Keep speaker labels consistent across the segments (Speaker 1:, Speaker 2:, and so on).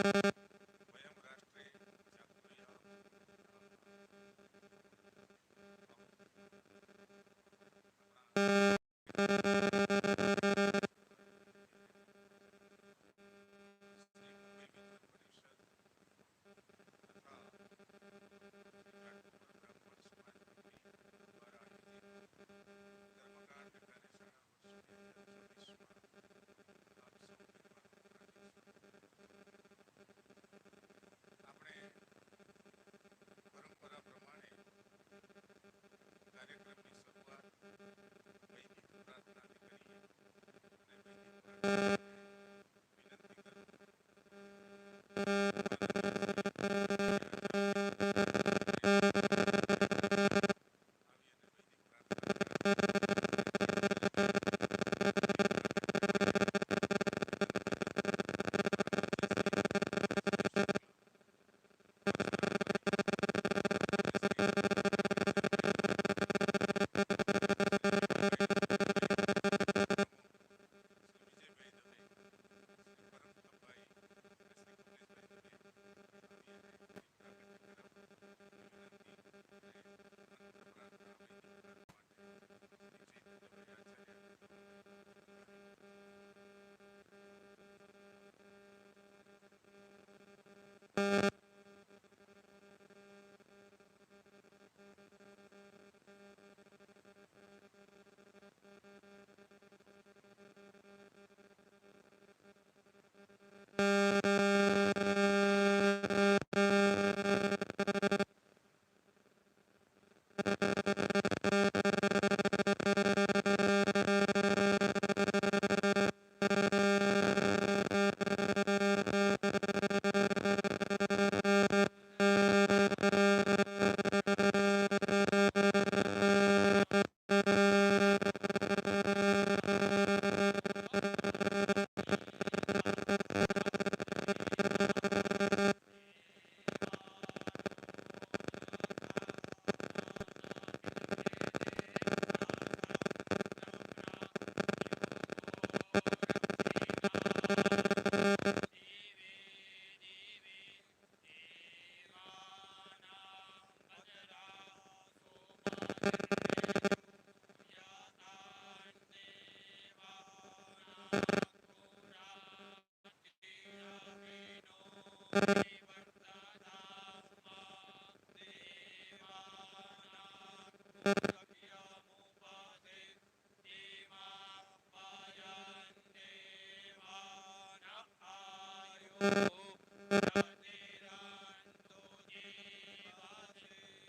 Speaker 1: વયમ રાષ્ટ્રે જાગૃયામ શ્રી મુંબઈ વિદ્વત પરિષદ તથા ગુજરાત કુંવર બ્રાહ્મણ સમાજ મંડળી દ્વારા આયોજિત ધર્મકાંડ કાર્યશાળા વર્ષ 2024માં આપ સૌ વિદ્વાનોનું હાર્દિક સ્વાગત. આપણે પરંપરા પ્રમાણે કાર્યક્રમની શરૂઆત વૈદિક પ્રાર્થનાથી કરીએ અને વૈદિક પ્રાર્થના માટે વિનંતી કરું. માનનીય શ્રી મુખ્ય આચાર્ય શ્રી આવી અને વૈદિક પ્રાર્થના કરાવી અને દીપ પ્રગટ કરાવે એવી વિનંતી કરું. પરમ પૂજ્ય શ્રી ભક્તિસિદ્ધ શુક્લ પરશુરામભાઈ, પરમ પૂજ્ય શ્રી વિદ્યાભાઈ અને એવા જ વૈદિક પ્રમુખ શ્રી વિજયભાઈ દવે, શ્રી પરમતમભાઈ અને શ્રી કમલેશભાઈ દવે આવી અને દીપ પ્રાગટ્ય કરાવો એવી વિનંતી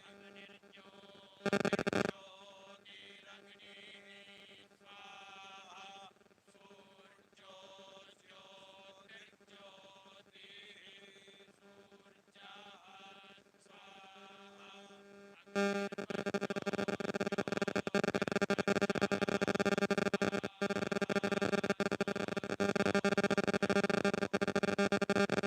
Speaker 1: અને મંત્ર પ્રાર્થના વૈદિક પાઠ માટે શ્રી ચૈતન્યભાઈ આચાર્ય કરે.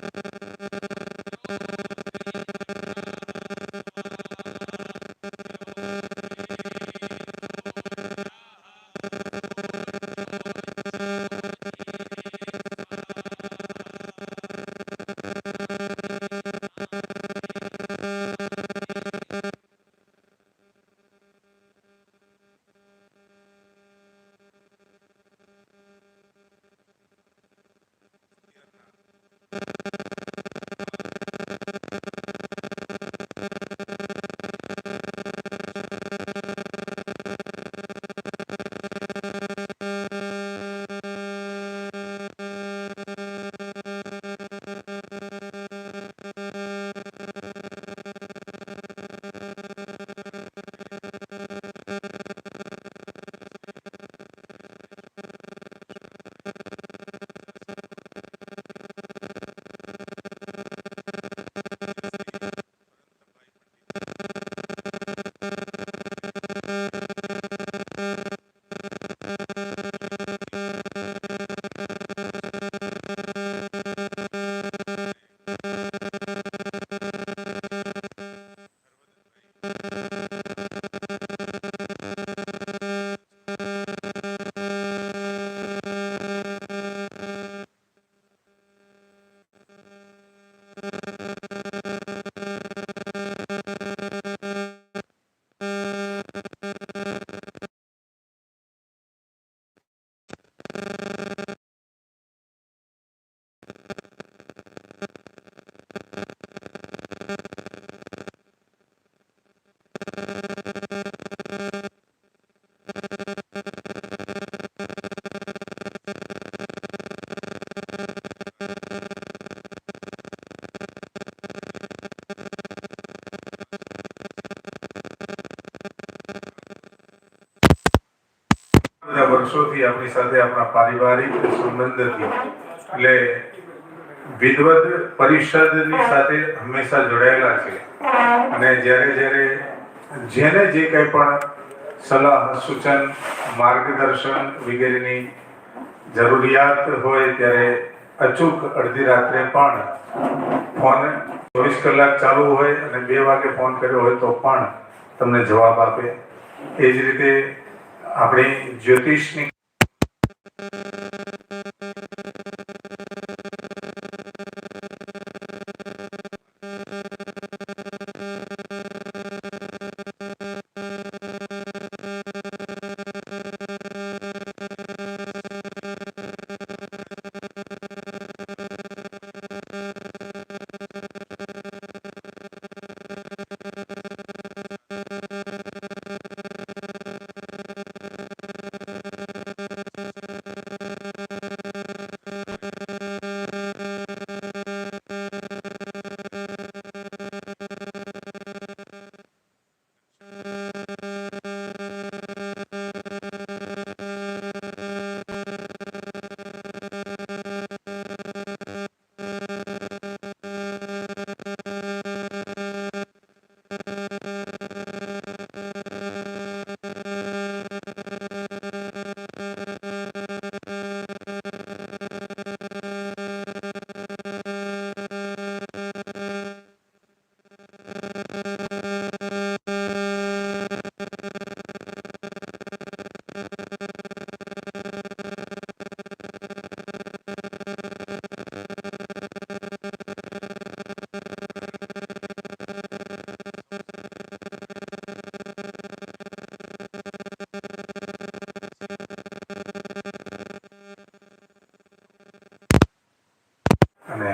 Speaker 1: બધા વર્ષોથી આપણી સાથે આપણા પારિવારિક સંબંધથી એટલે વિદવત પરિષદની સાથે હંમેશા જોડાયેલા છે અને જ્યારે જેને જે કંઈ પણ સલાહ સૂચન માર્ગદર્શન વગેરેની જરૂરિયાત હોય ત્યારે અચૂક અડધી રાત્રે પણ ફોન 24 કલાક ચાલુ હોય અને 2 વાગે ફોન કર્યો હોય તો પણ તમને જવાબ આપે. એ જ રીતે આપણી જ્યોતિષની અને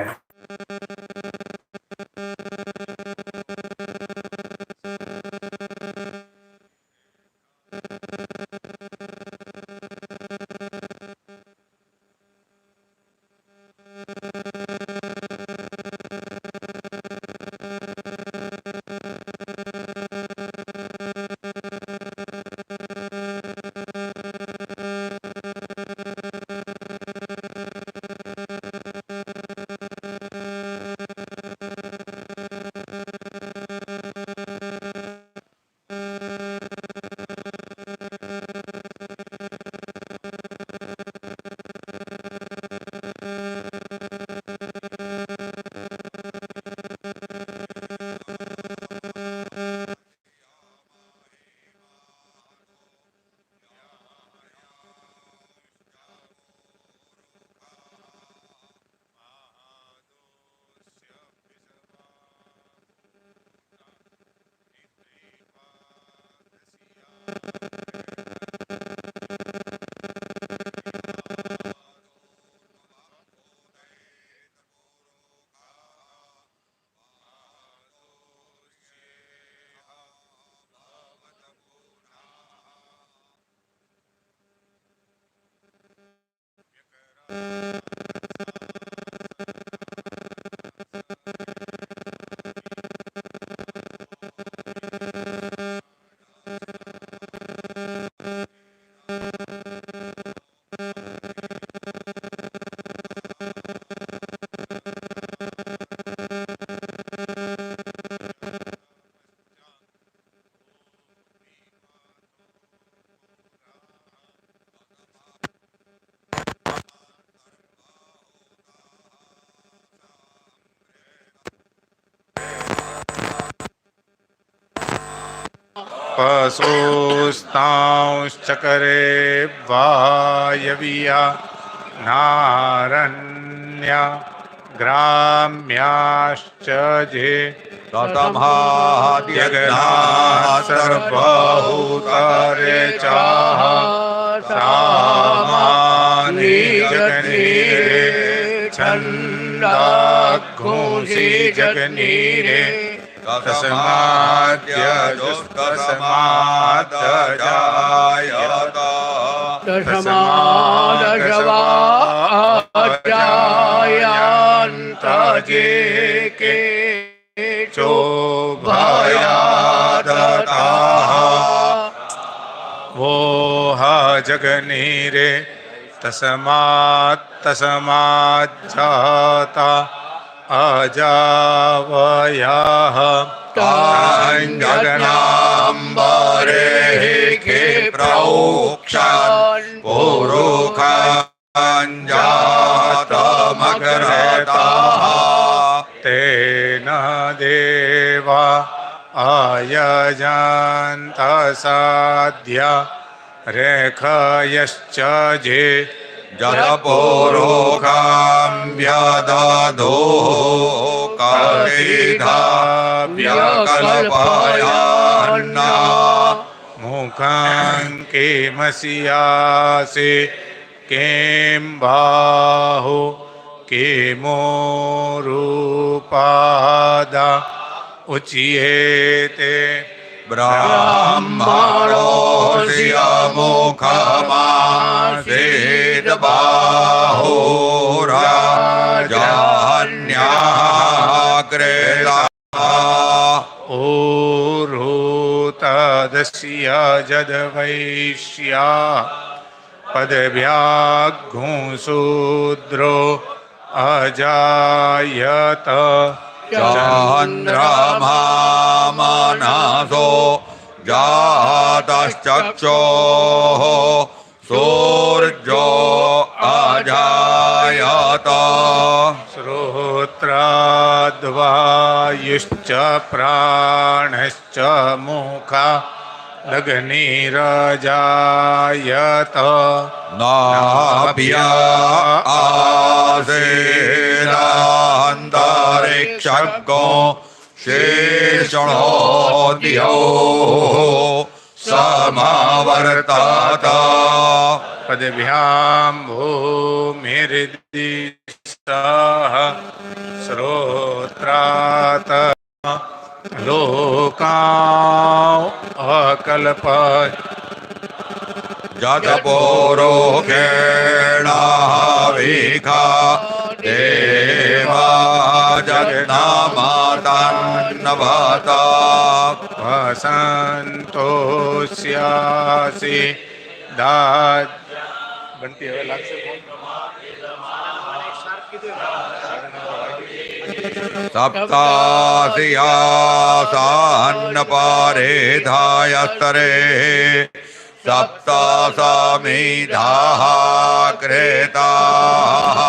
Speaker 1: પશુસ્તાંશ્ચકરે વાયવ્યા નારણ્યા ગ્રામ્યાશ્ચ જે તતભાદ્યગના સર્વહુતરે ચાહ સામાની જગનીરે છંદાઘુંસી જગનીરે તસ્માદજવાજાયંત જે કે ચોભયાદતા વો हा जगनीरे तस्मात् अजावयाः
Speaker 2: जगनाम्बरे क्षिप्रौक्षान् पुरुखाञ्जातमग्रताः
Speaker 1: तेन देवा आयजन्त साध्य रेखयश्च जे
Speaker 2: जलपुरोखां व्यदधो कलिधाव्यकल्पयान्ना
Speaker 1: मुखान् किमस्यासि किं बाहु किमोरुपादा उच्येते
Speaker 2: ब्राह्मणोऽस्य मुखमासीद्बाहुराजान्याग्रेता
Speaker 1: ऊरुतदस्य जदवैश्या पदव्याघ्शूद्रो अजायत
Speaker 2: चन्द्रमा मनसो जातश्चक्षोः सूर्यो अजायत
Speaker 1: श्रोत्राद्वायुश्च प्राणश्च मुखा लग्निरजायत
Speaker 2: नाभ्या आसेनान्तरिक्षज्ञो शेषणोऽद्यो समावर्तत
Speaker 1: पदभ्यां भूमिर्दिशः श्रोत्रात् लोकान् अकल्पय
Speaker 2: जतपोरोखेणाविखा देवा जगन्नामातन्नभता
Speaker 1: वसन्तोष्यासि दात् बनती है लागसे
Speaker 2: सप्तासियासान्नपारेधायस्तरे सप्तासामिधाः क्रेताः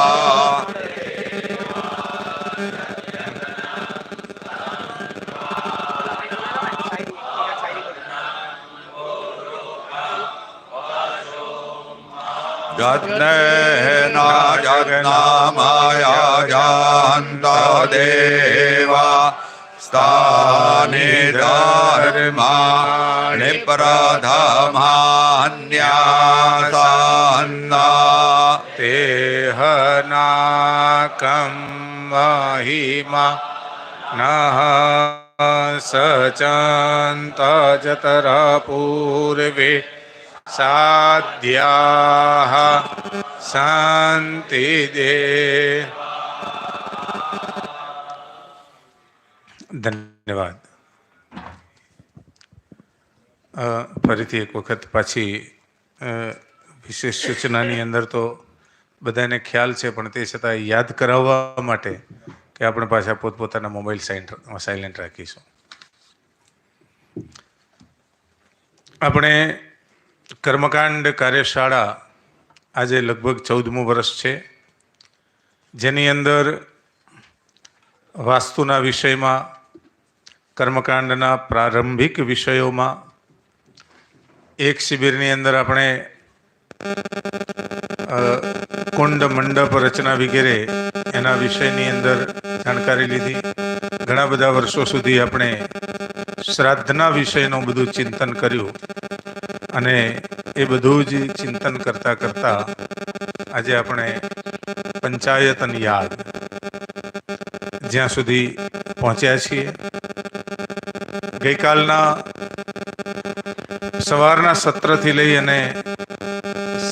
Speaker 2: जज्ञेना जग्नामया जान्तदेवा स्थानि धर्माणि प्रथमान्यासान्ना
Speaker 1: तेहनाकं महिमा नः सचन्त जतरा पूर्वे साध्याः शान्ति दे ધન્યવાદ. ફરીથી એક વખત પાછી વિશેષ સૂચનાની અંદર તો બધાને ખ્યાલ છે, પણ તે છતાં યાદ કરાવવા માટે કે આપણે પાછા પોતપોતાના મોબાઈલ સાયલેન્ટ રાખીશું. આપણે કર્મકાંડ કાર્યશાળા આજે લગભગ 14મું વર્ષ છે, જેની અંદર વાસ્તુના વિષયમાં, કર્મકાંડના પ્રારંભિક વિષયોમાં એક શિબિરની અંદર આપણે કુંડ મંડપ રચના વગેરે એના વિષયની અંદર જાણકારી લીધી. ઘણા બધા વર્ષો સુધી આપણે શ્રાદ્ધના વિષયનું બધું ચિંતન કર્યું અને એ બધું જ ચિંતન કરતા કરતા આજે આપણે પંચાયતન યાદ જ્યાં સુધી પહોંચ્યા છીએ. ગઈકાલના સવારના સત્રથી લઈ અને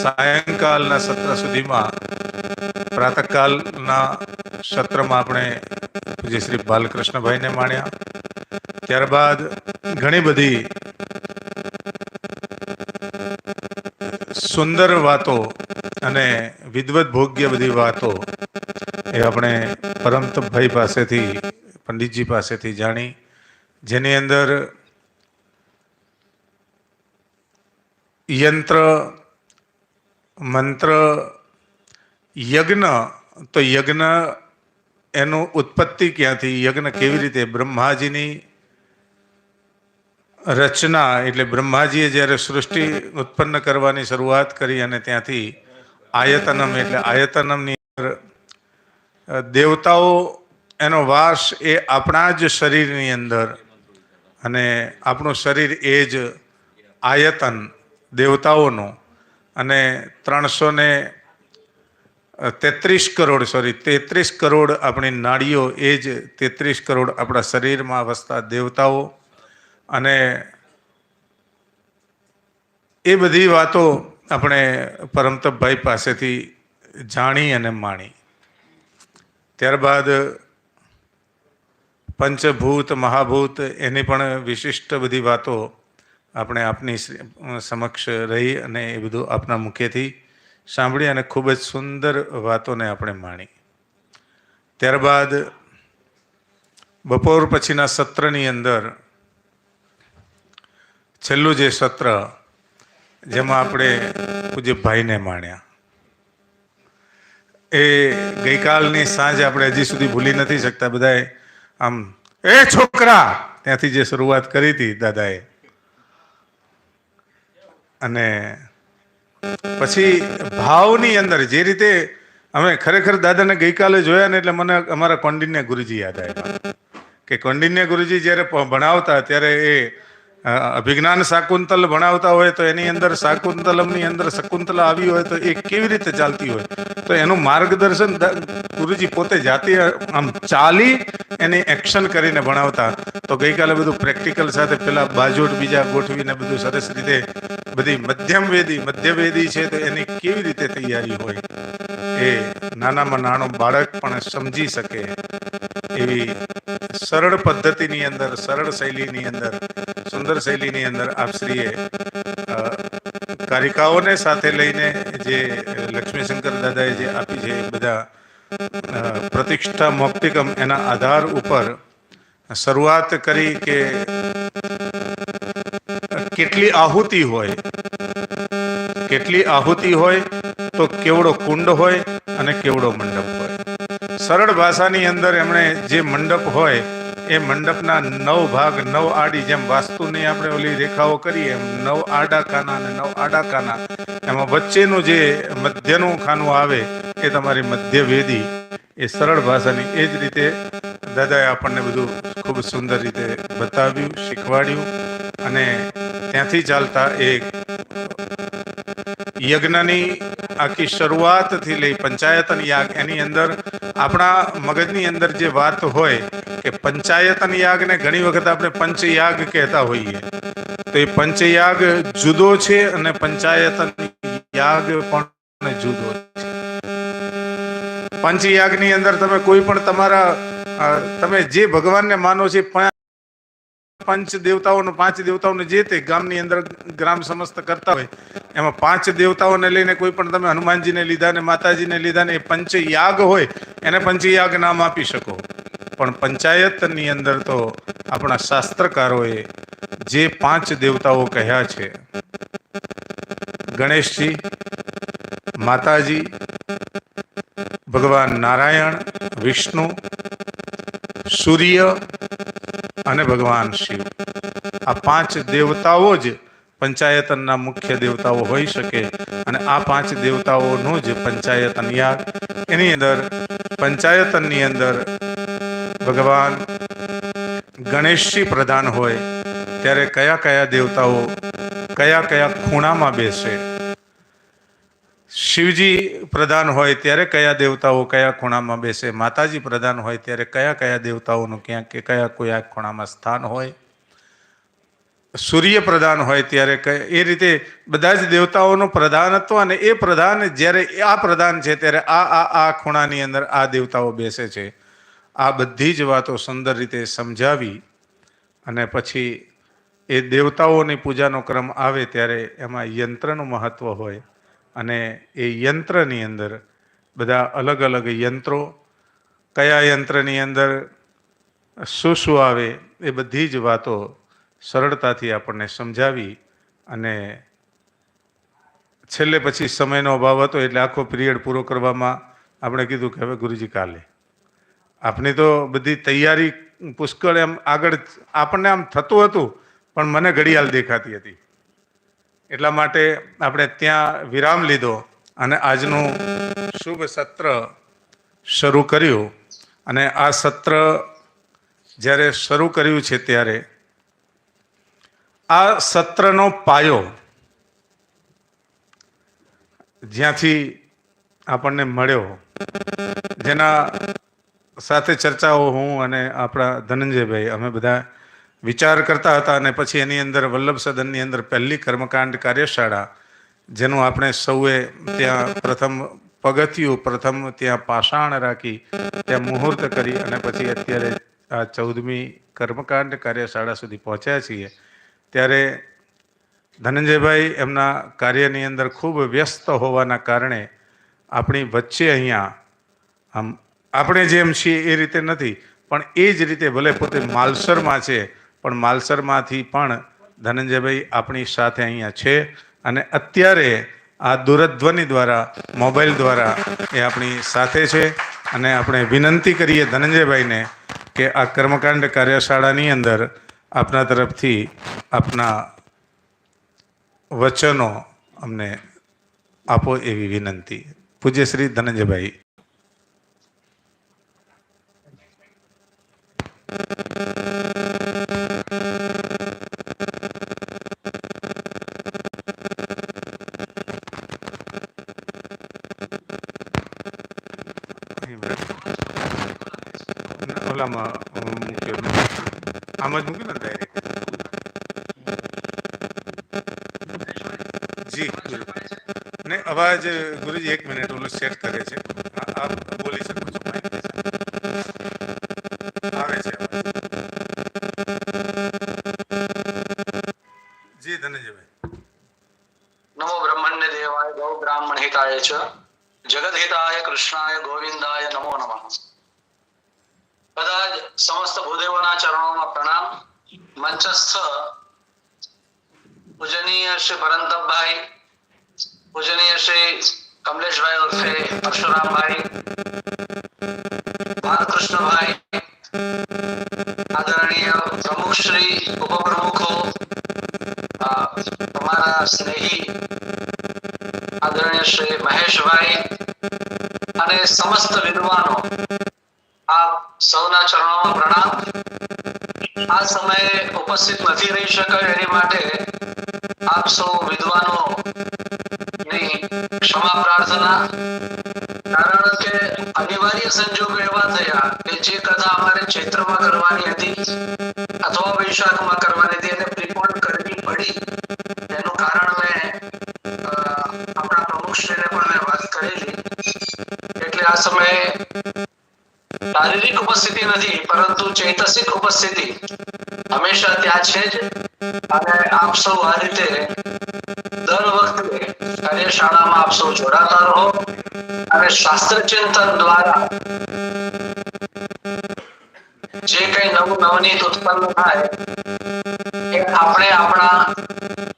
Speaker 1: સાયંકાલના સત્ર સુધીમાં પ્રાતઃકાલના સત્રમાં આપણે પૂજ્ય શ્રી બાલકૃષ્ણભાઈને માણ્યા. ત્યારબાદ ઘણી બધી
Speaker 3: સુંદર વાતો અને વિદવત ભોગ્ય બધી વાતો એ આપણે પરમતભાઈ પાસેથી, પંડિતજી પાસેથી જાણી, જેની અંદર યંત્ર, મંત્ર, યજ્ઞ, તો યજ્ઞ એનું ઉત્પત્તિ ક્યાંથી, યજ્ઞ કેવી રીતે, બ્રહ્માજીની રચના એટલે બ્રહ્માજીએ જ્યારે સૃષ્ટિ ઉત્પન્ન કરવાની શરૂઆત કરી અને ત્યાંથી આયતનમ એટલે આયતનમની અંદર દેવતાઓ એનો વાસ એ આપણા જ શરીરની અંદર, અને આપણું શરીર એ જ આયતન દેવતાઓનું, અને 33 કરોડ આપણી નાડીઓ એ જ 33 કરોડ આપણા શરીરમાં વસતા દેવતાઓ. અને એ બધી વાતો આપણે પરમતભાઈ પાસેથી જાણી અને માણી. ત્યારબાદ પંચભૂત મહાભૂત એની પણ વિશિષ્ટ બધી વાતો આપણે આપની સમક્ષ રહી અને એ બધું આપના મુખેથી સાંભળી અને ખૂબ જ સુંદર વાતોને આપણે માણી. ત્યારબાદ બપોર પછીના સત્રની અંદર છેલ્લું જે સત્ર, જેમાં આપણે પૂજ્ય ભાઈને માણ્યા, એ ગઈકાલની સાંજ આપણે હજી સુધી ભૂલી નથી શકતા. બધાએ આમ એ છોકરા ત્યાંથી જે શરૂઆત કરી હતી દાદાએ, અને પછી ભાવની અંદર જે રીતે અમે ખરેખર દાદાને ગઈકાલે જોયા ને એટલે મને અમારા કૌંડિન્ય ગુરુજી યાદ આવ્યા કે કૌંડિન્ય ગુરુજી જ્યારે ભણાવતા ત્યારે એ અભિજ્ઞાન શાકુંતલ ભણાવતા હોય તો એની અંદર શાકુંતલમની અંદર શકુંતલા આવી હોય તો એ કેવી રીતે ચાલતી હોય, તો એનું માર્ગદર્શન ગુરુજી પોતે જાતે આમ ચાલી એની એક્શન કરીને ભણાવતા. તો ગઈકાલે બધું પ્રેક્ટિકલ સાથે પેલા બાજોટ બીજા ગોઠવીને બધું સરસ રીતે બધી મધ્યવેદી છે તો એની કેવી રીતે તૈયારી હોય એ નાનામાં નાનું બાળક પણ સમજી શકે એવી સરળ પદ્ધતિની અંદર, સરળ શૈલીની અંદર, સુંદર શૈલીની અંદર આપશ્રીએ કારિકાઓને સાથે લઈને જે લક્ષ્મીશંકર દાદાએ જે આપી છે એ બધા પ્રતિષ્ઠા મૌક્તિકમ એના આધાર ઉપર શરૂઆત કરી કે કેટલી આહુતિ હોય તો કેવડો કુંડ હોય અને કેવડો મંડપ હોય. સરળ ભાષાની અંદર એમણે જે મંડપ હોય એ મંડપના 9 ભાગ, 9 આડી, જેમ વાસ્તુની આપણે ઓલી રેખાઓ કરીએ એમ 9 આડા ખાના અને 9 આડા ખાના, એમાં વચ્ચેનું જે મધ્યનું ખાનું આવે એ તમારી મધ્યવેદી. એ સરળ ભાષાની એ જ રીતે દાદાએ આપણને બધું ખૂબ સુંદર રીતે બતાવ્યું, શીખવાડ્યું. અને ત્યાંથી ચાલતા એક યજ્ઞની આખી શરૂઆતથી લઈ પંચાયતન યાગ, એની અંદર આપણા મગજની અંદર જે વાત હોય કે પંચાયતન યાગને ઘણી વખત આપણે પંચયાગ કહેતા હોઈએ, તો એ પંચયાગ જુદો છે અને પંચાયતન યાગ પણ જુદો છે. પંચયાગની અંદર તમે કોઈ પણ તમે જે ભગવાનને માનો છે, 5 દેવતાઓને જે તે ગામની અંદર ગ્રામ સમસ્ત કરતા હોય એમાં 5 દેવતાઓને લઈને કોઈ પણ તમે હનુમાનજીને લીધા ને માતાજીને લીધા ને એ પંચયાગ હોય એને પંચયાગ નામ આપી શકો. પણ પંચાયતની અંદર તો આપણા શાસ્ત્રકારોએ જે 5 દેવતાઓ કહ્યા છે, ગણેશજી, માતાજી, ભગવાન નારાયણ, વિષ્ણુ, સૂર્ય અને ભગવાન શિવ, આ 5 દેવતાઓ જ પંચાયતનના મુખ્ય દેવતાઓ હોઈ શકે. અને આ 5 દેવતાઓનું જ પંચાયતન યાગ, એની અંદર પંચાયતનની અંદર ભગવાન ગણેશજી પ્રધાન હોય ત્યારે કયા કયા દેવતાઓ કયા ખૂણામાં બેસે, શિવજી પ્રધાન હોય ત્યારે કયા દેવતાઓ કયા ખૂણામાં બેસે, માતાજી પ્રધાન હોય ત્યારે કયા દેવતાઓનું ક્યાં કે કયા ખૂણામાં સ્થાન હોય, સૂર્ય પ્રધાન હોય ત્યારે એ રીતે બધા જ દેવતાઓનું પ્રધાનત્વ, અને એ પ્રધાન જ્યારે આ પ્રધાન છે ત્યારે આ ખૂણાની અંદર આ દેવતાઓ બેસે છે. આ બધી જ વાતો સુંદર રીતે સમજાવી અને પછી એ દેવતાઓની પૂજાનો ક્રમ આવે ત્યારે એમાં યંત્રનું મહત્ત્વ હોય અને એ યંત્રની અંદર બધા અલગ અલગ યંત્રો, કયા યંત્રની અંદર શું શું આવે એ બધી જ વાતો સરળતાથી આપણને સમજાવી અને છેલ્લે પછી સમયનો અભાવ હતો એટલે આખો પિરિયડ પૂરો કરવામાં આપણે કીધું કે હવે ગુરુજી કાલે. આપની તો બધી તૈયારી પુષ્કળ એમ આગળ આપણને આમ થતું હતું, પણ મને ઘડિયાળ દેખાતી હતી. એટલા માટે આપણે ત્યાં વિરામ લીધો અને આજનું શુભ સત્ર શરૂ કર્યું. અને આ સત્ર જ્યારે શરૂ કર્યું છે ત્યારે આ સત્રનો પાયો જ્યાંથી આપણને મળ્યો, જેના સાથે ચર્ચાઓ હું અને આપણા ધનંજયભાઈ અમે બધા વિચાર કરતા હતા. અને પછી એની અંદર વલ્લભ સદનની અંદર પહેલી કર્મકાંડ કાર્યશાળા, જેનું આપણે સૌએ ત્યાં પ્રથમ પગથિયું, પ્રથમ ત્યાં પાષાણ રાખી ત્યાં મુહૂર્ત કરી અને પછી અત્યારે આ 14મી કર્મકાંડ કાર્યશાળા સુધી પહોંચ્યા છીએ. ત્યારે ધનંજયભાઈ એમના કાર્યની અંદર ખૂબ વ્યસ્ત હોવાના કારણે આપણી વચ્ચે અહીંયા આમ આપણે જેમ છીએ એ રીતે નથી, પણ એ જ રીતે ભલે પોતે માલસરમાં છે, પણ માલસરમાંથી પણ ધનંજયભાઈ આપણી સાથે અહીંયા છે. અને અત્યારે આ દૂરધ્વનિ દ્વારા, મોબાઈલ દ્વારા એ આપણી સાથે છે. અને આપણે વિનંતી કરીએ ધનંજયભાઈને કે આ કર્મકાંડ કાર્યશાળાની અંદર આપના તરફથી આપના વચનો અમને આપો એવી વિનંતી. પૂજ્ય શ્રી ધનંજયભાઈ. ઓલામાં મૂક્યો, આમ જ મૂક્યું ને ડાયરેક્ટ. જી ને અવાજ ગુરુજી 1 મિનિટ ઓલું સેટ કરે છે. આપ બોલી શકો છો. આવે છે જી ધનંજયભાઈ.
Speaker 4: નમો બ્રહ્મણ્ય દેવાય ગૌ બ્રાહ્મણ હિતાય ચ જગત હિતાય કૃષ્ણાય ગોવિંદાય નમો નમઃ. બધા જ સમસ્ત ભૂદેવોના ચરણોમાં પ્રણામ. મંચસ્થ પૂજનીય શ્રી પરંતપભાઈ, પૂજનીય શ્રી કમલેશભાઈ ઉર્ફે પરશુરામભાઈ, બાલકૃષ્ણભાઈ, આદરણીય પ્રમુખ શ્રી, ઉપપ્રમુખો, તમારા સ્નેહી આદરણીય શ્રી મહેશભાઈ અને સમસ્ત વિદ્વાનો, આપ સૌના ચરણોમાં પ્રણામ. આ સમયે ઉપસ્થિત નથી રહી શકાય એની માટે આપ સૌ વિદ્વાનો ની ક્ષમા પ્રાર્થના. કારણ કે અનિવાર્ય સંજોગો એવા થયા કે જે કથા અમારે ચૈત્રમાં કરવાની હતી અથવા વૈશાખમાં કરવાની હતી એને પ્રિપોન્ડ કરવી પડી. એનું કારણ મેં આપણા પ્રમુખશ્રીને પણ મેં વાત કરેલી. એટલે આ સમયે શારીરિક ઉપસ્થિતિ નથી, પરંતુ ચૈતસિક ઉપસ્થિતિ હંમેશા ત્યાં છે જ. અને આપ સૌ આ રીતે દર વખતે કાર્યશાળામાં આપ સૌ જોડાતા રહો અને શાસ્ત્ર ચિંતન દ્વારા જે કઈ નવું નવનીત ઉત્પન્ન થાય એ આપણે આપણા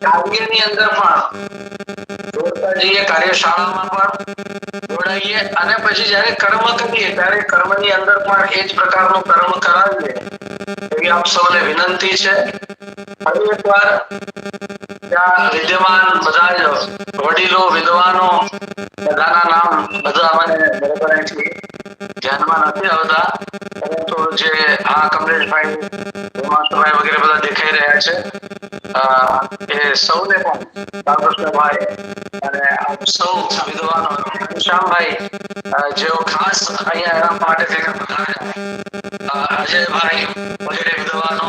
Speaker 4: કાર્યની અંદર પણ જોડતા જઈએ, કાર્યશાળામાં પણ જોડાઈએ અને પછી જયારે કર્મ કરીએ ત્યારે કર્મની અંદર પણ એ જ પ્રકારનું કર્મ કરાવીએ એવી આપ સૌને વિનંતી છે. ફરી એકવાર ત્યાં વિદ્યમાન બધા જ વડીલો, વિદ્વાનો, બધાના નામ બધા મને બરાબર ધ્યાનમાં નથી આવતા, પરંતુ જે આ કમલેશભાઈ, હેમાંશભાઈ વગેરે બધા દેખાઈ રહ્યા છે એ સૌને પણ, બાલકૃષ્ણભાઈ અને આપ સૌ વિદ્વાનો, શ્યામભાઈ જેઓ ખાસ અહીંયા એના માટે થઈને પધાર્યા, અજયભાઈ વગેરે વિદ્વાનો,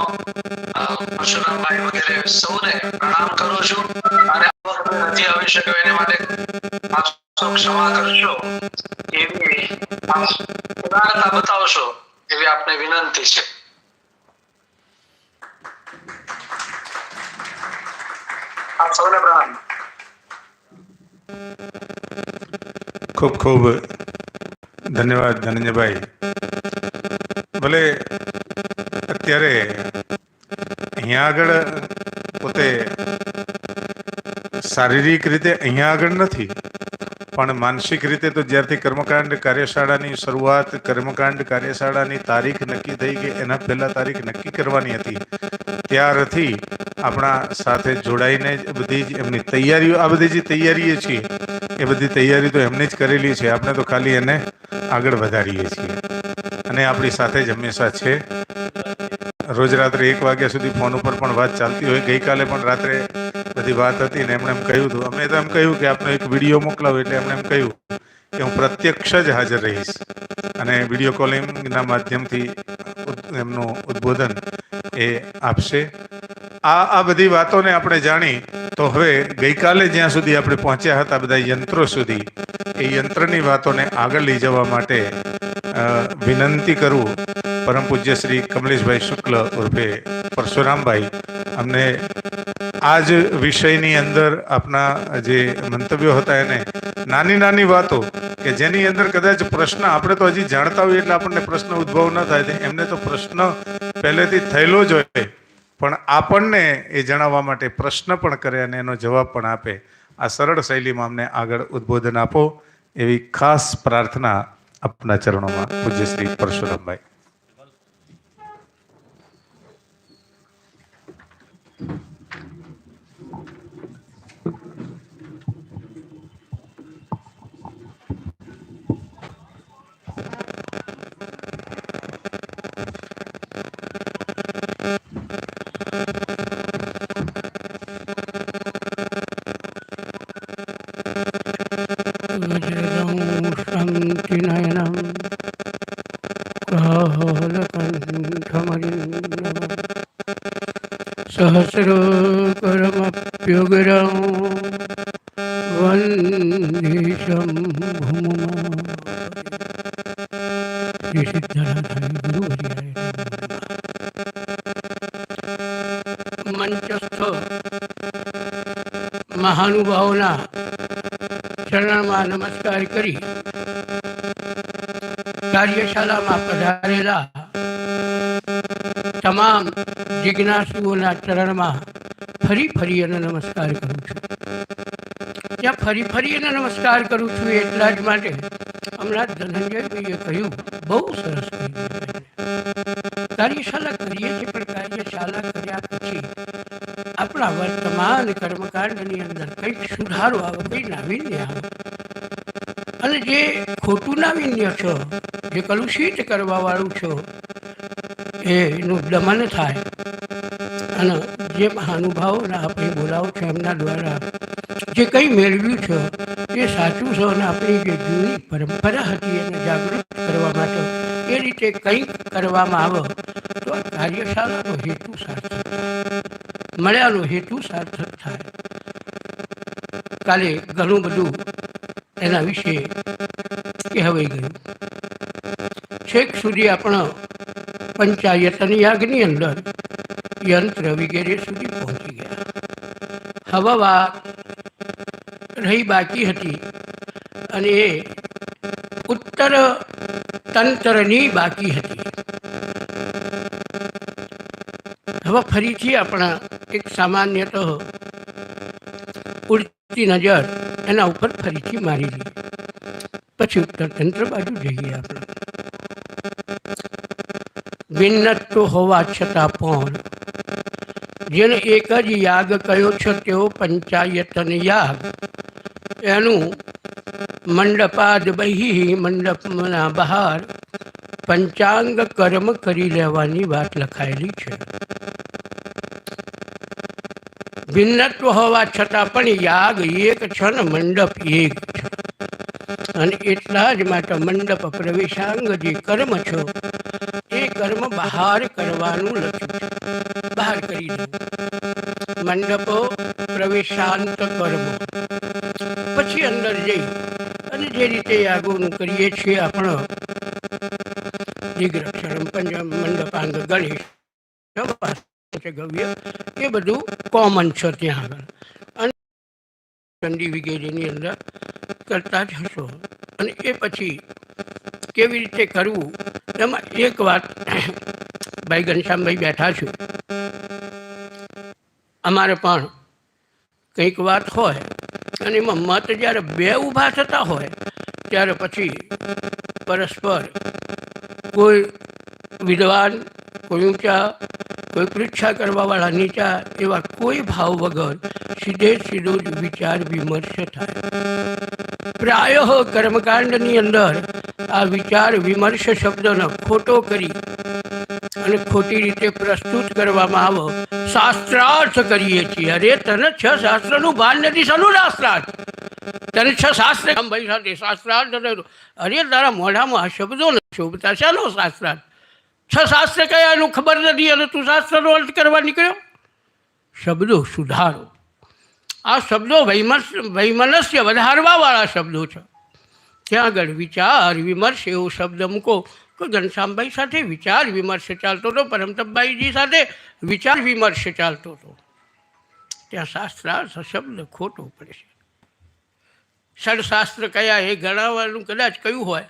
Speaker 4: પરશુરામભાઈ વગેરે સૌને પ્રણામ કરું છું. અને નથી આવી શક્યો એની માટે આપ સૌ ક્ષમા કરશો એવી ઉદારતા બતાવશો એવી આપને વિનંતી છે. આપ સૌને પ્રણામ.
Speaker 3: ખૂબ ખૂબ ધન્યવાદ ધનંજયભાઈ. ભલે અત્યારે અહીંયા આગળ પોતે શારીરિક રીતે અહીંયા આગળ નથી, પણ માનસિક રીતે તો જ્યારથી કર્મકાંડ કાર્યશાળાની શરૂઆત, કર્મકાંડ કાર્યશાળાની તારીખ નક્કી થઈ ગઈ, એના પહેલાં તારીખ નક્કી કરવાની હતી, ત્યારથી આપણા સાથે જોડાઈને જ બધી જ એમની તૈયારીઓ, આ બધી જે તૈયારીઓ છે એ બધી તૈયારી તો એમને જ કરેલી છે. આપણે તો ખાલી એને આગળ વધારીએ છીએ અને આપણી સાથે જ હંમેશા છે. રોજ રાત્રે 1 વાગ્યા સુધી ફોન ઉપર પણ વાત ચાલતી હોય. ગઈકાલે પણ રાત્રે બધી વાત હતી ને એમણે એમ કહ્યું હતું, અમે તો એમ કહ્યું કે આપને એક વિડીયો મોકલાવો, એટલે એમણે એમ કહ્યું કે હું પ્રત્યક્ષ જ હાજર રહીશ અને વિડીયો કોલિંગના માધ્યમથી એમનું ઉદ્બોધન એ આપશે. આ બધી વાતોને આપણે જાણી તો હવે ગઈકાલે જ્યાં સુધી આપણે પહોંચ્યા હતા બધા યંત્રો સુધી, એ યંત્રની વાતોને આગળ લઈ જવા માટે વિનંતી કરું પરમ પૂજ્ય શ્રી કમલેશભાઈ શુક્લ ઉર્ફે પરશુરામભાઈ અમને આ જ વિષયની અંદર આપના જે મંતવ્યો હતા એને નાની નાની વાતો કે જેની અંદર કદાચ પ્રશ્ન આપણે તો હજી જાણતા હોઈએ એટલે આપણને પ્રશ્ન ઉદ્ભવ ન થાય, એમને તો પ્રશ્ન પહેલેથી થયેલો જ હોય, પણ આપણને એ જણાવવા માટે પ્રશ્ન પણ કરે અને એનો જવાબ પણ આપે. આ સરળ શૈલીમાં અમને આગળ ઉદ્બોધન આપો એવી ખાસ પ્રાર્થના આપના ચરણોમાં પૂજ્ય શ્રી પરશુરામભાઈ.
Speaker 5: शान्तिनयनं कालकण्ठमलिन्दं सहस्रकरमप्युग्रं वन्दे शम्भुं. श्री सिद्धनाथाय गुरुवर्याय મંચસ્થ મહાનુભાવોના ચરણમાં નમસ્કાર કરી કાર્યશાળામાં પધારેલા તમામ જિજ્ઞાસુઓના ચરણમાં ફરી અને નમસ્કાર કરું છું. ત્યાં ફરી અને નમસ્કાર કરું છું એટલા જ માટે હમણાં ધનંજયભાઈએ કહ્યું, બહુ સરસ કહ્યું. કાર્યશાળા કરીએ છીએ, પણ કાર્યશાળા કર્યા પછી આપણા વર્તમાન કર્મકાંડની અંદર કંઈક સુધારો આવે, કંઈક નાવીન્ય આવે, અને જે ખોટું નાવીન્ય છો, જે કલુષિત કરવા વાળું છો, એનું દમન થાય. અને જે મહાનુભાવોના આપણે બોલાવો છો એમના દ્વારા જે કંઈ મેળવ્યું છે એ સાચું છે, અને આપણી જે જૂની પરંપરા હતી એને જાગૃત કરવા માટે એ રીતે કંઈક કરવામાં આવે તો આ કાર્યશાળાનો હેતુ સાર્થક થાય, મળ્યાનો હેતુ સાર્થક થાય. કાલે ઘણું બધું એના વિશે કહેવાઈ ગયું. છેક સુધી આપણા પંચાયતન યાગની અંદર યંત્ર વગેરે સુધી પહોંચી ગયા. હવે વાત રહી બાકી હતી અને એ ઉત્તર તંત્રની બાકી હતી. હવે ફરીથી આપણા એક સામાન્યતઃ ઉડતી નજર એના ઉપર ફરીથી મારી દઈએ, પછી ઉત્તર તંત્ર બાજુ જઈએ. આપણે ભિન્નત્વ હોવા છતાં પણ જેને એક જ યાગ કયો છે તેઓ પંચાયતન યાગ, એનું મંડપાદ બહી, મંડપના બહાર પંચાંગ કર્મ કરી લેવાની વાત લખાયેલી છે. ભિન્નત્વ હોવા છતાં પણ યાગ એક છે ને મંડપ એક છે, અને એટલા જ માટે મંડપ પ્રવેશાંગ જે કર્મ છે એ કર્મ બહાર કરવાનું લખ્યું છે, બહાર કરી દઉં. મંડપ પ્રવેશાંત કર્મ પછી અંદર જઈ અને જે રીતે યાગોનું કરીએ છીએ આપણે દિગ્રક્ષરમ પંચમ મંડપાંગ ગણેશ ગવ્ય, એ બધું કોમન છે ત્યાં આગળ. ચંડી વગેરેની અંદર કરતા જ હશો. અને એ પછી કેવી રીતે કરવું એમાં એક વાત, ભાઈ ઘનશ્યામભાઈ બેઠા છું, અમારે પણ કંઈક વાત હોય અને એમાં મત જ્યારે બે ઊભા થતા હોય ત્યારે પછી પરસ્પર કોઈ વિદ્વાન, કોઈ ઊંચા, કોઈ પરીક્ષા કરવાવાળા નીચા, એવા કોઈ ભાવ વગર સીધો જ વિચાર વિમર્શ થાય. પ્રાયઃ કર્મકાંડની અંદર આ વિચાર વિમર્શ શબ્દનો ખોટો કરી અને ખોટી રીતે પ્રસ્તુત કરવામાં આવો. શાસ્ત્રાર્થ કરીએ છીએ. અરે તને 6 શાસ્ત્રનું ભાન નથી. શાનું શાસ્ત્રાર્થ? તને 6 શાસ્ત્ર ભાઈ સાથે શાસ્ત્રાર્થ. અરે તારા મોઢામાં આ શબ્દો નથી શોભતા, શાનો શાસ્ત્રાર્થ? 6 શાસ્ત્ર કયા એનું ખબર નથી અને તું શાસ્ત્રનો અર્થ કરવા નીકળ્યો? શબ્દો સુધારો. આ શબ્દો વૈમનસ્ય વધારવા વાળા શબ્દો છે. ત્યાં આગળ વિચાર વિમર્શ એવો શબ્દ મૂકો. તો ઘનશ્યામભાઈ સાથે વિચાર વિમર્શ ચાલતો હતો, પરમતપભાઈજી સાથે વિચાર વિમર્શ ચાલતો હતો. ત્યાં શાસ્ત્રાર્થ શબ્દ ખોટો પડે છે. ષડશાસ્ત્ર કયા એ ગણાવવાનું કદાચ કહ્યું હોય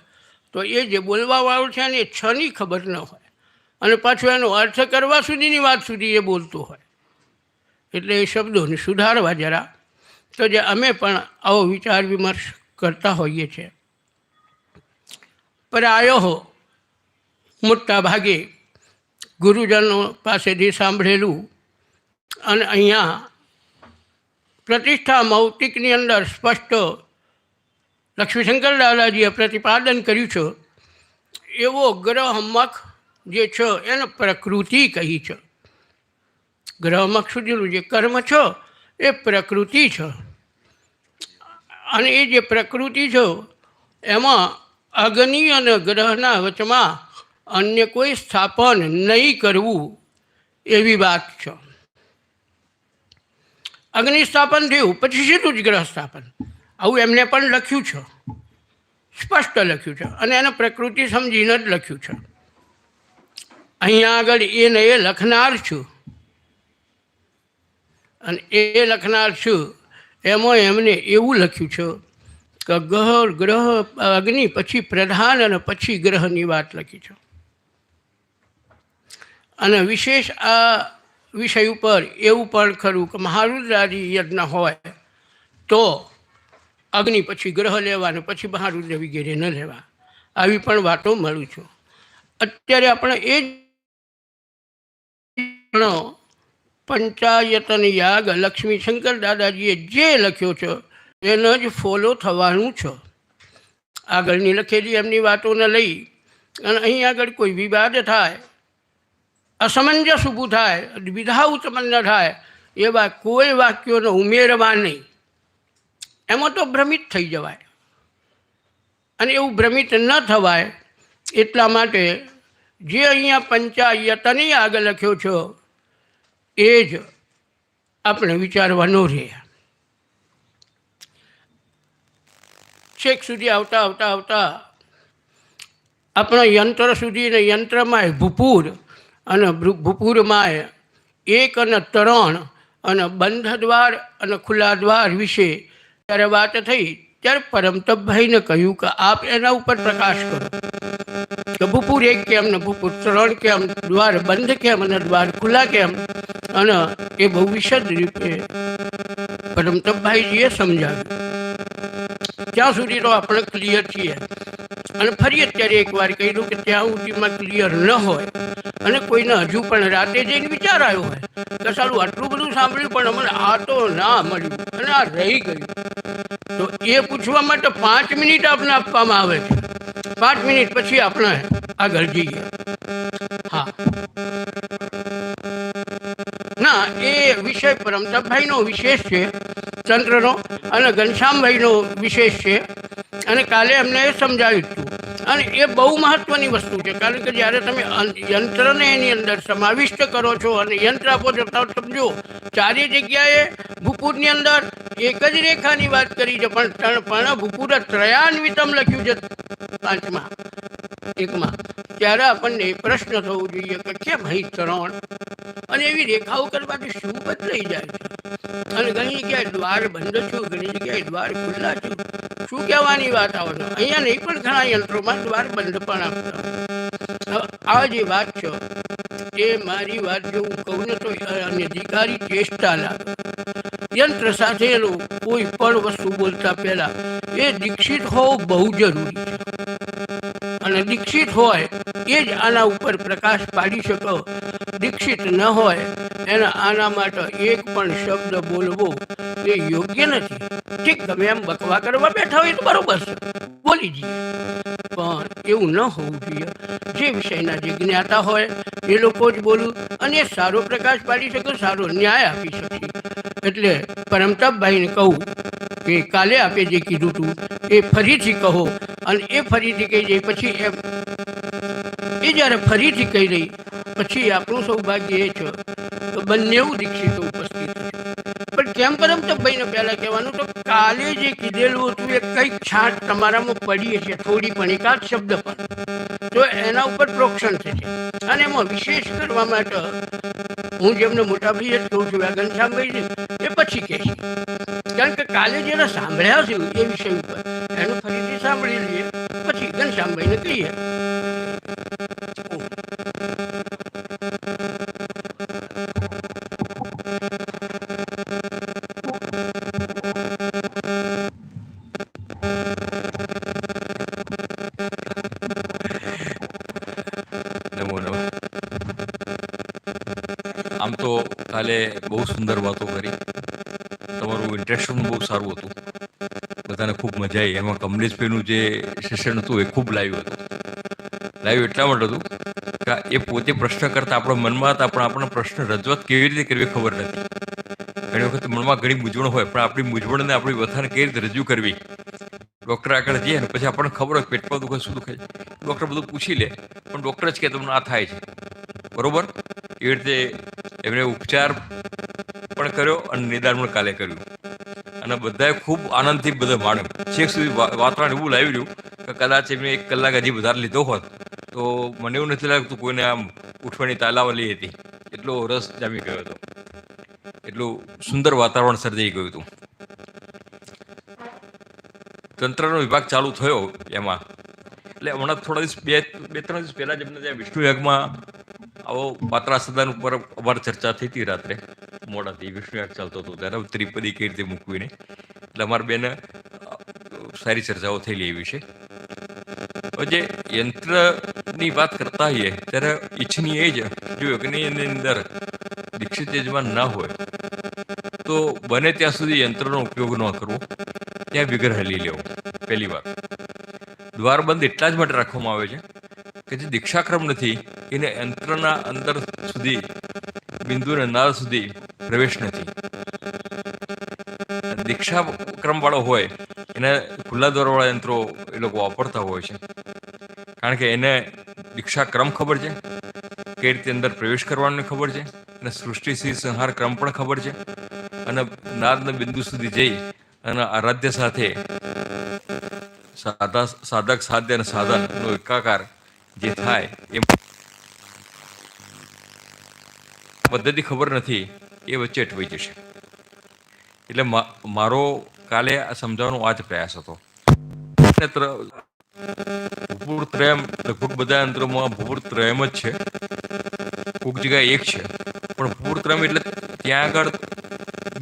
Speaker 5: તો એ જે બોલવાવાળું છે ને એ 6ની ખબર ન હોય અને પાછું એનો અર્થ કરવા સુધીની વાત સુધી એ બોલતો હોય. એટલે એ શબ્દોને સુધારવા જરા. તો જે અમે પણ આવો વિચાર વિમર્શ કરતા હોઈએ છીએ. પ્રાયઃ મોટા ભાગે ગુરુજનો પાસેથી સાંભળેલું અને અહીંયા પ્રતિષ્ઠા મૌક્તિકની અંદર સ્પષ્ટ લક્ષ્મીશંકર દાદાજીએ પ્રતિપાદન કર્યું છે એવો ગ્રહમખ જે છે એને પ્રકૃતિ કહી છે. ગ્રહમખ સુધીનું જે કર્મ છે એ પ્રકૃતિ છે. અને એ જે પ્રકૃતિ છે એમાં અગ્નિ અને ગ્રહના વચમાં અન્ય કોઈ સ્થાપન નહીં કરવું એવી વાત છે. અગ્નિ સ્થાપન થયું પછી સીધું જ ગ્રહ સ્થાપન. આવું એમને પણ લખ્યું છે, સ્પષ્ટ લખ્યું છે અને એને પ્રકૃતિ સમજીને જ લખ્યું છે. અહીંયા આગળ એને એ લખનાર છું અને એ લખનાર છું એમાં એમને એવું લખ્યું છે કે ગ્રહ અગ્નિ પછી પ્રધાન અને પછી ગ્રહની વાત લખી છે. અને વિશેષ આ વિષય ઉપર એવું પણ ખરું કે મહારુદ્રાદિ યજ્ઞ હોય તો અગ્નિ પછી ગ્રહ લેવા અને પછી મહારુદ્ર વગેરે ન લેવા, આવી પણ વાતો મળું છું. અત્યારે આપણે એ જ પંચાયતન યાગ લક્ષ્મીશંકર દાદાજીએ જે લખ્યો છે એને જ ફોલો થવાનું છે. આગળની લખેલી એમની વાતોને લઈ અને અહીં આગળ કોઈ વિવાદ થાય, અસમંજસ ઊભું થાય, દ્વિધા ઉત્પન્ન થાય એવા કોઈ વાક્યોને ઉમેરવા નહીં. એમાં તો ભ્રમિત થઈ જવાય અને એવું ભ્રમિત ન થવાય એટલા માટે જે અહીંયા પંચાયતની આગળ લખ્યો છે એ જ આપણે વિચારવાનો રહે. છેક સુધી આવતા આવતા આવતા આપણા યંત્ર સુધી ને યંત્રમાં ભૂપૂર અને ભૂપૂરમાં 1 અને 3 અને બંધ દ્વાર અને ખુલ્લા દ્વાર વિશે ત્યારે વાત થઈ ત્યારે પરમતપભાઈને કહ્યું કે આપ એના ઉપર પ્રકાશ કરો કે ભૂપૂર 1 કેમ ને ભૂપૂર 3 કેમ, દ્વાર બંધ કેમ અને દ્વાર ખુલ્લા કેમ. અને એ બહુ વિશદ રીતે પરમતપભાઈજીએ સમજાવ્યું. ત્યાં સુધી તો આપણે ક્લિયર છીએ અને ફરી અત્યારે એકવાર કહ્યું કે ત્યાં સુધીમાં ક્લિયર ન હોય અને કોઈને હજુ પણ રાતે જઈને વિચાર આવ્યો હોય કે સારું આટલું બધું સાંભળ્યું પણ અમને આ તો ના મળ્યું અને આ રહી ગયું, તો એ પૂછવા માટે 5 મિનિટ આપણે આપવામાં આવે છે. 5 મિનિટ પછી આપણે આગળ જઈએ. હા ના, એ વિષય પરમતપભાઈનો વિશેષ છે, તંત્રનો, અને ઘનશ્યામભાઈનો વિશેષ છે. અને કાલે એમને એ સમજાવ્યું હતું અને એ બહુ મહત્વની વસ્તુ છે, કારણ કે જ્યારે તમે યંત્રને એની અંદર સમાવિષ્ટ કરો છો અને યંત્ર આપો છો, તો સમજો ચારે જગ્યાએ ભૂપૂરની અંદર એક જ રેખાની વાત કરી છે, પણ ભૂપૂર ત્રયાન્વિતમ લખ્યું છે 5મા એકમાં. ત્યારે આપણને પ્રશ્ન થવો જોઈએ કે કેમ અહીં 3? અને એવી રેખાઓ કરવાથી શું બદલાઈ જાય છે? અને ઘણી જગ્યાએ દ્વાર બંધ છું, ઘણી જગ્યાએ દ્વાર ખુલ્લા છું. શું કહેવાની વાત આવે છે? અહીંયા નહીં, પણ ઘણા યંત્રોમાં દ્વાર બંધ પણ આપતા. આ જે વાત છે એ મારી વાત જો હું કહું ને તો અનધિકારી ચેષ્ટા લાગે. યંત્ર સાથે કોઈ પણ વસ્તુ બોલતા પહેલા એ દીક્ષિત હોવું બહુ જરૂરી છે. અને દીક્ષિત હોય એ જ આના ઉપર પ્રકાશ પાડી શકો. દીક્ષિત ન હોય એના આના માટે એક પણ શબ્દ બોલવો એ યોગ્ય નથી. ઠીક, ગમે એમ બકવા કરવા બેઠા હોય તો બરોબર છે, બોલી જઈએ, પણ એવું ન હોવું જોઈએ. જે વિષયના જે જ્ઞાતા હોય એ લોકો જ બોલવું, અને એ સારો પ્રકાશ પાડી શકે, સારો ન્યાય આપી શકે. એટલે પરમતાપભાઈને કહું કે કાલે આપે જે કીધું હતું એ ફરીથી કહો, અને એ ફરીથી કહી જાય પછી એ જ્યારે ફરીથી કહી રહી પછી આપણું સૌભાગ્ય એ છે તો બંને દીક્ષિતો ઉપસ્થિત છે. પણ કેમ પરમતાપભાઈને પહેલા કહેવાનું, તો કાલે જે કીધેલું હતું એ કંઈક છાંટ તમારામાં પડી છે, થોડી પણ, એકાદ શબ્દ પણ, તો એના ઉપર પ્રોક્ષણ થશે. અને એમાં વિશેષ કરવા માટે હું જેમને મોટા ભાઈ જ કહું છું, આ ઘનશ્યામભાઈ એ પછી કહેશે, કારણ કે કાલે જેને સાંભળ્યા છે એ વિષય ઉપર એનું ફરીથી સાંભળી લઈએ, પછી ઘનશ્યામભાઈને કહીએ.
Speaker 6: નમો નમઃ. આમ તો કાલે બહુ સુંદર વાતો કરી, તમારું ઇન્ટરેક્શન બહુ સારું હતું, બધાને ખૂબ મજા આવી. એમાં કમલેશભાઈનું જે સેશન હતું એ ખૂબ લાઈવ હતું. લાઈવ એટલા માટે હતું કે એ પોતે પ્રશ્ન કરતા આપણા મનમાં હતા, પણ આપણને પ્રશ્ન રજૂઆત કેવી રીતે કરવી ખબર નથી. ઘણી વખત મનમાં ઘણી મૂંઝવણ હોય, પણ આપણી મૂંઝવણને, આપણી વ્યથાને કેવી રીતે રજૂ કરવી. ડૉક્ટર આગળ જઈએ ને પછી આપણને ખબર હોય પેટમાં દુખે, શું દુખે, ડૉક્ટર બધું પૂછી લે, પણ ડૉક્ટર જ કહે તમને આ થાય છે, બરોબર. એવી રીતે એમને ઉપચાર પણ કર્યો અને નિદાન પણ કાલે કર્યું, અને બધાએ ખૂબ આનંદથી બધા માણ્યું. છેક સુધી વાતાવરણ એવું લાવી રહ્યું કે કદાચ એમને 1 કલાક હજી વધારે લીધો હોત તો મને એવું નથી લાગતું કોઈને આમ ઉઠવાની તાલાવલી હતી, એટલો રસ જામી ગયો હતો, એટલું સુંદર વાતાવરણ સર્જાઈ ગયું હતું. તંત્રનો વિભાગ ચાલુ થયો એમાં, એટલે હમણાં થોડા દિવસ, 2-3 દિવસ પહેલાં જ એમને ત્યાં વિષ્ણુ યાગમાં આવો પાત્રા સદાન ઉપર અમારી ચર્ચા થઈ હતી. રાત્રે મોડાથી વિષ્ણુ યાગ ચાલતો હતો ત્યારે ત્રિપદી કઈ રીતે મૂકવીને, એટલે અમારા બેને સારી ચર્ચાઓ થયેલી એ વિશે. જે યંત્રની વાત કરતા હોઈએ ત્યારે ઈચ્છનીય એ જ જો યજ્ઞની અંદર દીક્ષિત યજમાન ના હોય તો બને ત્યાં સુધી યંત્રનો ઉપયોગ ન કરવો, ત્યાં વિગ્રહ લઈ લેવો. પહેલી વાત, દ્વારબંધ એટલા જ માટે રાખવામાં આવે છે કે જે દીક્ષાક્રમ નથી એને યંત્રના અંદર સુધી, બિંદુને નાળ સુધી પ્રવેશ નથી. દીક્ષાક્રમ વાળો હોય એને ખુલ્લા દ્વારવાળા યંત્રો એ લોકો વાપરતા હોય છે, કારણ કે એને દીક્ષાક્રમ ખબર છે, કઈ રીતે અંદર પ્રવેશ કરવાનું ખબર છે, અને સૃષ્ટિ સંહાર ક્રમ પણ ખબર છે, અને નાદના બિંદુ સુધી જઈ અને આરાધ્ય સાથે સાધક સાધ્ય અને સાધનનો એકાકાર જે થાય એ પદ્ધતિ ખબર નથી, એ વચ્ચે અટવાઈ જશે. એટલે મારો કાલે સમજાવવાનો આ જ પ્રયાસ હતો. ભૂપૂરત્રયમ લગભગ બધા યંત્રોમાં ભૂપૂરત્રયમ જ છે, કોઈક જગ્યાએ એક છે, પણ ભૂપૂરત્રયમ એટલે ત્યાં આગળ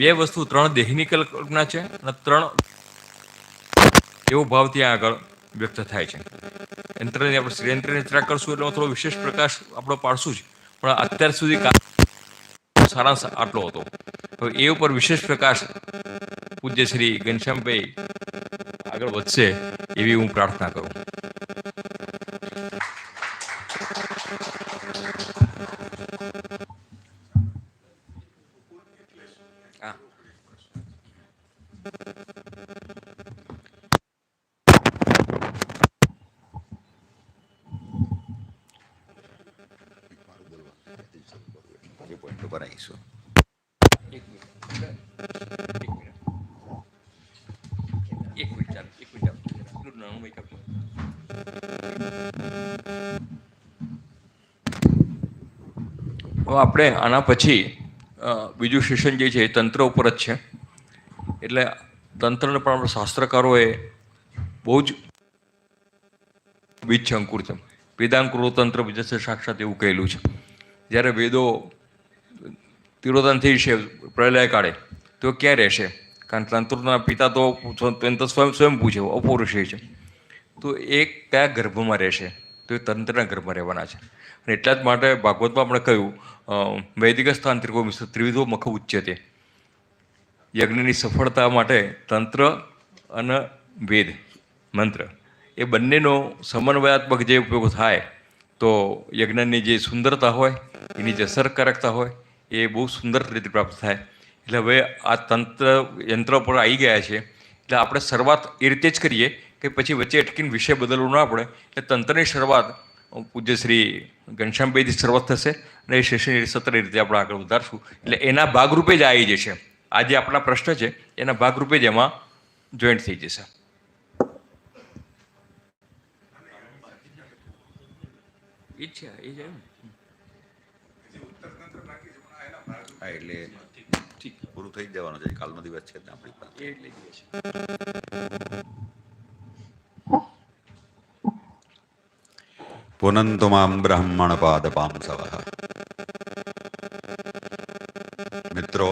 Speaker 6: 2 વસ્તુ, 3 દેહની કલ્પના છે અને 3 એવો ભાવ ત્યાં આગળ વ્યક્ત થાય છે. યંત્રની આપણે શ્રીયંત્રની ચર્ચા કરશું એટલે થોડો વિશેષ પ્રકાશ આપણે પાડશું જ, પણ અત્યાર સુધી સારાંશ આટલો હતો. હવે એ ઉપર વિશેષ પ્રકાશ પૂજ્ય શ્રી ઘનશ્યામભાઈ આગળ વધશે એવી હું પ્રાર્થના કરું. રાખીશું. એક મિનિટ ચાલો, એક મિનિટ આપો. એટલું નાનું mic આપો. હવે આપણે આના પછી બીજું સેશન જે છે એ તંત્ર ઉપર જ છે. એટલે તંત્રને પણ આપણા શાસ્ત્રકારોએ બહુ જ બીજ છે, અંકુર છે. વેદાંકુરો તંત્ર વિજયસે સાક્ષાત એવું કહેલું છે. જ્યારે વેદો તિરોધાન થઈ છે પ્રલય કાળે તો ક્યાં રહેશે? કારણ તંત્રના પિતા તો સ્વયંભૂ છે, અપૌરુષેય છે. તો એ કયા ગર્ભમાં રહેશે? તો એ તંત્રના ગર્ભમાં રહેવાના છે. અને એટલા જ માટે ભાગવતમાં આપણે કહ્યું વૈદિક સ્થાન ત્રિવિધો મખ ઉચ્યતે. યજ્ઞની સફળતા માટે તંત્ર અને વેદ મંત્ર એ બંનેનો સમન્વયાત્મક જે ઉપયોગ થાય તો યજ્ઞની જે સુંદરતા હોય, એની જે અસરકારકતા હોય એ બહુ સુંદર રીતે પ્રાપ્ત થાય. એટલે હવે આ તંત્ર યંત્ર પર આવી ગયા છે. એટલે આપણે શરૂઆત એ રીતે જ કરીએ કે પછી વચ્ચે અટકીને વિષય બદલવું ના પડે. એટલે તંત્રની શરૂઆત પૂજ્ય શ્રી ઘનશ્યામભાઈથી શરૂઆત થશે અને એ સેશન સત્ર રીતે આપણે આગળ વધારશું. એટલે એના ભાગરૂપે જ આવી જશે. આ જે આપણા પ્રશ્ન છે એના ભાગરૂપે જ એમાં જોઈન્ટ થઈ જશે. એ છે એ જ
Speaker 2: એટલે પૂરું થઈ જવાનું છે. કાલનો દિવસ છે આપણી પાસે.
Speaker 6: એટલે
Speaker 2: પુનંતુ મામ બ્રાહ્મણ પાદ પાંસવ. મિત્રો,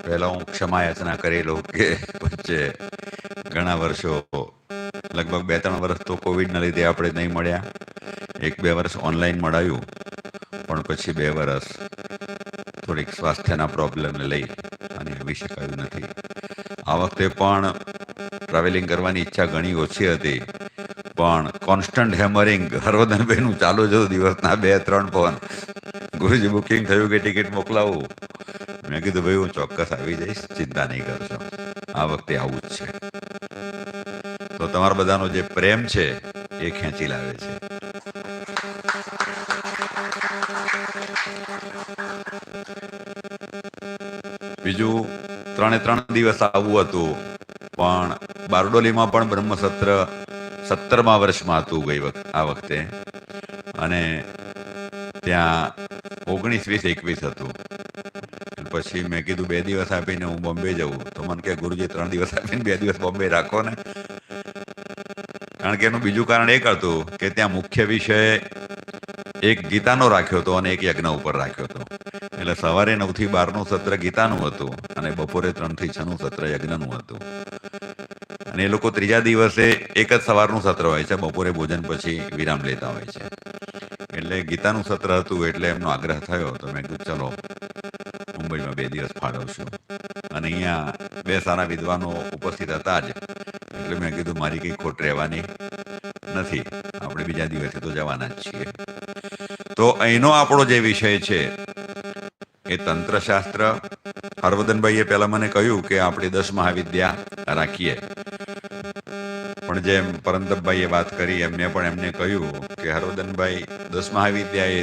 Speaker 2: પહેલા હું ક્ષમા યાચના કરી લઉં કે વચ્ચે ઘણા વર્ષો, લગભગ 2-3 વર્ષ તો કોવિડના લીધે આપણે નહીં મળ્યા. 1-2 વર્ષ ઓનલાઈન મળાયું, પણ પછી 2 વર્ષ થોડીક સ્વાસ્થ્યના પ્રોબ્લેમને લઈ અને આવી શકાયું નથી. આ વખતે પણ ટ્રાવેલિંગ કરવાની ઈચ્છા ઘણી ઓછી હતી, પણ કોન્સ્ટન્ટ હેમરિંગ હરવર્ધનભાઈનું ચાલુ જ દિવસના 2-3 ફોન. ગુરુજી બુકિંગ થયું કે ટિકિટ મોકલાવું? મેં કીધું ભાઈ હું ચોક્કસ આવી જઈશ, ચિંતા નહીં કરશો. આ વખતે આવું જ છે. તો તમારા બધાનો જે પ્રેમ છે એ ખેંચી લાવે છે. બીજું 3 દિવસ આવવું હતું, પણ બારડોલીમાં પણ બ્રહ્મસત્ર 17મા વર્ષમાં હતું આ વખતે, અને ત્યાં 19-20-21 હતું. પછી મેં કીધું 2 દિવસ આપીને હું બોમ્બે જવું. તો મને કે ગુરુજી 3 દિવસ આપીને 2 દિવસ બોમ્બે રાખો ને. કારણ કે એનું બીજું કારણ એક હતું કે ત્યાં મુખ્ય વિષય એક ગીતાનો રાખ્યો હતો અને એક યજ્ઞ ઉપર રાખ્યો હતો. એટલે સવારે 9 થી 12નું સત્ર ગીતાનું હતું અને બપોરે 3 થી 6નું સત્ર યજ્ઞનું હતું. અને એ લોકો ત્રીજા દિવસે એક જ સવારનું સત્ર હોય છે, બપોરે ભોજન પછી વિરામ લેતા હોય છે. એટલે ગીતાનું સત્ર હતું એટલે એમનો આગ્રહ થયો. તો મેં કીધું ચલો મુંબઈમાં 2 દિવસ ફાળવશું. અને અહીંયા 2 સારા વિદ્વાનો ઉપસ્થિત હતા જ, એટલે મેં કીધું મારી કંઈ ખોટ રહેવાની નથી, આપણે બીજા દિવસે તો જવાના જ છીએ. તો અહીંનો આપણો જે વિષય છે એ તંત્રશાસ્ત્ર. હરવર્ધનભાઈએ પહેલાં મને કહ્યું કે આપણે 10 મહાવિદ્યા રાખીએ, પણ જેમ પરમતપભાઈએ વાત કરી એમ મેં પણ એમને કહ્યું કે હરવર્ધનભાઈ 10 મહાવિદ્યા એ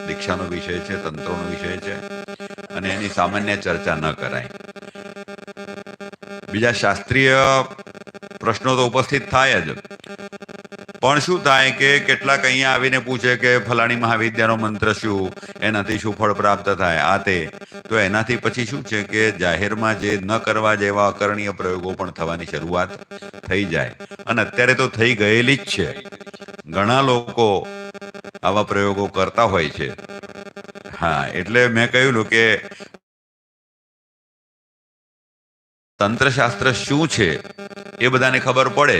Speaker 2: દીક્ષાનો વિષય છે, તંત્રોનો વિષય છે, અને એની સામાન્ય ચર્ચા ન કરાય. બીજા શાસ્ત્રીય પ્રશ્નો તો ઉપસ્થિત થાય જ, પણ શું થાય કે કેટલાક અહીંયા આવીને પૂછે કે ફલાણી મહાવિદ્યાનો મંત્ર શું, એનાથી શું ફળ પ્રાપ્ત થાય, આ તે. તો એનાથી પછી શું છે કે જાહેરમાં જે ન કરવા જેવા અકરણીય પ્રયોગો પણ થવાની શરૂઆત થઈ જાય. અને અત્યારે તો થઈ ગયેલી જ છે. ઘણા લોકો આવા પ્રયોગો કરતા હોય છે. હા, એટલે મેં કહ્યું કે તંત્રશાસ્ત્ર શું છે એ બધાને ખબર પડે,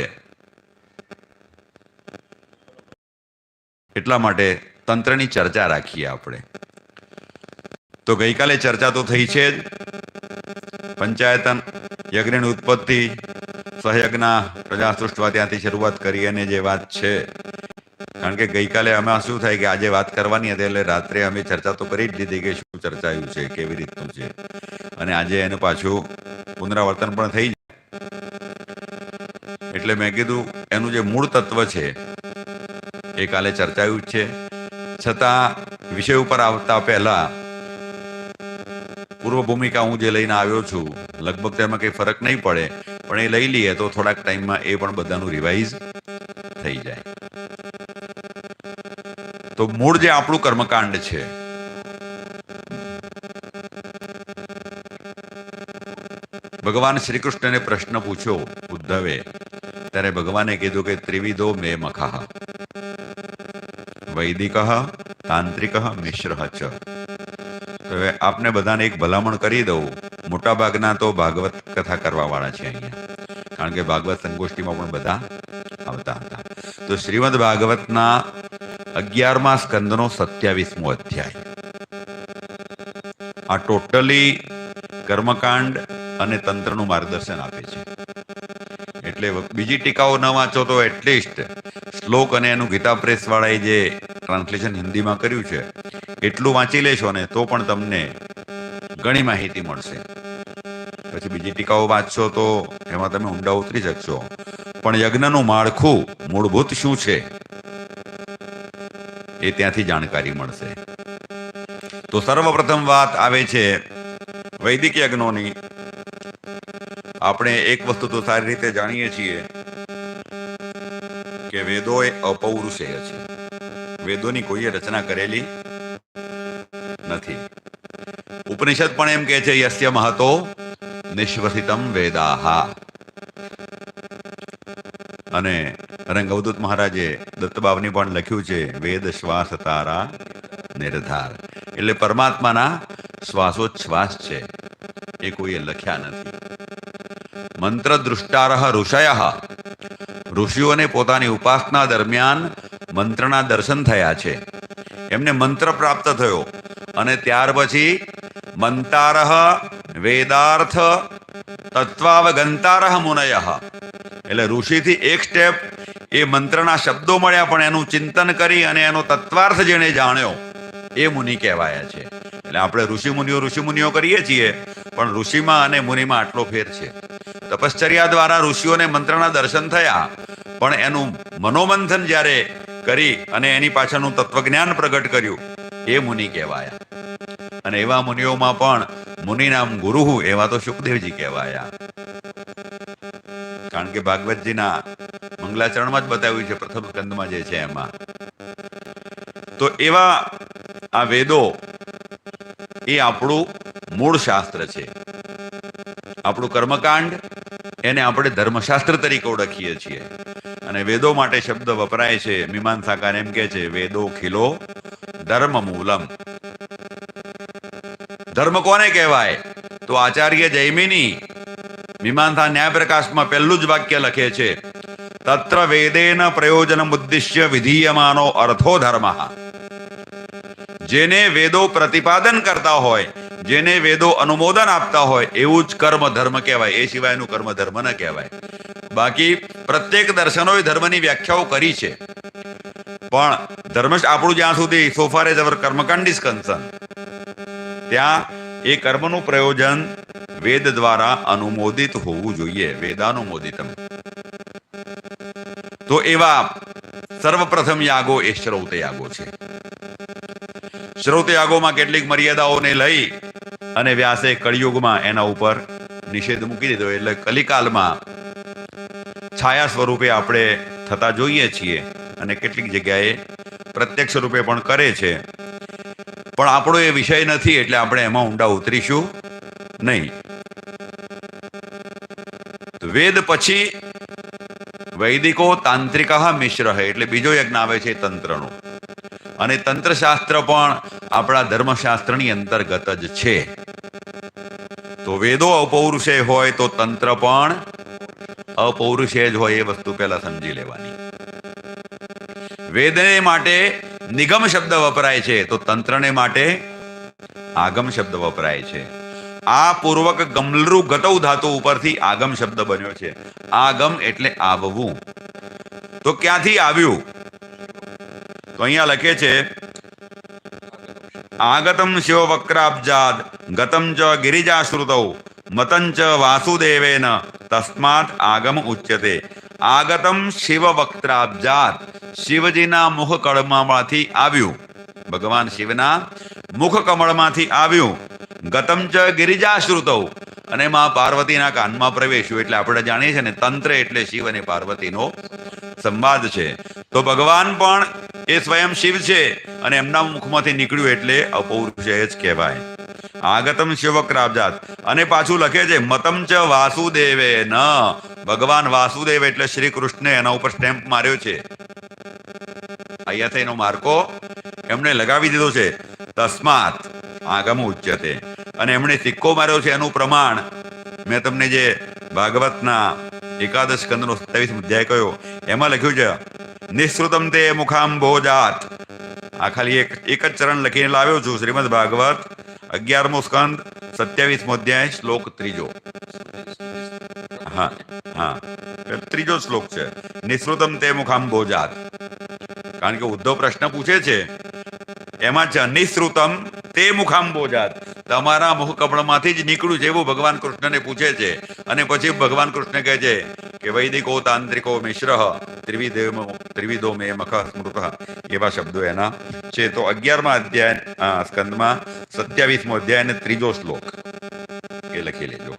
Speaker 2: એટલા માટે તંત્રની ચર્ચા રાખીએ આપણે. તો ગઈકાલે ચર્ચા તો થઈ છે જ. પંચાયતન યજ્ઞની ઉત્પત્તિ, સહયજ્ઞ, પ્રજા સૃષ્ટવા, ત્યાંથી શરૂઆત કરી અને જે વાત છે, કારણ કે ગઈકાલે અમે શું થાય કે આજે વાત કરવાની હતી એટલે રાત્રે અમે ચર્ચા તો કરી જ લીધી કે શું ચર્ચાયું છે, કેવી રીતનું છે, અને આજે એનું પાછું પુનરાવર્તન પણ થઈ જાય. એટલે મેં કીધું એનું જે મૂળ તત્વ છે એ કાલે ચર્ચાયું જ છે. છતાં વિષય ઉપર આવતા પહેલા પૂર્વ ભૂમિકા હું જે લઈને આવ્યો છું લગભગ તેમાં કંઈ ફરક નહીં પડે, પણ એ લઈ લઈએ તો થોડાક ટાઈમમાં એ પણ બધાનું રિવાઇઝ થઈ જાય. તો મૂળ જે આપણું કર્મકાંડ છે, ભગવાન શ્રી કૃષ્ણને પ્રશ્ન પૂછ્યો ઉદ્ધવે, ત્યારે ભગવાને કીધું કે ત્રિવિધો મે મખઃ વૈદિક તાંત્રિક મિશ્ર ચ. હવે આપને બધાને એક ભલામણ કરી દઉં, મોટા ભાગના તો ભાગવત કથા કરવા વાળા છે અહીંયા, કારણ કે ભાગવત સંગોષ્ઠીમાં પણ બધા આવતા હતા. તો શ્રીમદ ભાગવતના 11મા સ્કંદનો 27મો અધ્યાય આ ટોટલી કર્મકાંડ અને તંત્રનું માર્ગદર્શન આપે છે. એટલે બીજી ટીકાઓ ન વાંચો તો એટલીસ્ટ શ્લોક અને એનું ગીતા પ્રેસ વાળાએ જે ટ્રાન્સલેશન હિન્દીમાં કર્યું છે એટલું વાંચી લેશો ને તો પણ તમને ઘણી માહિતી મળશે. પછી બીજી ટીકાઓ વાંચશો તો એમાં તમે ઊંડા ઉતરી શકશો, પણ યજ્ઞનું માળખું મૂળભૂત શું છે એ ત્યાંથી જાણકારી મળશે. તો સર્વપ્રથમ વાત આવે છે વૈદિક યજ્ઞોની. આપણે એક વસ્તુ તો સારી રીતે જાણીએ છીએ કે વેદો એ અપૌરુષેય છે. વેદોની કોઈએ રચના કરેલી નથી. ઉપનિષદ પણ એમ કહે છે યસ્ય મહતો નિશ્વસિતમ વેદાહા. અને રંગવદૂત મહારાજે દત્તબાવની પણ લખ્યું છે વેદ શ્વાસ તારા નિર્ધાર. એટલે પરમાત્માના શ્વાસોચ્છ્વાસ છે, એ કોઈએ લખ્યા નથી. મંત્ર દૃષ્ટારઃ ઋષયઃ, ઋષિઓને પોતાની ઉપાસના દરમિયાન મંત્રના દર્શન થયા છે, એમને મંત્ર પ્રાપ્ત થયો, અને ત્યાર પછી મંતારઃ વેદાર્થ તત્વાવગંતારઃ મુનયઃ. એટલે ઋષિથી એક સ્ટેપ એ મંત્રના શબ્દો મળ્યા, પણ એનું ચિંતન કરી અને એનો તત્વાર્થ જેને જાણ્યો એ મુનિ કહેવાયા છે. એટલે આપણે ઋષિમુનિઓ કરીએ છીએ, પણ ઋષિમાં અને મુનિમાં આટલો ફેર છે. તપશ્ચર્યા દ્વારા ઋષિઓને મંત્રના દર્શન થયા, પણ એનું મનોમંથન જ્યારે કરી અને એની પાછળનું તત્વજ્ઞાન પ્રગટ કર્યું એ મુનિ કહેવાયા. અને એવા મુનિઓમાં પણ મુનિનામ ગુરુ એવા તો શુકદેવજી કહેવાયા. કારણ કે ભાગવતજીના મંગલાચરણમાં જ બતાવ્યું છે, પ્રથમ સ્કંદમાં જે છે એમાં. તો એવા આ વેદો એ આપણું મૂળ શાસ્ત્ર છે. આપણું કર્મકાંડ એને આપણે ધર્મશાસ્ત્ર તરીકે ઓળખીએ છીએ. અને વેદો માટે શબ્દ વપરાય છે, મીમાંસાકાર એમ કે છે વેદો ખિલો ધર્મ મૂલમ. ધર્મ કોને કહેવાય? તો આચાર્ય જૈમિની મીમાંસા ન્યાય પ્રકાશમાં પહેલું જ વાક્ય લખે છે તત્ર વેદેન પ્રયોજનમ ઉદ્દિશ્ય વિધીયમાનો અર્થો ધર્મ. જેને વેદો પ્રતિપાદન કરતા હોય, જેને વેદો અનુમોદન આપતા હોય એવું જ કર્મ ધર્મ કહેવાય, એ સિવાયનું કર્મ ધર્મ ન કહેવાય. બાકી પ્રત્યેક દર્શનોએ ધર્મની વ્યાખ્યાઓ કરી છે, પણ ધર્મ આપણું જ્યાં સુધી સોફાર એઝ અવર કર્મકાંડ ઇઝ કન્સર્ન, ત્યાં એ કર્મનું પ્રયોજન વેદ દ્વારા અનુમોદિત હોવું જોઈએ, વેદાનુમોદિતમ. તો એવા સર્વપ્રથમ યાગો એ શ્રૌત યાગો છે. શ્રૌત યાગોમાં કેટલીક મર્યાદાઓને લઈ અને વ્યાસે કળિયુગમાં એના ઉપર નિષેધ મૂકી દીધો. એટલે કલિકાલમાં છાયા સ્વરૂપે આપણે થતા જોઈએ છીએ, અને કેટલીક જગ્યાએ પ્રત્યક્ષ રૂપે પણ કરે છે. પણ આપણો એ વિષય નથી, એટલે આપણે એમાં ઊંડા ઉતરીશું નહીં. વેદ પછી વૈદિકો તાંત્રિક મિશ્ર એટલે બીજો યજ્ઞ આવે છે તંત્રનો. અને તંત્રશાસ્ત્ર પણ આપણા ધર્મશાસ્ત્રની અંતર્ગત જ છે. તો વેદો અપૌરુષેય હોય તો તંત્ર પણ અપૌરુષેય જ હોય, એ વસ્તુ પહેલા સમજી લેવાની. વેદને માટે નિગમ શબ્દ વપરાય છે, તો તંત્રને માટે આગમ શબ્દ વપરાય છે. આ પૂર્વક ગમલરુ ગતૌ ધાતુ ઉપરથી આગમ શબ્દ બન્યો છે. આગમ એટલે આવવું. તો ક્યાંથી આવ્યું? તો અહીંયા લખે છે આગતમ શિવવક્રાબ્જાદ ગતમ ચ ગિરિજાશ્રુતૌ મતં ચ વાસુદેવેન તસ્માત આગમ ઉચ્યતે. આગતમ શિવવક્ત્રાબ્જાદ, શિવજીના મુખ કમળમાંથી આવ્યું, ભગવાન શિવના મુખ કમળમાંથી આવ્યું. ગતમ ચ ગિરિજા શ્રુતૌ, અને માં પાર્વતીના કાનમાં પ્રવેશ્યું. એટલે આપણે જાણીએ છીએ ને તંત્ર એટલે શિવ અને પાર્વતીનો સંવાદ છે. તો ભગવાન પણ એ સ્વયં શિવ છે અને એમના મુખમાંથી નીકળ્યું એટલે અપૌરુષેય જ કહેવાય. આગતમ શિવક્રાબ્જાત. અને પાછું લખે છે મતમ ચ વાસુદેવે ન, ભગવાન વાસુદેવ એટલે શ્રી કૃષ્ણે એના ઉપર સ્ટેમ્પ માર્યો છે. અહીંયાથી એનો માર્કો એમણે લગાવી દીધો છે. તસ્માત આગમ ઉચ્યતે, અને એમણે સિક્કો માર્યો છે. એનું પ્રમાણ મેં તમને જે ભાગવતના એકાદશ સ્કંદનો 27 અધ્યાય કહ્યો એમાં લખ્યું છે નિઃસૃતમ તે મુખાંબોજાત. આ ખાલી એક જ ચરણ લખીને લાવ્યો છું. શ્રીમદ ભાગવત 11મો સ્કંદ 27મો અધ્યાય શ્લોક 3. હા, 3જો શ્લોક છે. નિઃસૃતમ તે મુખાંબોજાત. કારણ કે ઉદ્ધવ પ્રશ્ન પૂછે છે એમાં છે નિઃસૃતમ તે મુખાંબોજાત, તમારા મુખ કમળમાંથી જ નીકળ્યું છે એવું ભગવાન કૃષ્ણને પૂછે છે. અને પછી ભગવાન કૃષ્ણ કહે છે કે વૈદિકો તાંત્રિકો મિશ્ર ત્રિવિધો મે મખ સ્મૃત, એવા શબ્દો એના છે. તો 11મા અધ્યાય સ્કંદમાં 27મો અધ્યાય અને 3જો શ્લોક એ લખી લેજો.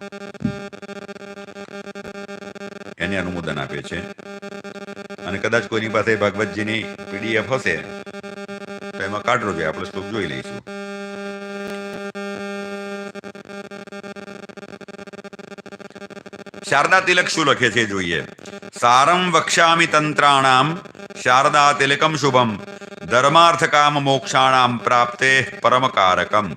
Speaker 2: એને અનુમોદન આપે છે. અને કદાચ કોઈની પાસે ભાગવતજીની PDF હશે તો એમાં કાઢવો જોઈએ, આપણે શ્લોક જોઈ લઈશું. શારદા તિલક શું લખે છે જોઈએ. સારમ વક્ષ્યામિ તંત્રાણામ શારદા તિલકમ શુભમ ધર્માર્થ કામ મોક્ષાણામ પ્રાપ્તે પરમકારકમ.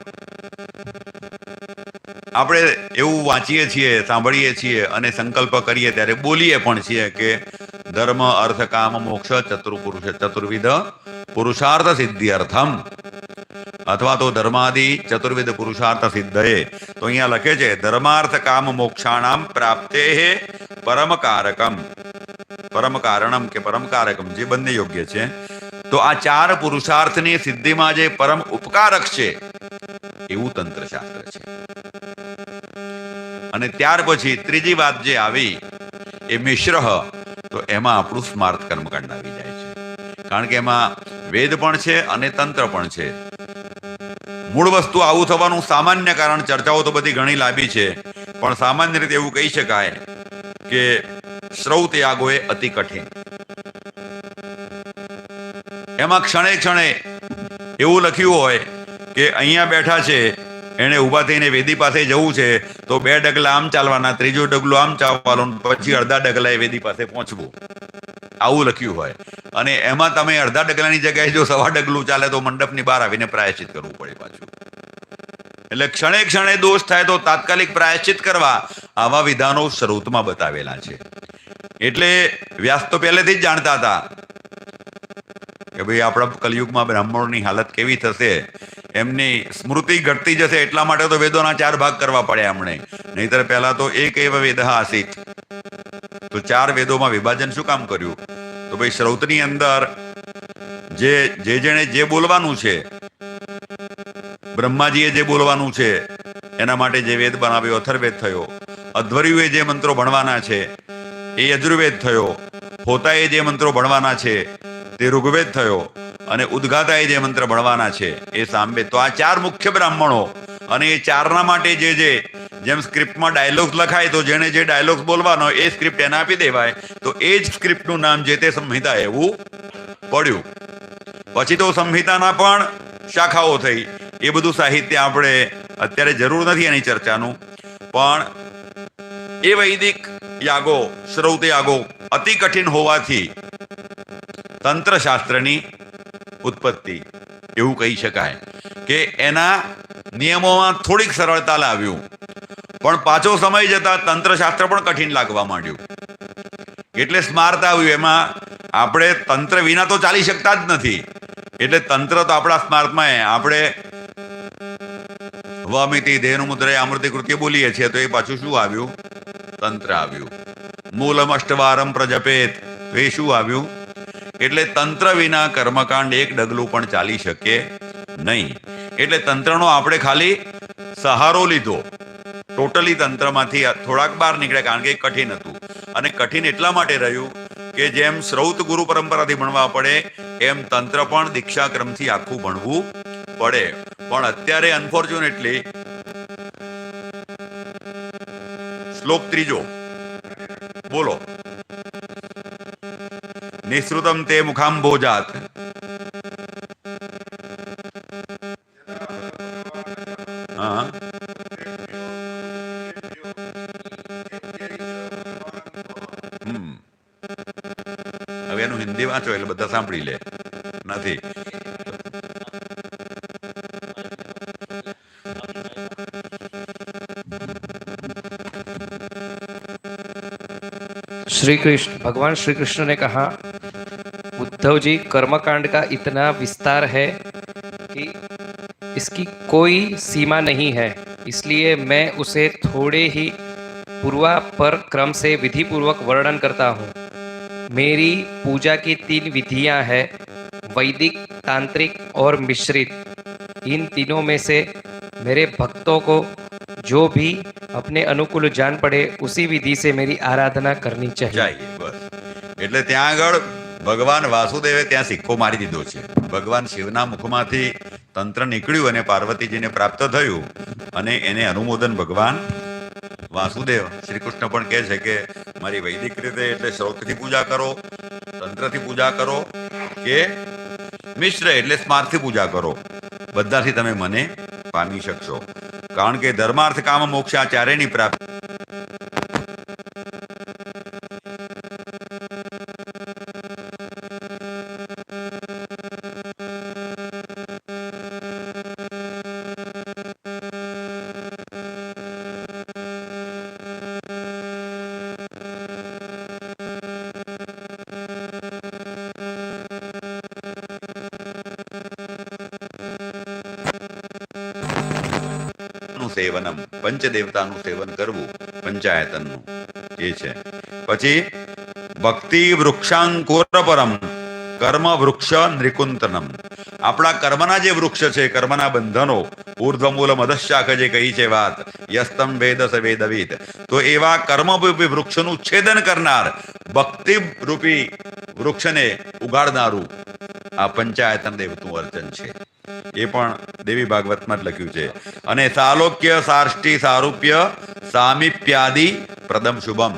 Speaker 2: આપણે એવું વાંચીએ છીએ, સાંભળીએ છીએ અને સંકલ્પ કરીએ ત્યારે બોલીએ પણ છીએ કે ધર્મ અર્થ કામ મોક્ષ ચતુર્વિધ પુરુષાર્થ સિદ્ધિ અર્થમ, અથવા તો ધર્માદિ ચતુર્વિધ પુરુષાર્થ સિદ્ધયે. તો અહીંયા લખે છે ધર્માર્થ કામ મોક્ષાણામ પ્રાપ્તે પરમકારકમ, પરમકારણમ કે પરમકારકમ, જે બંને યોગ્ય છે. તો આ 4 પુરુષાર્થની સિદ્ધિમાં જે પરમ ઉપકારક છે એવું તંત્રશાસ્ત્ર છે. અને ત્યાર પછી ત્રીજી વાત જે આવી એ મિશ્ર, તો એમાં આપણું સ્માર્ત કર્મકાંડ આવી જાય છે. કારણ કે એમાં વેદ પણ છે અને તંત્ર પણ છે. મૂળ વસ્તુ આવું થવાનું સામાન્ય કારણ, ચર્ચાઓ તો બધી ઘણી લાંબી છે, પણ સામાન્ય રીતે એવું કહી શકાય કે શ્રૌત યાગો એ અતિ કઠિન. એમાં ક્ષણે ક્ષણે એવું લખ્યું હોય કે અહીંયા બેઠા છે, એને ઊભા થઈને વેદી પાસે જવું છે તો 2 ડગલા આમ ચાલવાના, 3જો ડગલું આમ ચાલવાનું, પછી અડધા ડગલાએ વેદી પાસે પહોંચવું, આવું લખ્યું હોય. અને એમાં તમે અડધા ડગલાની જગ્યાએ જો 1.25 ડગલું ચાલે તો મંડપની બહાર આવીને પ્રાયશ્ચિત કરવું પડે પાછું. એટલે ક્ષણે ક્ષણે દોષ થાય તો તાત્કાલિક પ્રાયશ્ચિત કરવા આવા વિધાનો શ્રુતમાં બતાવેલા છે. એટલે વ્યાસ તો પહેલેથી જ જાણતા હતા કે ભાઈ આપણા કલયુગમાં બ્રાહ્મણોની હાલત કેવી થશે, એમની સ્મૃતિ ઘટતી જશે, એટલા માટે તો વેદોના 4 ભાગ કરવા પડ્યા એમણે. નહીતર પહેલા તો એક એવ વેદ આસિત, તો 4 વેદોમાં વિભાજન શું કામ કર્યું? તો ભાઈ શ્રૌતની અંદર જેણે જે બોલવાનું છે, બ્રહ્માજીએ જે બોલવાનું છે એના માટે જે વેદ બનાવ્યો અથર્વેદ થયો, અધ્વર્યુએ જે મંત્રો ભણવાના છે એ યજુર્વેદ થયો, હોતાએ જે મંત્રો ભણવાના છે તે ઋગ્વેદ થયો, અને ઉદ્ગાતાએ જે મંત્ર ભણવાના છે એ સામવેદ. તો આ 4 મુખ્ય બ્રાહ્મણો, અને એ 4ના માટે જેમ સ્ક્રિપ્ટમાં ડાયલોગ્સ લખાય તો જેને જે ડાયલોગ્સ બોલવાનો એ સ્ક્રિપ્ટ એને આપી દેવાય, તો એ જ સ્ક્રિપ્ટનું નામ જે તે સંહિતા એવું પડ્યું. પછી તો સંહિતાના પણ શાખાઓ થઈ. એ બધું સાહિત્ય આપણે અત્યારે જરૂર નથી એની ચર્ચાનું, પણ એ વૈદિક યાગો, શ્રૌત યાગો અતિ કઠિન હોવાથી તંત્રશાસ્ત્રની ઉત્પત્તિ એવું કહી શકાય કે એના નિયમોમાં થોડીક સરળતા લાવ્યું, પણ પાછો સમય જતા તંત્રશાસ્ત્ર પણ કઠિન લાગવા માંડ્યું. એટલે સ્માર્ત આવ્યું. એમાં આપણે તંત્ર વિના તો ચાલી શકતા જ નથી. એટલે તંત્ર તો આપણા સ્માર્તમાં આપણે વમિતિ દેહનું મુદ્રય અમૃતિ કૃત્ય બોલીએ છીએ, તો એ પાછું શું આવ્યું? તંત્ર આવ્યું. મૂલમ અષ્ટવારમ પ્રજપેત, તો એ શું આવ્યું? એટલે તંત્ર વિના કર્મકાંડ 1 ડગલું પણ ચાલી શકે નહીં. એટલે તંત્રનો આપણે ખાલી સહારો લીધો, ટોટલી તંત્રમાંથી થોડાક બહાર નીકળ્યા, કારણ કે કઠિન હતું. અને કઠિન એટલા માટે રહ્યું કે જેમ શ્રૌત ગુરુ પરંપરાથી ભણવા પડે એમ તંત્ર પણ દીક્ષાક્રમથી આખું ભણવું પડે. પણ અત્યારે અનફોર્ચ્યુનેટલી શ્લોક 3 બોલો. નિસૃતમ તે મુખાંભોજાત. હા, હવે એનું હિન્દી વાંચો એટલે બધા સાંભળી લે. નથી
Speaker 7: भगवान श्री कृष्ण ने कहा, उद्धव जी, कर्मकांड का इतना विस्तार है कि इसकी कोई सीमा नहीं है, इसलिए मैं उसे थोड़े ही पूर्वापर क्रम से विधि पूर्वक वर्णन करता हूँ. मेरी पूजा की 3 विधियाँ हैं, वैदिक, तांत्रिक और मिश्रित. इन तीनों में से मेरे भक्तों को जो भी अपने अनुकूल जान पड़े उसी विधि से मेरी आराधना करनी चाहिए.
Speaker 2: બસ. એટલે ત્યાં આગળ ભગવાન વાસુદેવે ત્યાં સિક્કો મારી દીધો છે. ભગવાન શિવના મુખમાંથી તંત્ર નીકળ્યું અને પાર્વતીજીને પ્રાપ્ત થયું અને એને અનુમોદન ભગવાન વાસુદેવ શ્રી કૃષ્ણ પણ કહે છે કે મારી વૈદિક રીતે એટલે શ્રોતથી પૂજા કરો, તંત્રથી પૂજા કરો કે મિશ્ર એટલે સ્માર્થથી પૂજા કરો, બધાથી તમે મને પામી શકશો. કારણ કે ધર્માર્થ કામ મોક્ષ આ ચારેયની પ્રાપ્તિ સેવનમ, પંચદેવતાનું સેવન કરવું પંચાયતનનું એ છે. પછી ભક્તિ વૃક્ષાંકુર પરમ કર્મ વૃક્ષ નિકુંતનમ. આપણા કર્મના જે વૃક્ષ છે, કર્મના બંધનો, ઉર્ધ્વમૂલ મદશાખ જે કહી છે વાત, યસ્તમ વેદ સ વેદવિદ, તો એવા કર્મરૂપી વૃક્ષનું છેદન કરનાર, ભક્તિ રૂપી વૃક્ષને ઉગાડનારું આ પંચાયતન દેવતું અર્ચન છે. એ પણ દેવી ભાગવતમાં જ લખ્યું છે. અને સાલોક્ય સાષ્ટિ સારૂપ્ય સામીપ્યાદિ પ્રદમ શુભમ,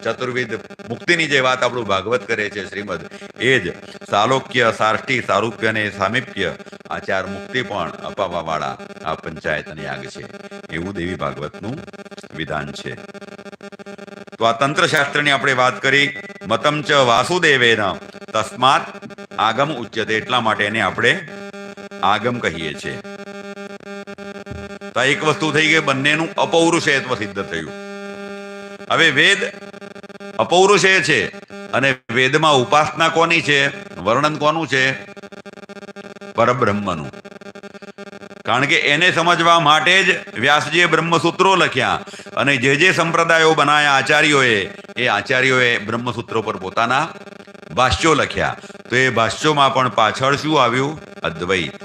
Speaker 2: ચતુર્વિધ મુક્તિની જે વાત આપણું ભાગવત કરે છે શ્રીમદ, એ જ સાલોક્ય સાષ્ટિ સારૂપ્ય અને સામીપ્ય આ 4 મુક્તિ પણ અપાવવા વાળા આ પંચાયતન યાગ છે, એવું દેવી ભાગવતનું વિધાન છે. તો આ તંત્ર શાસ્ત્રની આપણે વાત કરી. મતમ ચ વાસુદેવેન તસ્માત આગમ ઉચ્યતે, એટલા માટે એને આપણે આગમ કહીએ છીએ. તો એક વસ્તુ થઈ ગઈ, બંનેનું અપૌરુષેયત્વ સિદ્ધ થયું. હવે વેદ અપૌરુષેય છે અને વેદમાં ઉપાસના કોની છે, વર્ણન કોનું છે? પરબ્રહ્મનું. કારણ કે એને સમજવા માટે જ વ્યાસજીએ બ્રહ્મસૂત્રો લખ્યા અને જે સંપ્રદાયો બનાયા આચાર્યોએ, એ આચાર્યોએ બ્રહ્મસૂત્રો પર પોતાના ભાષ્યો લખ્યા. તો એ ભાષ્યોમાં પણ પાછળ શું આવ્યું? અદ્વૈત,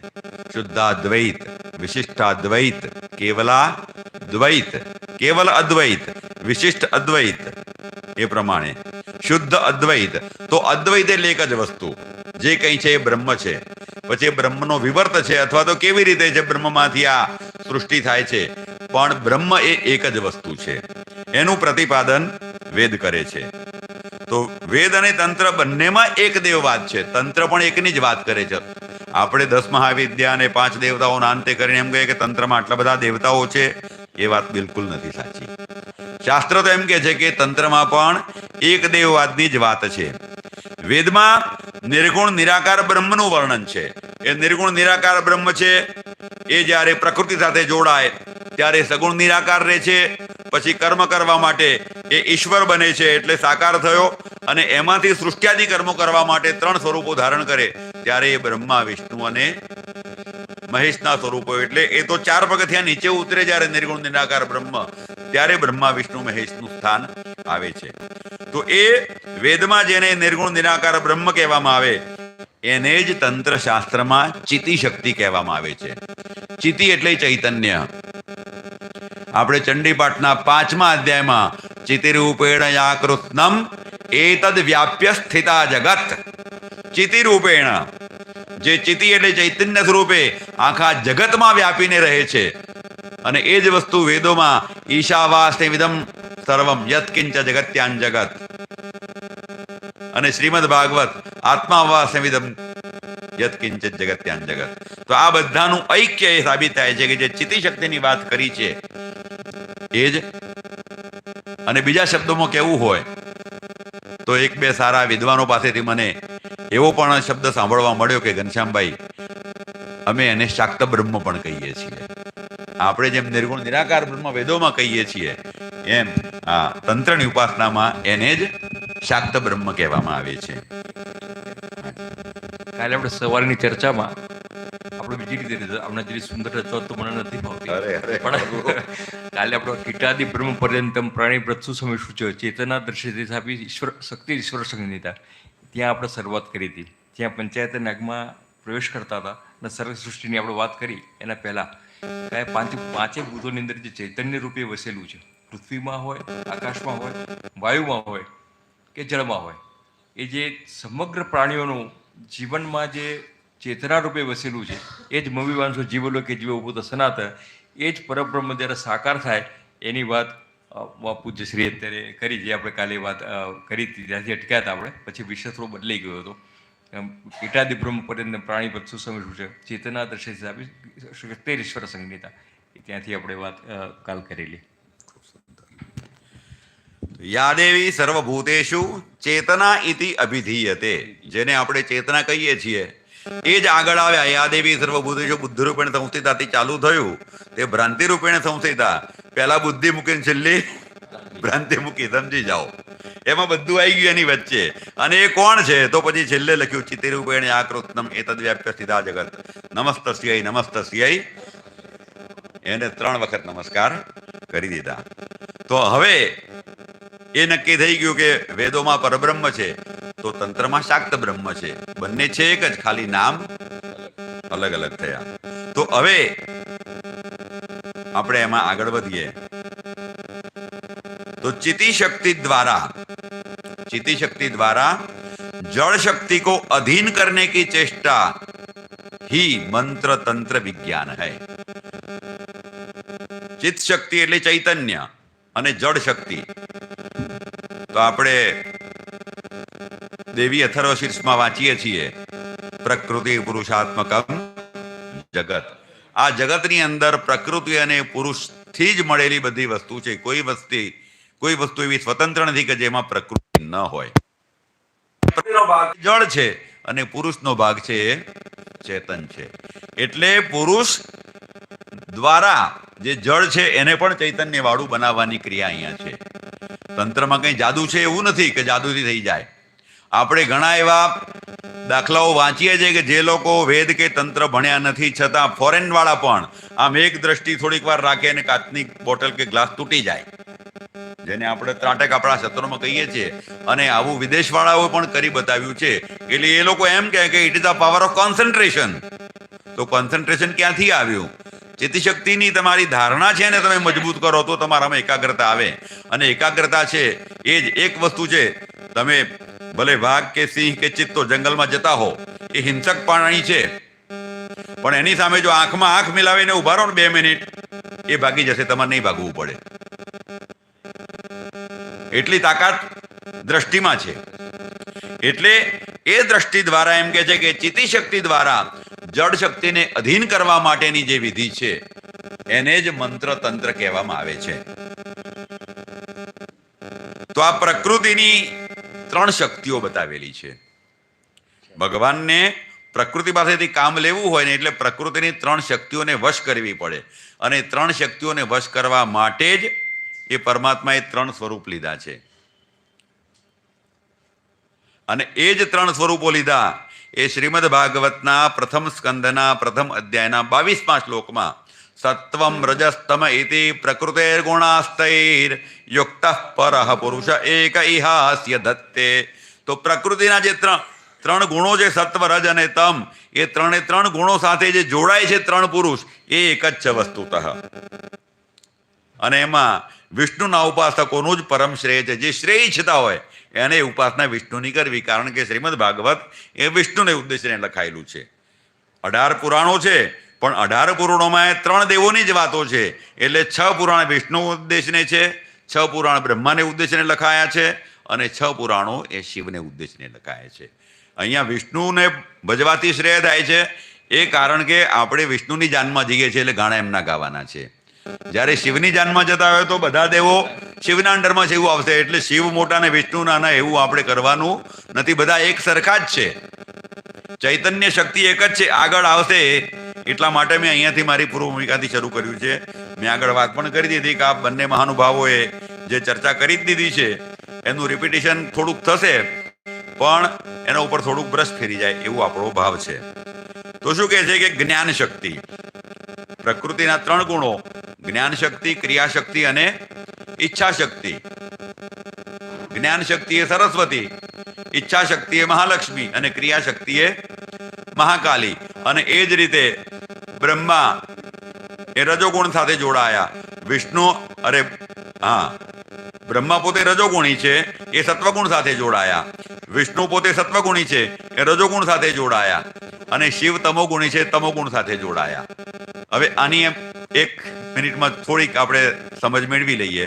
Speaker 2: શુદ્ધાદ્વૈત, વિશિષ્ટાદ્વૈત, કેવલાદ્વૈત, કેવલ અદ્વૈત, વિશિષ્ટ અદ્વૈત, એ પ્રમાણે શુદ્ધ અદ્વૈત. તો અદ્વૈત એટલે એક જ વસ્તુ, જે કંઈ છે એ બ્રહ્મ છે. પછી બ્રહ્મનો વિવર્ત છે, અથવા તો કેવી રીતે છે બ્રહ્મમાંથી આ સૃષ્ટિ થાય છે, પણ બ્રહ્મ એ એક જ વસ્તુ છે. એનું પ્રતિપાદન વેદ કરે છે. તો વેદ અને તંત્ર બંનેમાં એક દેવવાદ છે. તંત્ર પણ એકની જ વાત કરે છે. આપણે 10 મહાવિદ્યા અને 5 દેવતાઓના અંતે કરીને એમ કહીએ કે તંત્રમાં આટલા બધા દેવતાઓ છે, એ વાત બિલકુલ નથી સાચી. શાસ્ત્ર તો એમ કહે છે કે તંત્રમાં પણ એક દેવવાદની જ વાત છે. વેદમાં નિર્ગુણ નિરાકાર બ્રહ્મનું વર્ણન છે. એ નિર્ગુણ નિરાકાર બ્રહ્મ છે એ જ્યારે પ્રકૃતિ સાથે જોડાય ત્યારે સગુણ નિરાકાર રહે છે. પછી કર્મ કરવા માટે એ ઈશ્વર બને છે એટલે સાકાર થયો, અને એમાંથી સૃષ્ટિઆદિ કર્મો કરવા માટે 3 સ્વરૂપો ધારણ કરે ત્યારે એ બ્રહ્મા, વિષ્ણુ અને મહેશના સ્વરૂપો. એટલે એ તો 4 પગથિયા નીચે ઉતરે જ્યારે નિર્ગુણ નિરાકાર બ્રહ્મ, ત્યારે બ્રહ્મા, વિષ્ણુ, મહેશનું સ્થાન આવે છે. તો એ વેદમાં જેને નિર્ગુણ નિરાકાર બ્રહ્મ કહેવામાં આવે એને જ તંત્ર શાસ્ત્રમાં ચિતિ શક્તિ કહેવામાં આવે છે. ચિતિ એટલે ચૈતન્ય. આપણે ચંડીપાઠના 5મા અધ્યાયમાં ચિતિરૂપેણ યાકૃત્નમ એતદ વ્યાપ્ય સ્થિતા જગત, ચિતિરૂપેણ, જે ચિતિ એટલે ચૈતન્ય સ્વરૂપે આખા જગતમાં વ્યાપીને રહે છે. અને એ જ વસ્તુ વેદોમાં ઈશાવાસ્તે વિદમ સર્વમ યત્કિંચ જગત્યાન જગત. અને શ્રીમદ ભાગવત આત્મા વા સંવિદમ યત્કિંચ જગત્યાન જગત. તો આ બધાનું ઐક્ય એ સાબિત થાય છે કે જે ચિત્તી શક્તિની વાત કરી છે એ જ. અને બીજા શબ્દોમાં કેવું હોય તો એક બે સારા વિદ્વાનો પાસેથી મને એવો પણ શબ્દ સાંભળવા મળ્યો કે ઘનશ્યામભાઈ, અમે એને શાક્ત બ્રહ્મ પણ કહીએ છીએ. આપણે જેમ નિર્ગુણ નિરાકાર બ્રહ્મ વેદોમાં કહીએ છીએ એમ આ તંત્રની ઉપાસનામાં એને જ શાક્ત બ્રહ્મ કહેવામાં આવે છે.
Speaker 6: કાલે આપણે સવારની ચર્ચામાં આપણે બીજી રીતે આપણે જેવી સુંદર રચવા તો મને નથી ભાવતી, પણ કાલે આપણો કીટાદિ બ્રહ્મ પર્યંતમ પ્રાણી પ્રત્સુ સમીશું છે ચેતના દર્શિત આપી ઈશ્વર શક્તિ ઈશ્વર સંહિતા, ત્યાં આપણે શરૂઆત કરી હતી. જ્યાં પંચાયત નાગમાં પ્રવેશ કરતા હતા અને સર્વ સૃષ્ટિની આપણે વાત કરી એના પહેલાં પાંચે ભૂતોની અંદર જે ચૈતન્ય રૂપે વસેલું છે, પૃથ્વીમાં હોય, આકાશમાં હોય, વાયુમાં હોય કે જળમાં હોય, એ જે સમગ્ર પ્રાણીઓનું જીવનમાં જે ચેતના રૂપે વસેલું છે એ જ મવિવાંશો જીવલો કે જીવભૂત સનાતન, એ જ પરબ્રહ્મ જ્યારે સાકાર થાય એની વાત પૂજ્ય શ્રી અત્યારે કરી, જે આપણે કાલે વાત કરી હતી ત્યાંથી અટક્યા હતા આપણે. પછી વિષય થોડો બદલાઈ ગયો હતો. કીટાદિ બ્રહ્મ પર્યંત પ્રાણી પત્સુ સમીશું છે ચેતના દર્શિત આપી ઈશ્વર સંહિતા, ત્યાંથી આપણે વાત કાલ કરેલી.
Speaker 2: યાદેવી સર્વભૂતેષુ ચેતના ઇતિ અભિધીયતે, જેને આપણે ચેતના કહીએ છીએ એ જ આગળ આવ્યા. યાદેવી સર્વભૂતેષુ બુદ્ધિ રૂપેણ સંસ્થિતાથી ચાલુ થયું તે ભ્રાંતિ રૂપેણ સંસ્થિતા. પહેલા બુદ્ધિ મૂકીને છેલ્લી ભ્રાંતિ મૂકી, સમજી જાઓ. એમાં બધું આવી ગયું એની વચ્ચે. અને એ કોણ છે તો પછી છેલ્લે લખ્યું ચિત્તિ રૂપેણ આકૃતમ એતદ વ્યાપ્ય સ્થિતા જગત નમસ્તસ્ય નમસ્તસ્ય. એને 3 વખત નમસ્કાર કરી દીધા. તો હવે એ નક્કી થઈ ગયું કે વેદોમાં પરબ્રહ્મ છે તો તંત્રમાં શાક્ત બ્રહ્મ છે. બંને છે એક જ, ખાલી નામ અલગ અલગ થયા. તો હવે આપણે એમાં આગળ વધીએ તો चिति शक्ति द्वारा जड़ शक्ति को अधीन करने की चेष्टा ही मंत्र तंत्र विज्ञान है. चित शक्ति એટલે ચૈતન્ય અને જડ શક્તિ. તો આપણે દેવી અથર્વશીર્ષમાં વાંચીએ છીએ પ્રકૃતિ પુરુષાત્મકમ જગત. આ જગતની અંદર પ્રકૃતિ અને પુરુષથી જ મળેલી બધી વસ્તુ છે. કોઈ વસ્તુ એવી સ્વતંત્ર નથી કે જેમાં પ્રકૃતિ ન હોય. પ્રકૃતિનો ભાગ જળ છે અને પુરુષનો ભાગ છે એ ચેતન છે. એટલે પુરુષ દ્વારા જે જળ છે એને પણ ચૈતન્ય વાળું બનાવવાની ક્રિયા અહીંયા છે. તંત્રમાં કંઈ જાદુ છે એવું નથી કે જાદુથી થઈ જાય. આપણે ઘણા એવા દાખલાઓ વાંચીએ છીએ કે જે લોકો વેદ કે તંત્ર ભણ્યા નથી છતાં ફોરેન વાળા પણ આમ એક દ્રષ્ટિ થોડીક વાર રાખે અને કાચની બોટલ કે ગ્લાસ તૂટી જાય, જેને આપણે ત્રાટક આપણા શસ્ત્રોમાં કહીએ છીએ. અને આવું વિદેશ વાળાઓ પણ કરી બતાવ્યું છે. એટલે એ લોકો એમ કહે કે it is the power of concentration. તો કોન્સન્ટ્રેશન ક્યાંથી આવ્યું? ચેતિશક્તિની તમારી ધારણા છે ને તમે મજબૂત કરો તો તમારામાં એકાગ્રતા આવે. અને એકાગ્રતા છે એ જ એક વસ્તુ છે. તમે ભલે વાઘ કે સિંહ કે ચિત્તો જંગલમાં જતા હો, એ હિંસક પ્રાણી છે, પણ એની સામે જો આંખમાં આંખ મિલાવીને ઉભા રહો ને 2 મિનિટ, એ ભાગી જશે, તમારે નહીં ભાગવું પડે. એટલી તાકાત દ્રષ્ટિમાં છે. એટલે એ દ્રષ્ટિ દ્વારા એમ કે છે કે ચિત્તિ શક્તિ દ્વારા જડ શક્તિને અધીન કરવા માટેની જે વિધિ છે એને જ મંત્ર તંત્ર કહેવામાં આવે છે. તો આ પ્રકૃતિની 3 શક્તિઓ બતાવેલી છે. ભગવાનને પ્રકૃતિ પાસેથી કામ લેવું હોય ને એટલે પ્રકૃતિની 3 શક્તિઓને વશ કરવી પડે. અને 3 શક્તિઓને વશ કરવા માટે જ એ પરમાત્માએ 3 સ્વરૂપ લીધા છે. અને એ જ 3 સ્વરૂપો લીધા એ શ્રીમદ ભાગવતના પ્રથમ સ્કંદના પ્રથમ અધ્યાયના 22મા શ્લોકમાં સત્વમ રજસ્તમ ઇતિ પ્રકૃતેર ગુણાસ્તૈર યુક્તઃ પરઃ પુરુષ એક ઇહાસ્ય ધત્તે. તો પ્રકૃતિના જે 3 ગુણો છે, સત્વ રજ અને તમ, એ 3 ગુણો સાથે જે જોડાય છે 3 પુરુષ, એ એક જ છે વસ્તુતઃ. અને એમાં વિષ્ણુના ઉપાસકોનું જ પરમ શ્રેય છે. જે શ્રેય ઈચ્છતા હોય એને ઉપાસના વિષ્ણુની કરવી, કારણ કે શ્રીમદ ભાગવત એ વિષ્ણુને ઉદ્દેશીને લખાયેલું છે. 18 પુરાણો છે, પણ 18 પુરાણોમાં 3 દેવોની જ વાતો છે. એટલે 6 પુરાણ વિષ્ણુ ઉદ્દેશને છે, 6 પુરાણ બ્રહ્માને ઉદ્દેશીને લખાયા છે અને 6 પુરાણો એ શિવને ઉદ્દેશીને લખાયા છે. અહીંયા વિષ્ણુને ભજવાથી શ્રેય થાય છે એ કારણ કે આપણે વિષ્ણુની જાનમાં જઈએ છીએ એટલે ગાણા એમના ગાવાના છે. જ્યારે શિવની જાનમાં જતા હોય તો બધા દેવો શિવના અંડરમાં છે એવું આવશે. એટલે શિવ મોટા ને વિષ્ણુ નાના એવું આપણે કરવાનું નથી. બધા એક સરખા જ છે. ચૈતન્ય શક્તિ એક જ છે. આગળ આવશે એટલા માટે મેં અહીંયાથી મારી પૂર્વ ભૂમિકાથી શરૂ કર્યું છે. મેં આગળ વાત પણ કરી દીધી કે આ બંને મહાનુભાવોએ જે ચર્ચા કરી જ દીધી છે એનું રિપીટેશન થોડુંક થશે પણ એના ઉપર થોડુંક બ્રશ ફેરી જાય એવું આપણો ભાવ છે. તો શું કહે છે કે જ્ઞાન શક્તિ, પ્રકૃતિના 3 ગુણો જ્ઞાન શક્તિ, ક્રિયા શક્તિ અને ઈચ્છા શક્તિ. જ્ઞાન શક્તિ એ સરસ્વતી, ઈચ્છા શક્તિ એ મહાલક્ષ્મી અને ક્રિયા શક્તિ એ મહાકાલી. અને એ જ રીતે બ્રહ્મા એ રજોગુણ સાથે જોડાયા. બ્રહ્મા પોતે રજોગુણી છે એ સત્વગુણ સાથે જોડાયા. વિષ્ણુ પોતે સત્વગુણી છે એ રજોગુણ સાથે જોડાયા. અને શિવ તમોગુણી છે તમોગુણ સાથે જોડાયા. હવે આની એક મિનિટમાં થોડીક આપણે સમજ મેળવી લઈએ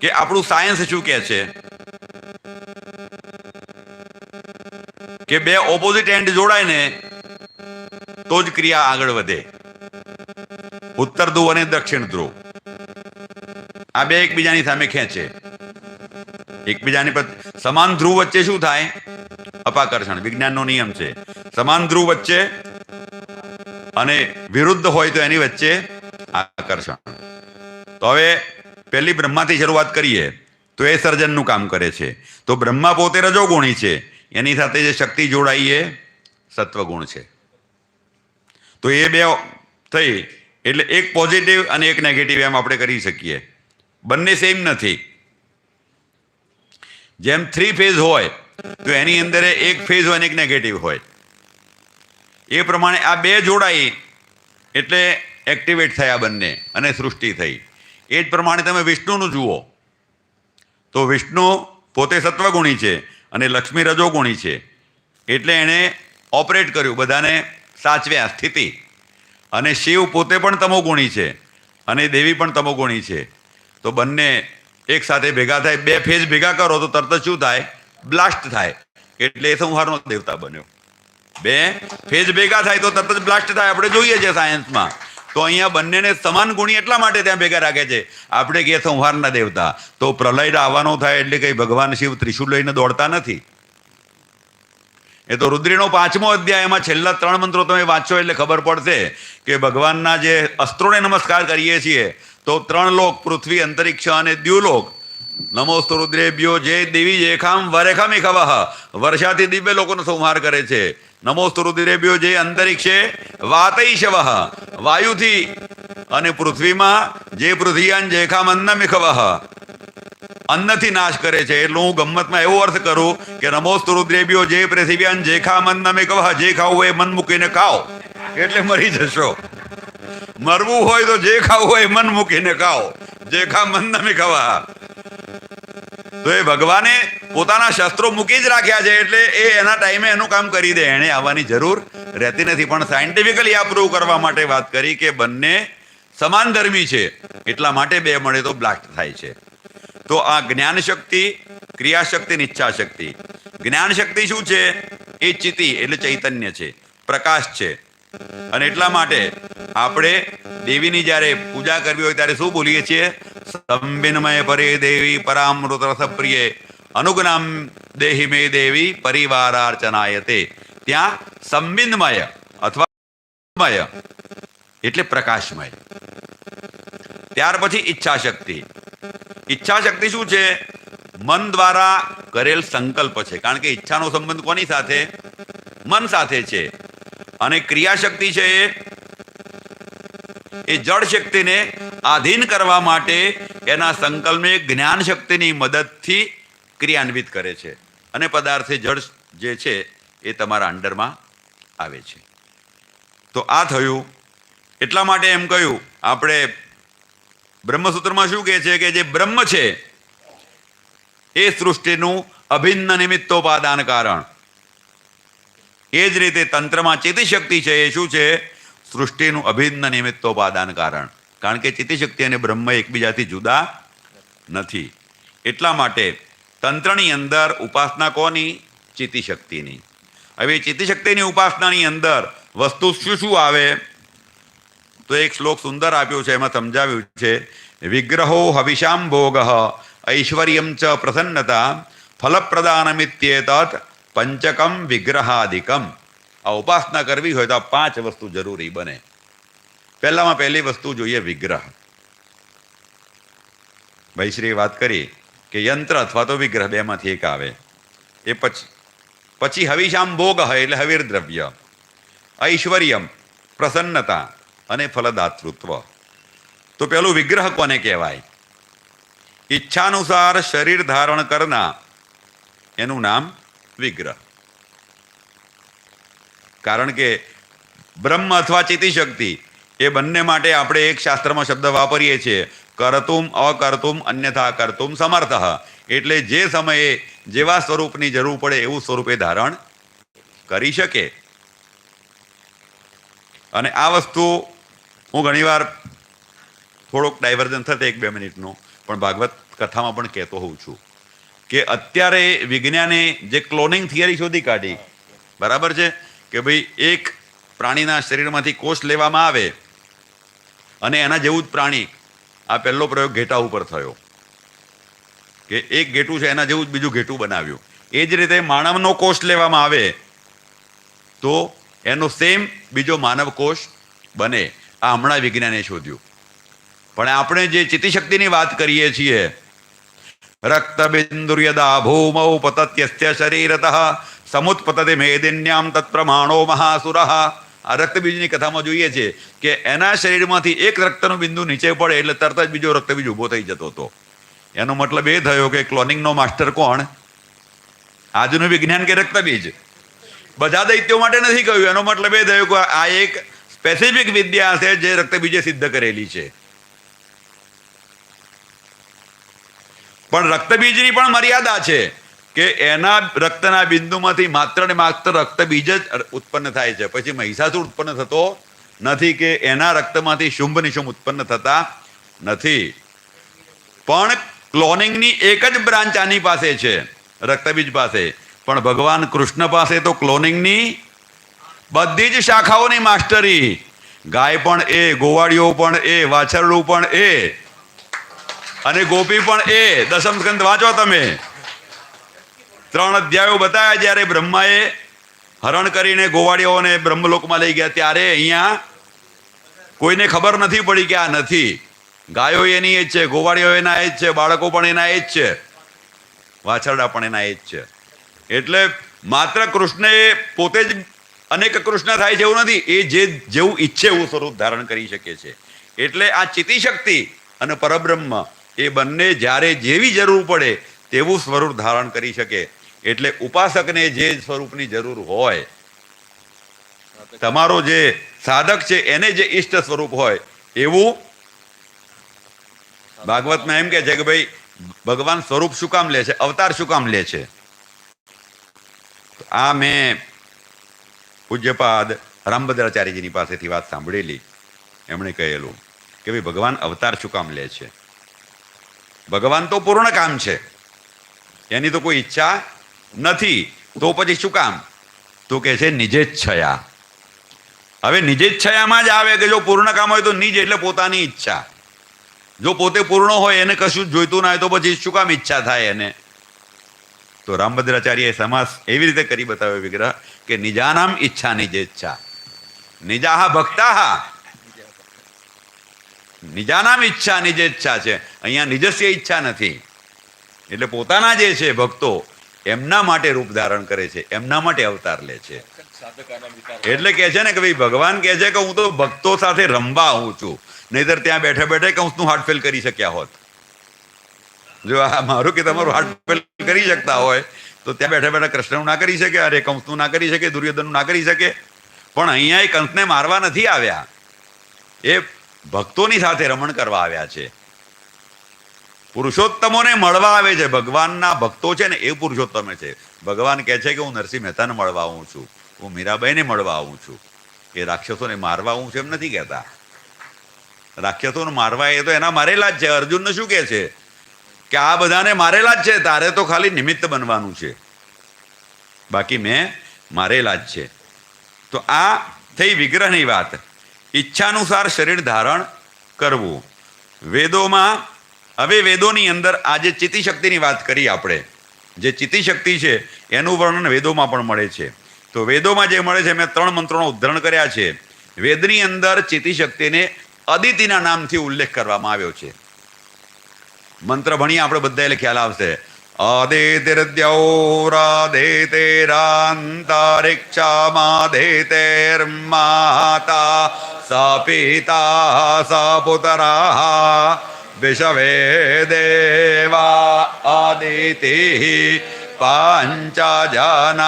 Speaker 2: કે આપણું સાયન્સ શું કહે છે કે 2 ઓપોઝિટ એન્ડ જોડાય ને તો જ ક્રિયા આગળ વધે. ઉત્તર ધ્રુવ અને દક્ષિણ ધ્રુવ આ 2 એકબીજાની સામે ખેંચે. એકબીજાની પર સમાન ધ્રુવ વચ્ચે શું થાય? અપાકર્ષણ. વિજ્ઞાનનો નિયમ છે. સમાન ધ્રુવ વચ્ચે અને વિરુદ્ધ હોય તો એની વચ્ચે આકર્ષણ. તો હવે પહેલી બ્રહ્માથી શરૂઆત કરીએ તો એ સર્જનનું કામ કરે છે. તો બ્રહ્મા પોતે રજોગુણી છે, એની સાથે જે શક્તિ જોડાઈ એ સત્વગુણ છે. તો એ 2 થઈ એટલે એક પોઝિટિવ અને એક નેગેટિવ એમ આપણે કરી શકીએ. બંને સેમ નથી. જેમ 3 ફેઝ હોય તો એની અંદર એક ફેઝ હોય અને એક નેગેટિવ હોય. એ પ્રમાણે આ 2 જોડાઈ એટલે એક્ટિવેટ થયા બંને અને સૃષ્ટિ થઈ. એ જ પ્રમાણે તમે વિષ્ણુનું જુઓ તો વિષ્ણુ પોતે સત્વગુણી છે અને લક્ષ્મી રજોગુણી છે એટલે એણે ઓપરેટ કર્યું, બધાને સાચવ્યા, સ્થિતિ. અને શિવ પોતે પણ તમોગુણી છે અને દેવી પણ તમોગુણી છે. તો બંને એક સાથે ભેગા થાય, 2 ફેઝ ભેગા કરો તો તરત જ શું થાય? બ્લાસ્ટ થાય. એટલે એ સંહારનો દેવતા બન્યો. 2 ફેઝ ભેગા થાય તો તરત જ બ્લાસ્ટ થાય. આપણે જોઈએ છે સાયન્સમાં. તો અહીંયા બંનેને સમાન ગુણી એટલા માટે ત્યાં ભેગા રાખે છે. આપણે કહીએ સંહારના દેવતા, તો પ્રલય આવવાનો થાય એટલે કઈ ભગવાન શિવ ત્રિશુલ લઈને દોડતા નથી. એ તો રુદ્રીનો 5મો અધ્યાય, એમાં છેલ્લા 3 મંત્રો તમે વાંચો એટલે ખબર પડશે કે ભગવાનના જે અસ્ત્રોને નમસ્કાર કરીએ છીએ તો 3 લોક, પૃથ્વી, અંતરિક્ષ અને દ્યુલોક. નમોસ્તુ રુદ્રેભ્યો જે દેવી જેખામ વરેખામી ખવહ, વર્ષાથી દિવ્ય લોકોનો સંહાર કરે છે. નમોસ્તુ રુદ્રેભ્યો જે અંતરિક્ષે વાતૈશવઃ, વાયુથી અને પૃથ્વીમાં જે પૃથ્વીયાન જેખામ અન્નમિખવઃ, અન્નથી નાશ કરે છે. એટલે હું ગમ્મતમાં એવો અર્થ કરું કે નમોસ્તુ રુદ્રેભ્યો જે પૃથ્વીયાન જેખામ અન્નમિખવઃ, જે ખાવું એ મન મૂકીને ખાઓ એટલે મરી જશો. મરવું હોય તો જે ખાવું હોય મન મૂકીને ખાઓ, જે ખા મન નમી ખવા. તો એ ભગવાને પોતાના શસ્ત્રો મૂકી જ રાખ્યા છે એટલે એ એના ટાઈમે એનું કામ કરી દે. એને આવવાની જરૂર રહેતી નથી. પણ સાયન્ટિફિકલી આ પ્રૂવ કરવા માટે વાત કરી કે બંને સમાન ધર્મી છે એટલા માટે 2 મળે તો બ્લાસ્ટ થાય છે. તો આ જ્ઞાન શક્તિ, ક્રિયા શક્તિ અને ઈચ્છા શક્તિ. જ્ઞાન શક્તિ શું છે? એ ચિતિ એટલે ચૈતન્ય છે, પ્રકાશ છે. અને એટલા માટે આપણે દેવીની જ્યારે પૂજા કરવી હોય ત્યારે શું બોલીએ છીએ? સંબિન્મય પરે દેવી પરામૃત રસ પ્રિય અનુગ્નામ દેહી મે દેવી પરિવારાર્ચનાયતે. ત્યાં સંબિન્મય અથવા મય એટલે પ્રકાશમય. ત્યાર પછી ઈચ્છા શક્તિ. ઈચ્છા શક્તિ શું છે? મન દ્વારા કરેલ સંકલ્પ છે. કારણ કે ઈચ્છાનો સંબંધ કોની સાથે? મન સાથે છે. અને ક્રિયા શક્તિ છે એ જળ શક્તિને આધીન કરવા માટે એના સંકલ્પને જ્ઞાન શક્તિની મદદથી ક્રિયાન્વિત કરે છે અને પદાર્થે જળ જે છે એ તમારા અંડરમાં આવે છે. તો આ થયું. એટલા માટે એમ કહ્યું આપણે બ્રહ્મસૂત્રમાં શું કહે છે કે જે બ્રહ્મ છે એ સૃષ્ટિનું અભિન્ન નિમિત્તોપાદાન કારણ. એ જ રીતે તંત્રમાં ચેતિશક્તિ છે એ શું છે? સૃષ્ટિનું અભિન્ન નિમિત્તોપાદાન કારણ. કારણ કે ચેતિશક્તિ અને બ્રહ્મ એકબીજાથી જુદા નથી. એટલા માટે તંત્રની અંદર ઉપાસના કોની? ચિત્તિશક્તિની. હવે ચિત્તિશક્તિની ઉપાસનાની અંદર વસ્તુ શું શું આવે? તો એક શ્લોક સુંદર આપ્યો છે, એમાં સમજાવ્યું છે, વિગ્રહો હવિષામ ભોગ ઐશ્વર્યમ ચ પ્રસન્નતા ફલપ્રદાનમિત્યેતત પંચકમ વિગ્રહાદિકમ. આ ઉપાસના કરવી હોય તો આ 5 વસ્તુ જરૂરી બને. પહેલામાં પહેલી વસ્તુ જોઈએ વિગ્રહ. ભાઈશ્રીએ વાત કરી કે યંત્ર અથવા તો વિગ્રહ, બેમાંથી એક આવે. એ પછી હવિષામ ભોગ એટલે હવિર દ્રવ્ય, ઐશ્વર્યમ પ્રસન્નતા અને ફલદાતૃત્વ. તો પેલું વિગ્રહ કોને કહેવાય? ઈચ્છાનુસાર શરીર ધારણ કરના એનું નામ વિગ્રહ. કારણ કે બ્રહ્મ અથવા ચિત્તિશક્તિ એ બંને માટે આપણે એક શાસ્ત્રમાં શબ્દ વાપરીએ છીએ, કરતુમ અકર્તુમ અન્યથા કર્તુમ સમર્થ. એટલે જે સમયે જેવા સ્વરૂપની જરૂર પડે એવું સ્વરૂપે ધારણ કરી શકે. અને આ વસ્તુ હું ઘણીવાર થોડોક ડાયવર્જન થશે 1-2 મિનિટનું, પણ ભાગવત કથામાં પણ કહેતો હોઉં છું કે અત્યારે વિજ્ઞાને જે ક્લોનિંગ થિયરી શોધી કાઢી, બરાબર છે, કે ભાઈ એક પ્રાણીના શરીરમાંથી કોષ લેવામાં આવે અને એના જેવું જ પ્રાણી, આ પહેલો પ્રયોગ ઘેટા ઉપર થયો કે એક ઘેટું છે એના જેવું જ બીજું ઘેટું બનાવ્યું. એ જ રીતે માનવનો કોષ લેવામાં આવે તો એનો સેમ બીજો માનવ કોષ બને. આ હમણાં વિજ્ઞાને શોધ્યું. પણ આપણે જે ચિત્તિશક્તિની વાત કરીએ છીએ, રક્તબિંદુર્યદા ભૂમૌ પતત્યસ્ય શરીરતઃ સમુત્પતતે મેદિન્યામ તત્પ્રમાણો મહાસુરઃ. આ રક્તબીજની કથામાં જોઈએ છે કે એના શરીરમાંથી એક રક્તનું બિંદુ નીચે પડે એટલે તરત જ બીજો રક્તબીજ ઊભો થઈ જતો હતો. એનો મતલબ એ થયો કે ક્લોનિંગનો માસ્ટર કોણ? આજનું વિજ્ઞાન કે રક્તબીજ? બધા દૈત્યો માટે નથી કહ્યું. એનો મતલબ એ થયો કે આ એક સ્પેસિફિક વિદ્યા છે જે રક્તબીજે સિદ્ધ કરેલી છે. પણ રક્તબીજની પણ મર્યાદા છે કે એના રક્તના બિંદુમાંથી માત્ર ને માત્ર રક્તબીજ જ ઉત્પન્ન થાય છે. પછી મહિષાસુર ઉત્પન્ન થતો નથી કે એના રક્તમાંથી શુંભ નિશુંભ ઉત્પન્ન થતા નથી. પણ ક્લોનિંગની એક જ બ્રાન્ચ આની પાસે છે, રક્તબીજ પાસે. પણ ભગવાન કૃષ્ણ પાસે તો ક્લોનિંગની બધી જ શાખાઓની માસ્ટરી. ગાય પણ એ, ગોવાળીઓ પણ એ, વાછરડું પણ એ, અને ગોપી પણ એ. દશમ સ્કંદ વાંચો તમે, 3 અધ્યાયો બતાવ્યા. જ્યારે બ્રહ્માએ હરણ કરીને ગોવાળીઓને બ્રહ્મલોકમાં લઈ ગયા ત્યારે અહીંયા કોઈને ખબર નથી પડી કે આ નથી. ગાયો એની એ જ છે, ગોવાળીઓ એના એ જ છે, બાળકો પણ એના એ જ છે, વાછરડા પણ એના એ જ છે. એટલે માત્ર કૃષ્ણ એ પોતે જ અનેક કૃષ્ણ થાય છે એવું નથી. એ જેવું ઈચ્છે એવું સ્વરૂપ ધારણ કરી શકે છે. એટલે આ ચિત્તિશક્તિ અને પરબ્રહ્મ એ બંને જ્યારે જેવી જરૂર પડે તેવું સ્વરૂપ ધારણ કરી શકે. એટલે ઉપાસકને જે સ્વરૂપની જરૂર હોય, તમારો જે સાધક છે એને જે ઈષ્ટ સ્વરૂપ હોય એવું ભાગવતમાં એમ કે છે કે ભાઈ ભગવાન સ્વરૂપ શું કામ લે છે, અવતાર શું કામ લે છે. આ મેં પૂજ્યપાદ રામભદ્રાચાર્યજીની પાસેથી વાત સાંભળેલી. એમણે કહેલું કે ભાઈ ભગવાન અવતાર શું કામ લે છે? ભગવાન તો પૂર્ણ કામ છે, એની તો કોઈ ઈચ્છા નથી, તો પછી શું કામ? તો કે છે નિજેચ્છયા. હવે નિજેચ્છયામાં જ આવે કે જો પૂર્ણ કામ હોય તો નિજ એટલે પોતાની ઈચ્છા. જો પોતે પૂર્ણ હોય એને કશું જ જોઈતું ના હોય તો પછી શું કામ ઈચ્છા થાય એને? તો રામભદ્રાચાર્યએ સમાસ એવી રીતે કરી બતાવ્યો વિગ્રહ કે નિજાનામ ઈચ્છા નિજેચ્છા, નિજાહ ભક્તાહ, નિજાનામ ઈચ્છા નિજેચ્છા છે. અહીંયા નિજસ્ય ઈચ્છા નથી. એટલે પોતાના જે છે ભક્તો એમના માટે રૂપ ધારણ કરે છે, એમના માટે અવતાર લે છે. એટલે કે છે ને કે ભાઈ ભગવાન કહે છે કે હું તો ભક્તો સાથે રમવા આવું છું, નહીતર ત્યાં બેઠે બેઠે કંસનું હાર્ટફેલ કરી શક્યા હોત. જો આ મારું કે તમારું હાર્ટફેલ કરી શકતા હોય તો ત્યાં બેઠા બેઠા કૃષ્ણનું ના કરી શકે, અરે કંસનું ના કરી શકે, દુર્યોધનનું ના કરી શકે. પણ અહીંયા એ કંસને મારવા નથી આવ્યા, એ ભક્તોની સાથે રમણ કરવા આવ્યા છે. પુરુષોત્તમોને મળવા આવે છે. ભગવાનના ભક્તો છે ને એ પુરુષોત્તમ છે. ભગવાન કહે છે કે હું નરસિંહ મહેતાને મળવા આવું છું, હું મીરાબાઈને મળવા આવું છું. એ રાક્ષસોને મારવા આવું છું એમ નથી કહેતા. રાક્ષસોને મારવા એ તો એના મારેલા જ છે. અર્જુનને શું કહે છે કે આ બધાને મારેલા જ છે, તારે તો ખાલી નિમિત્ત બનવાનું છે, બાકી મેં મારેલા જ છે. તો આ થઈ વિગ્રહની વાત. ઈચ્છાનુસાર શરીર ધારણ કરવું. વેદોમાં હવે વેદોની અંદર આજે ચિત્તિશક્તિની વાત કરી આપણે. જે ચિત્તિશક્તિ છે એનું વર્ણન વેદોમાં પણ મળે છે. તો વેદોમાં જે મળે છે, મેં 3 મંત્રોનો ઉદ્ધરણ કર્યા છે. વેદની અંદર ચિત્તિશક્તિને અદિતિના નામથી ઉલ્લેખ કરવામાં આવ્યો છે. મંત્ર ભણીએ આપણે બધા એટલે ખ્યાલ આવશે. આદિતિર્દ્યૌરાદિતિરાંતરિક્ષામાદિતિર્માતા સ પિતા સ પુતરાઃ વિષવે દેવા આદિતિ પાંચજના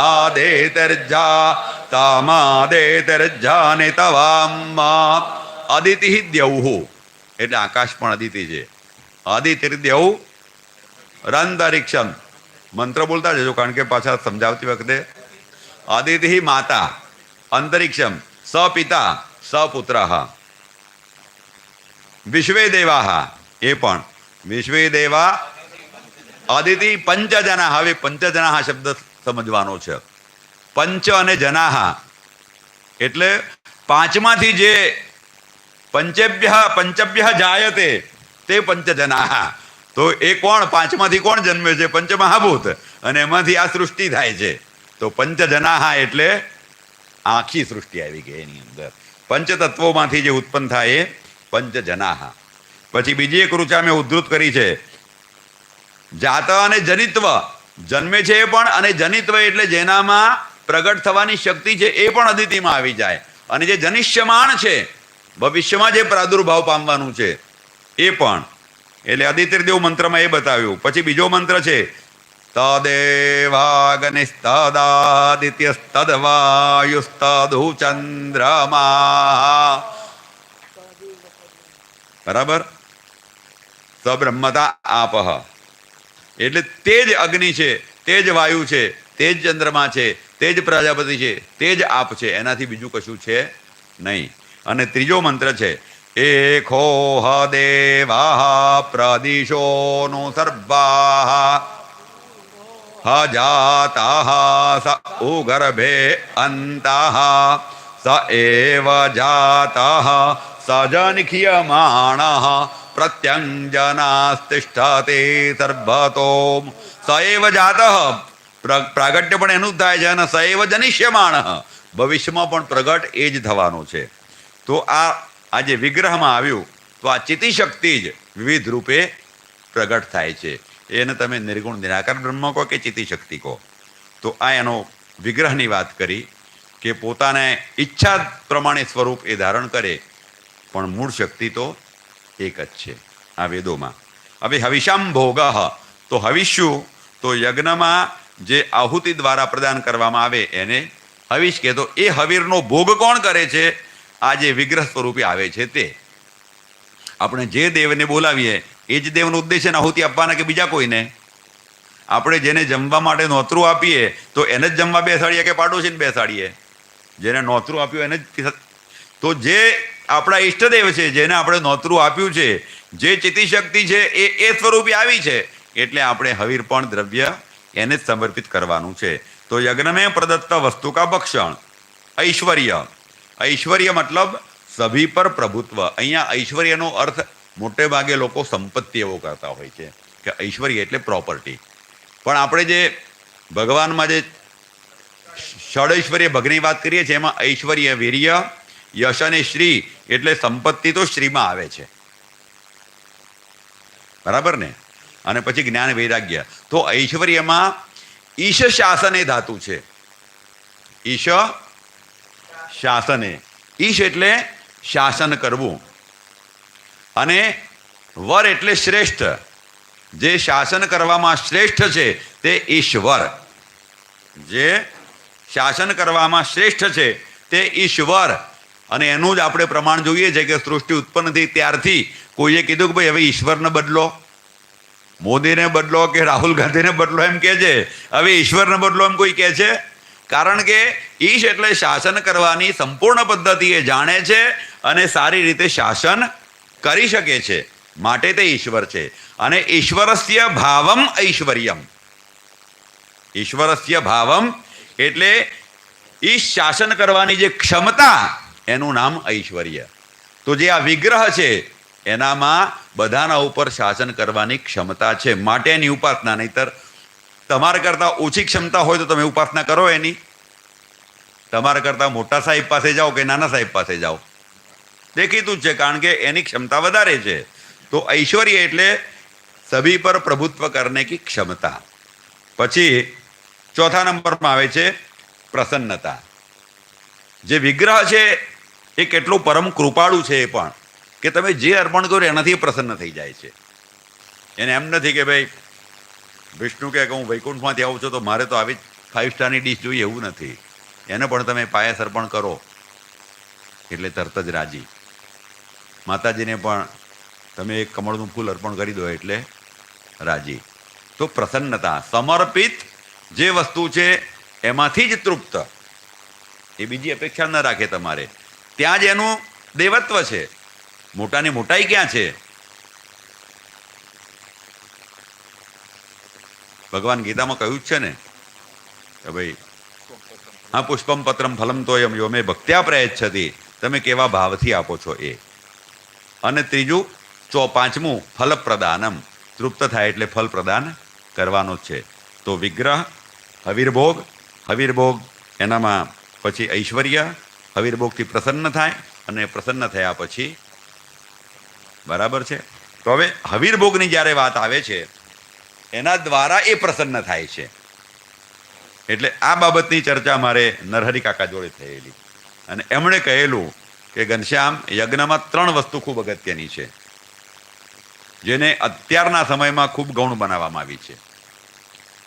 Speaker 2: આદિતિર્જા તમાદિતિર્જાનિતવામ. આદિતિ દ્યૌ એટલે આકાશ પણ આદિતિ છે. આદિતિર્દ્યૌ રંતરિક્ષમ. મંત્ર બોલતા જજો, કારણ કે પાછા સમજાવતી વખતે. આદિતિ માતા, અંતરિક્ષમ, સ પિતા સ પુત્રઃ, વિશ્વે દેવાઃ એ પણ વિશ્વે દેવા આદિતિ પંચજના. હવે પંચજના શબ્દ સમજવાનો છે. પંચ અને જનાહા એટલે પાંચમાંથી જે પંચભ્ય જાયતે તે પંચજનાહા. તો એ કોણ? પાંચમાંથી કોણ જન્મે છે? પંચમહાભૂત. અને એમાંથી આ સૃષ્ટિ થાય છે. તો પંચજનાહા એટલે આખી સૃષ્ટિ આવી ગઈ એની અંદર. પંચતત્વોમાંથી જે ઉત્પન્ન થાય એ પંચજનાહા. પછી બીજી એક ઋચા મેં ઉદ્ધૃત કરી છે, જાત અને જનિત્વ. જન્મે છે એ પણ, અને જનિત્વ એટલે જેનામાં પ્રગટ થવાની શક્તિ છે એ પણ અદિતિમાં આવી જાય. અને જે જનિષ્યમાણ છે, ભવિષ્યમાં જે પ્રાદુર્ભાવ પામવાનું છે એ પણ. એટલે આદિત્યદેવ મંત્રમાં એ બતાવ્યું. પછી બીજો મંત્ર છે તદેવાગ્નિસ્તદાદિત્યસ્તદવાયુસ્તદુ ચંદ્રમા. બરાબર? સબ્રહ્મતા આપહ એટલે તે જ અગ્નિ છે, તે જ વાયુ છે, તે જ ચંદ્રમા છે, તે જ પ્રજાપતિ છે, તે જ આપ છે, એનાથી બીજું કશું છે નહીં. અને ત્રીજો મંત્ર છે એખોહ દેવાઃ પ્રદિશોનો સર્વાઃ હજાતાઃ સ ઉગર્ભે અંતાઃ સ એવ જાતાઃ સજનિખ્યમાણઃ પ્રત્યંજનાસ્તિષ્ઠતે સર્વતો. સ એવ જાતઃ પ્રાગટ્ય પણ એનું જ થાય છે, અને સ એવ જનિષ્યમાણઃ ભવિષ્યમાં પણ પ્રગટ એ જ થવાનું છે. તો આ જે વિગ્રહમાં આવ્યું, તો આ ચિત્તિશક્તિ જ વિવિધ રૂપે પ્રગટ થાય છે. એને તમે નિર્ગુણ નિરાકાર બ્રહ્મ કહો કે ચિત્તિશક્તિ કહો. તો આ એનો વિગ્રહની વાત કરી કે પોતાને ઈચ્છા પ્રમાણે સ્વરૂપ એ ધારણ કરે, પણ મૂળ શક્તિ તો એક જ છે આ વેદોમાં. હવે હવિષામ ભોગ, તો હવિષ્યુ તો યજ્ઞમાં જે આહુતિ દ્વારા પ્રદાન કરવામાં આવે એને હવિષ કહે. તો એ હવીરનો ભોગ કોણ કરે છે? આ જે વિગ્રહ સ્વરૂપે આવે છે તે. આપણે જે દેવને બોલાવીએ એ જ દેવનો ઉદ્દેશ છે આહુતિ આપવાના કે બીજા કોઈને? આપણે જેને જમવા માટે નોતરું આપીએ તો એને જ જમવા બેસાડીએ કે પાડોશીને બેસાડીએ? જેને નોતરું આપ્યું એને જ. તો જે આપણા ઈષ્ટદેવ છે, જેને આપણે નોતરું આપ્યું છે, જે ચિત્તિશક્તિ છે એ સ્વરૂપે આવી છે, એટલે આપણે હવીર પણ દ્રવ્ય એને જ સમર્પિત કરવાનું છે. તો યજ્ઞ પ્રદત્ત વસ્તુ કા ભક્ષણ. ઐશ્વર્ય. ઐશ્વર્ય મતલબ સભી પર પ્રભુત્વ. અહીંયા ઐશ્વર્યનો અર્થ મોટે ભાગે લોકો સંપત્તિ એવો કરતા હોય છે કે ઐશ્વર્ય એટલે પ્રોપર્ટી. પણ આપણે જે ભગવાનમાં જે ષડૈશ્વર્ય ભગની વાત કરીએ છીએ એમાં ઐશ્વર્ય, વીર્ય, યશ અને શ્રી એટલે સંપત્તિ તો શ્રીમાં આવે છે. બરાબર ને? અને પછી જ્ઞાન વૈરાગ્ય. તો ઐશ્વર્યમાં ઈશ શાસને ધાતુ છે. ઈશ શાસને. ઈશ એટલે શાસન કરવું, અને વર એટલે શ્રેષ્ઠ. જે શાસન કરવામાં શ્રેષ્ઠ છે તે ઈશ્વર. જે શાસન કરવામાં શ્રેષ્ઠ છે તે ઈશ્વર. અને એનું જ આપણે પ્રમાણ જોઈએ છે કે સૃષ્ટિ ઉત્પન્ન થઈ ત્યારથી કોઈએ કીધું કે ભાઈ હવે ઈશ્વરને બદલો, મોદીને બદલો કે રાહુલ ગાંધીને બદલો એમ કહે છે. હવે ઈશ્વરને બદલો એમ કોઈ કહે છે? કારણ કે ઈશ એટલે શાસન કરવાની સંપૂર્ણ પદ્ધતિ એ જાણે છે અને સારી રીતે શાસન કરી શકે છે, માટે તે ઈશ્વર છે. અને ઈશ્વરસ્ય ભાવમ ઐશ્વર્યમ. ઈશ્વરસ્ય ભાવમ એટલે ઈશ શાસન કરવાની જે ક્ષમતા એનું નામ ઐશ્વર્ય. તો જે આ વિગ્રહ છે એનામાં બધાના ઉપર શાસન કરવાની ક્ષમતા છે, માટે એની ઉપાસના. નહીતર તમારા કરતાં ઓછી ક્ષમતા હોય તો તમે ઉપાસના કરો એની? તમારા કરતાં મોટા સાહેબ પાસે જાઓ કે નાના સાહેબ પાસે જાઓ, દેખીતું જ છે, કારણ કે એની ક્ષમતા વધારે છે. તો ઐશ્વર્ય એટલે સભી પર પ્રભુત્વ કરને કી ક્ષમતા. પછી ચોથા નંબરમાં આવે છે પ્રસન્નતા. જે વિગ્રહ છે એ કેટલું પરમ કૃપાળુ છે, એ પણ કે તમે જે અર્પણ કરો એનાથી પ્રસન્ન થઈ જાય છે. એને એમ નથી કે ભાઈ વિષ્ણુ કે હું વૈકુંઠમાંથી આવું છું તો મારે તો આવી 5 સ્ટારની ડીશ જોઈએ, એવું નથી. એને પણ તમે પાયસ અર્પણ કરો એટલે તરત જ રાજી. માતાજીને પણ તમે એક કમળનું ફૂલ અર્પણ કરી દો એટલે રાજી. તો પ્રસન્નતા, સમર્પિત જે વસ્તુ છે એમાંથી જ તૃપ્ત, એ બીજી અપેક્ષા ન રાખે તમારે. ત્યાં જ એનું દેવત્વ છે. મોટાની મોટાઈ ક્યાં છે? ભગવાન ગીતામાં કહ્યું જ છે ને કે ભાઈ હા પુષ્પમ પત્રમ ફલમ તોયમ યો મે ભક્ત્યા પ્રયચ્છતિ. તમે કેવા ભાવથી આપો છો એ. અને ત્રીજું પાંચમું ફલ પ્રદાનમ. તૃપ્ત થાય એટલે ફલ પ્રદાન કરવાનો જ છે. તો વિગ્રહ, હવિર્ભોગ, હવિર્ભોગ એનામાં પછી ઐશ્વર્ય, હવિર્ભોગથી પ્રસન્ન થાય, અને પ્રસન્ન થયા પછી બરાબર છે. તો હવે હવિર્ભોગની જ્યારે વાત આવે છે એના દ્વારા એ પ્રસન્ન થાય છે. એટલે આ બાબતની ચર્ચા મારે નરહરી કાકા જોડે થયેલી, અને એમણે કહેલું કે ઘનશ્યામ, યજ્ઞમાં 3 વસ્તુ ખૂબ અગત્યની છે જેને અત્યારના સમયમાં ખૂબ ગૌણ બનાવવામાં આવી છે.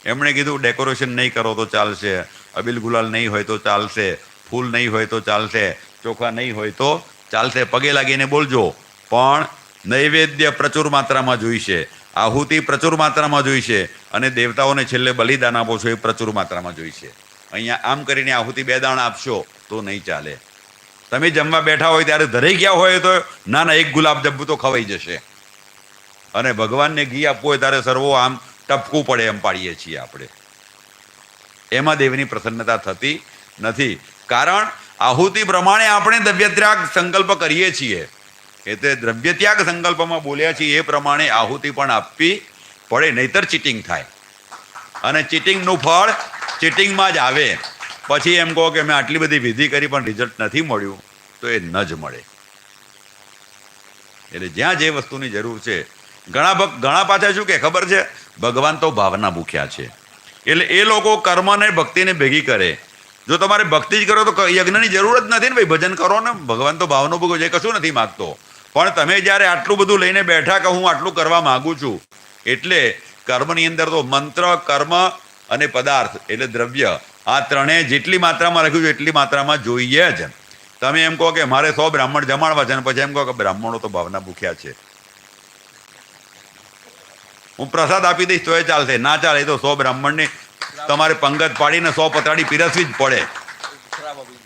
Speaker 2: એમણે કીધું ડેકોરેશન નહીં કરો તો ચાલશે, અબીલ ગુલાલ નહીં હોય તો ચાલશે, ફૂલ નહીં હોય તો ચાલશે, ચોખા નહીં હોય તો ચાલશે, પગે લાગીને બોલજો, પણ નૈવેદ્ય પ્રચુર માત્રામાં જોઈશે, આહુતિ પ્રચુર માત્રામાં જોઈશે, અને દેવતાઓને છેલ્લે બલિદાન આપો છો એ પ્રચુર માત્રામાં જોઈશે. અહીંયા આમ કરીને આહુતિ 2 દાણ આપશો તો નહીં ચાલે. તમે જમવા બેઠા હોય ત્યારે ધરાઈ ગયા હોય તો ના 1 ગુલાબ જબ્બુ તો ખવાઈ જશે. અને ભગવાનને ઘી આપવું હોય ત્યારે સર્વો આમ ટપકવું પડે એમ પાડીએ છીએ આપણે. એમાં દેવની પ્રસન્નતા થતી નથી, કારણ આહુતિ પ્રમાણે આપણે દ્રવ્યત્યાગ સંકલ્પ કરીએ છીએ. એટલે દ્રવ્યત્યાગ સંકલ્પમાં બોલ્યા છીએ એ પ્રમાણે આહુતિ પણ આપવી પડે, નહીતર ચીટિંગ થાય. અને ચીટિંગનું ફળ ચીટિંગમાં જ આવે. પછી એમ કહો કે મેં આટલી બધી વિધિ કરી પણ રિઝલ્ટ નથી મળ્યું, તો એ ન જ મળે. એટલે જ્યાં જે વસ્તુની જરૂર છે, ઘણા પાછા શું કે ખબર છે, ભગવાન તો ભાવના ભૂખ્યા છે. એટલે એ લોકો કર્મ અને ભક્તિને ભેગી કરે. જો તમારે ભક્તિ જ કરો તો યજ્ઞની જરૂર જ નથી ને ભાઈ, ભજન કરો ને. ભગવાન તો ભાવનો ભૂખ્યો છે, કશું નથી માગતો. પણ તમે જ્યારે આટલું બધું લઈને બેઠા કે હું આટલું કરવા માંગુ છું, એટલે કર્મની અંદર તો મંત્ર, કર્મ અને પદાર્થ એટલે દ્રવ્ય, આ ત્રણે જેટલી માત્રામાં રાખ્યું છે એટલી માત્રામાં જોઈએ જ. તમે એમ કહો કે મારે 100 બ્રાહ્મણ જમાડવા છે, અને પછી એમ કહો કે બ્રાહ્મણો તો ભાવના ભૂખ્યા છે, હું પ્રસાદ આપી દઈશ તો એ ચાલશે, ના ચાલે તો 100 બ્રાહ્મણને તમારે પંગત પાડીને 100 પતરાડી પીરસવી જ પડે,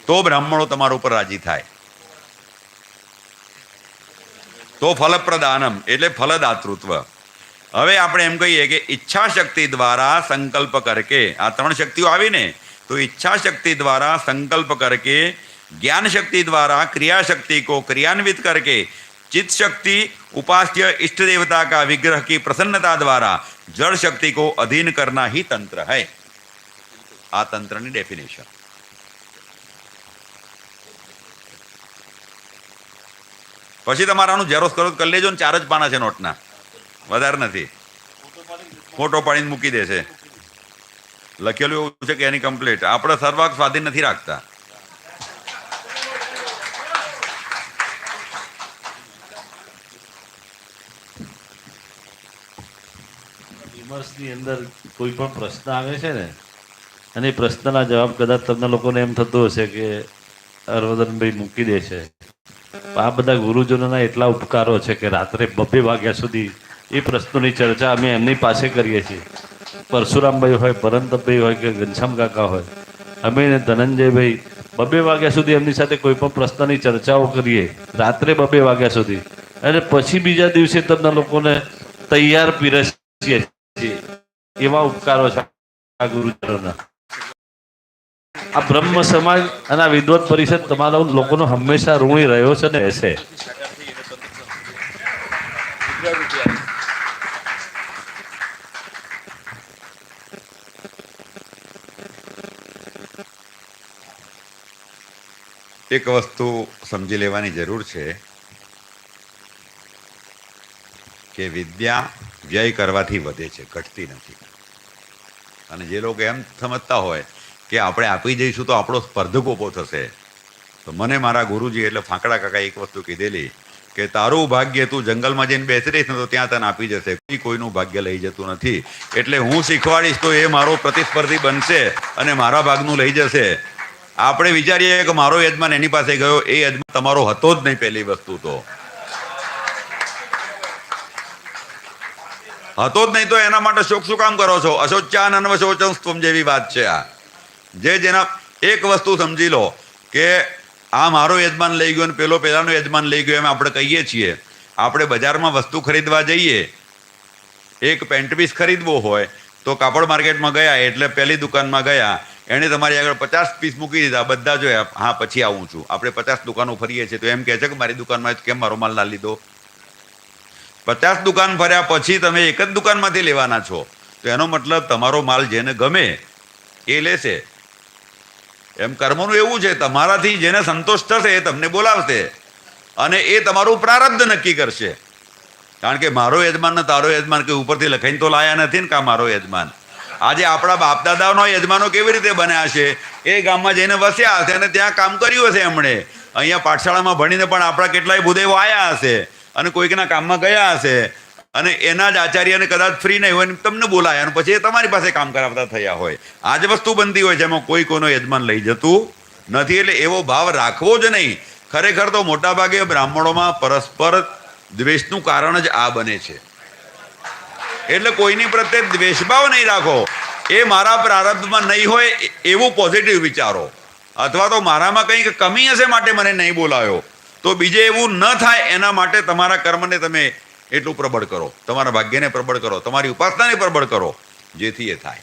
Speaker 2: તો બ્રાહ્મણો તમારા ઉપર રાજી થાય. તો ફલપ્રદાનમ એટલે ફલદાતૃત્વ. હવે આપણે એમ કહીએ કે ઈચ્છા શક્તિ દ્વારા સંકલ્પ કરકે, આ 3 શક્તિઓ આવીને, તો ઈચ્છા શક્તિ દ્વારા संकल्प करके, ज्ञान शक्ति द्वारा क्रिया शक्ति को क्रियान्वित करके, चित्त शक्ति उपास्य इष्ट देवता का विग्रह की प्रसन्नता द्वारा जड़ शक्ति को अधीन करना ही तंत्र है. आ तंत्र की डेफिनेशन. પછી તમારાનું ઝેરોક્સ કરો કરી લેજો ને, 4 જ પાના છે નોટના, વધારે નથી. ફોટો પાડીને મૂકી દેશે. લખેલું એવું છે કે એની કમ્પ્લીટ. આપણે સર્વાંગ સ્વાધીન નથી રાખતા.
Speaker 8: વિમર્શની અંદર કોઈ પણ પ્રશ્ન આવે છે ને, અને એ પ્રશ્નના જવાબ કદાચ તમને લોકોને એમ થતું હશે કે હરવર્ધનભાઈ મૂકી દે છે. આ બધા ગુરુજનોના એટલા ઉપકારો છે કે રાત્રે 2 વાગ્યા સુધી એ પ્રશ્નોની ચર્ચા અમે એમની પાસે કરીએ છીએ. પરશુરામભાઈ હોય, પરંતભાઈ હોય કે ઘનશ્યામ કાકા હોય, અમે ધનંજયભાઈ 2 વાગ્યા સુધી એમની સાથે કોઈ પણ પ્રશ્નની ચર્ચાઓ કરીએ, રાત્રે 2 વાગ્યા સુધી. અને પછી બીજા દિવસે તમને લોકોને તૈયાર પીરસીએ છીએ. એવા ઉપકારો છે આ ગુરુજનોના. આ બ્રહ્મ સમાજ અને આ વિદ્વત પરિષદ તમારા લોકોનો હંમેશા ઋણી રહ્યો છે ને રહેશે.
Speaker 2: એક વસ્તુ સમજી લેવાની જરૂર છે કે વિદ્યા વ્યય કરવાથી વધે છે, ઘટતી નથી. અને જે લોકો એમ સમજતા હોય કે આપણે આપી જઈશું તો આપણો સ્પર્ધક ઊભો થશે, તો મને મારા ગુરુજી એટલે ફાંકડા કાકા એક વસ્તુ કીધેલી કે તારું ભાગ્ય તું જંગલમાં જઈને બેસી રહીશ ને તો ત્યાં તને આપી જશે, કોઈનું ભાગ્ય લઈ જતું નથી. એટલે હું શીખવાડીશ તો એ મારો પ્રતિસ્પર્ધી બનશે અને મારા ભાગનું લઈ જશે. આપણે વિચારીએ કે મારો યજમાન એની પાસે ગયો, એ યજમાન તમારો હતો જ નહીં. પહેલી વસ્તુ તો હતો જ નહીં, તો એના માટે શોક શું કામ કરો છો? અશોચાન અનવશોચમ જેવી વાત છે આ. જેના એક વસ્તુ સમજી લો કે આ મારો યજમાન લઈ ગયો ને પેલો પેલાનો યજમાન લઈ ગયો, એમ આપણે કહીએ છીએ. આપણે બજારમાં વસ્તુ ખરીદવા જઈએ, એક પેન્ટ પીસ ખરીદવો હોય તો કાપડ માર્કેટમાં ગયા એટલે પહેલી દુકાનમાં ગયા, એણે તમારી આગળ 50 પીસ મૂકી દીધા, બધા જોયા, હા પછી આવું છું. આપણે 50 દુકાનો ફરીએ છીએ તો એમ કહે છે કે મારી દુકાનમાં કેમ મારો માલ ના લીધો? 50 દુકાન ફર્યા પછી તમે એક જ દુકાનમાંથી લેવાના છો, તો એનો મતલબ તમારો માલ જેને ગમે એ લેશે. એમ કર્મનું એવું છે, તમારાથી જેને સંતોષ થશે એ તમને બોલાવશે અને એ તમારું પ્રારબ્ધ નક્કી કરશે. કારણ કે મારો યજમાન ને તારો યજમાન કે ઉપરથી લખાઈને તો લાયા નથી ને કા મારો યજમાન. આજે આપણા બાપ દાદાનો યજમાનો કેવી રીતે બન્યા છે? એ ગામમાં જઈને વસ્યા હશે અને ત્યાં કામ કર્યું હશે એમણે. અહીંયા પાઠશાળામાં ભણીને પણ આપણા કેટલાય ભૂદેવો આવ્યા હશે અને કોઈકના કામમાં ગયા હશે અને એના જ આચાર્યને કદાચ ફ્રી નહીં હોય ને તમને બોલાયા અને પછી એ તમારી પાસે કામ કરાવતા થયા હોય. આ જ વસ્તુ બનતી હોય છે, એમાં કોઈ કોઈનો યજમાન લઈ જતું નથી. એટલે એવો ભાવ રાખવો જ નહીં. ખરેખર તો મોટાભાગે બ્રાહ્મણોમાં પરસ્પર દ્વેષનું કારણ જ આ બને છે. એટલે કોઈની પ્રત્યે દ્વેષભાવ નહીં રાખો. એ મારા પ્રારબ્ધમાં નહીં હોય એવું પોઝિટિવ વિચારો, અથવા તો મારામાં કંઈક કમી હશે માટે મને નહીં બોલાયો, તો બીજે એવું ન થાય એના માટે તમારા કર્મને તમે એટલું પ્રબળ કરો, તમારા ભાગ્યને પ્રબળ કરો, તમારી ઉપાસનાને પ્રબળ કરો, જેથી એ થાય.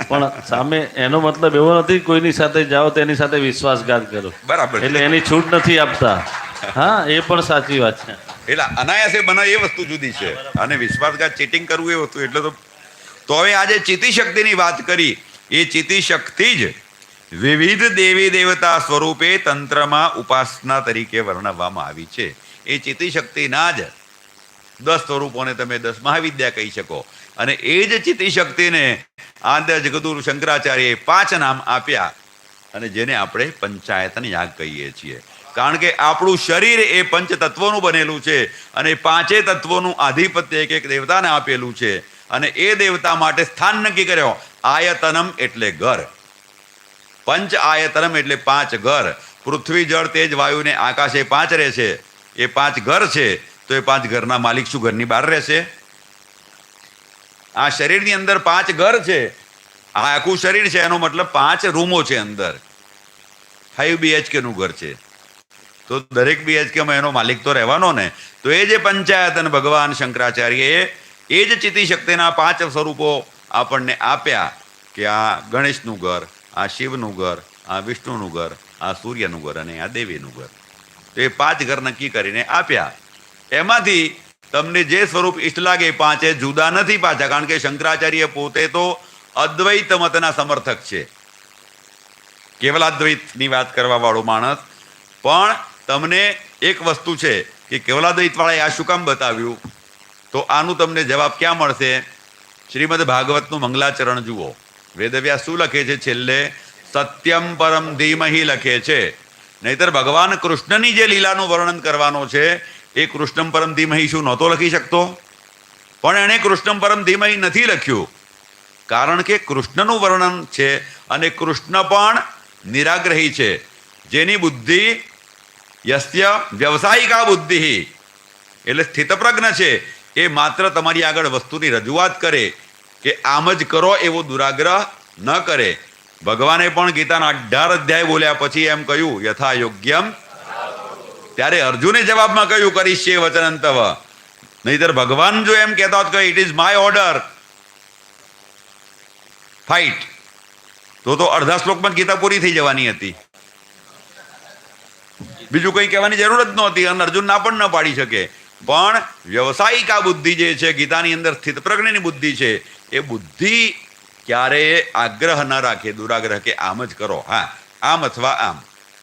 Speaker 8: પણ સામે એનો મતલબ એવો નથી કોઈની સાથે જાઓ તેની સાથે વિશ્વાસઘાત કરો.
Speaker 2: બરાબર.
Speaker 8: એટલે એની છૂટ નથી આપતા. હા, એ પણ સાચી વાત છે.
Speaker 2: એટલે અનાયાસે બનાવે એ વસ્તુ જુદી છે અને વિશ્વાસઘાત ચીટિંગ કરવું એ વસ્તુ. એટલે તો હવે આજે ચિત્તી શક્તિની વાત કરી. એ ચિત્તી શક્તિ જ વિવિધ દેવી દેવતા સ્વરૂપે તંત્રમાં ઉપાસના તરીકે વર્ણવવામાં આવી છે. એ ચિત્તી શક્તિના જ 10 સ્વરૂપોને તમે 10 મહાવિદ્યા કહી શકો. અને એ જ ચિત્તી શક્તિને આદ્ય જગદગુરુ શંકરાચાર્યએ 5 નામ આપ્યા અને જેને આપણે પંચાયતન યાગ કહીએ છીએ. કારણ કે આપણું શરીર એ પંચ તત્વોનું બનેલું છે અને 5 તત્વોનું આધિપત્ય એક દેવતાને આપેલું છે અને એ દેવતા માટે સ્થાન નક્કી કર્યો. આયતનમ એટલે ઘર, પંચ આયતનમ એટલે 5 ઘર. પૃથ્વી જળ તેજ વાયુ ને આકાશ એ 5 રહે છે, એ 5 ઘર છે. તો એ 5 ઘરના માલિક શું ઘરની બહાર રહેશે? આ શરીરની અંદર 5 ઘર છે. આ આખું શરીર છે, એનો મતલબ 5 રૂમો છે અંદર. 5 BHK નું ઘર છે, તો દરેક BHK માં એનો માલિક તો રહેવાનો ને. તો એ જે પંચાયતન ભગવાન શંકરાચાર્યએ એ જ ચિત્તી શક્તિના 5 સ્વરૂપો આપણને આપ્યા કે આ ગણેશનું ઘર, આ શિવનું ઘર, આ વિષ્ણુનું ઘર, આ સૂર્યનું ઘર અને આ દેવીનું ઘર. તો એ 5 ઘર નક્કી કરીને આપ્યા. એમાંથી તમને જે સ્વરૂપ ઈષ્ટ લાગે, 5 જુદા નથી પાછા. કારણ કે શંકરાચાર્ય પોતે તો અદ્વૈત મતના સમર્થક છે, કેવલાદ્વૈતની વાત કરવા વાળો માણસ. પણ તમને એક વસ્તુ છે કે કેવલાદ્વૈત વાળાએ આ શું કામ બતાવ્યું, તો આનું તમને જવાબ ક્યાં મળશે? શ્રીમદ ભાગવતનું મંગલાચરણ જુઓ. વેદવ્યાસ શું લખે છે છેલ્લે? સત્યમ પરમ ધીમહિ લખે છે. નહીતર ભગવાન કૃષ્ણની જે લીલાનું વર્ણન કરવાનો છે એ કૃષ્ણમ પરમ ધીમહિ શું નહોતો લખી શકતો? પણ એણે કૃષ્ણમ પરમ ધીમહિ નથી લખ્યું, કારણ કે કૃષ્ણનું વર્ણન છે અને કૃષ્ણ પણ નિરાગ્રહી છે. જેની બુદ્ધિ યસ્ય વ્યવસાયિકા બુદ્ધિ એટલે સ્થિતપ્રજ્ઞ છે, એ માત્ર તમારી આગળ વસ્તુની રજૂઆત કરે કે આમ જ કરો એવો દુરાગ્રહ ન કરે. ભગવાને પણ ગીતાના 18 અધ્યાય બોલ્યા પછી એમ કહ્યું યથા યોગ્યમ. ત્યારે અર્જુને જવાબમાં કહ્યું કરીશ્યે વચનંતવ. નહીતર ભગવાન જો એમ કહેતા હોત કે it is my order fight, તો અડધા શ્લોકમાં જ ગીતા પૂરી થઈ જવાની હતી. બીજું કંઈ કહેવાની જરૂર જ નહોતી અને અર્જુન ના પણ ન પાડી શકે. પણ વ્યવસાયિક આ બુદ્ધિ જે છે, ગીતાની અંદર સ્થિત પ્રજ્ઞની બુદ્ધિ છે, એ બુદ્ધિ ક્યારેય આગ્રહ ન રાખે, દુરાગ્રહ કે આમ જ કરો, હા આમ અથવા આમ,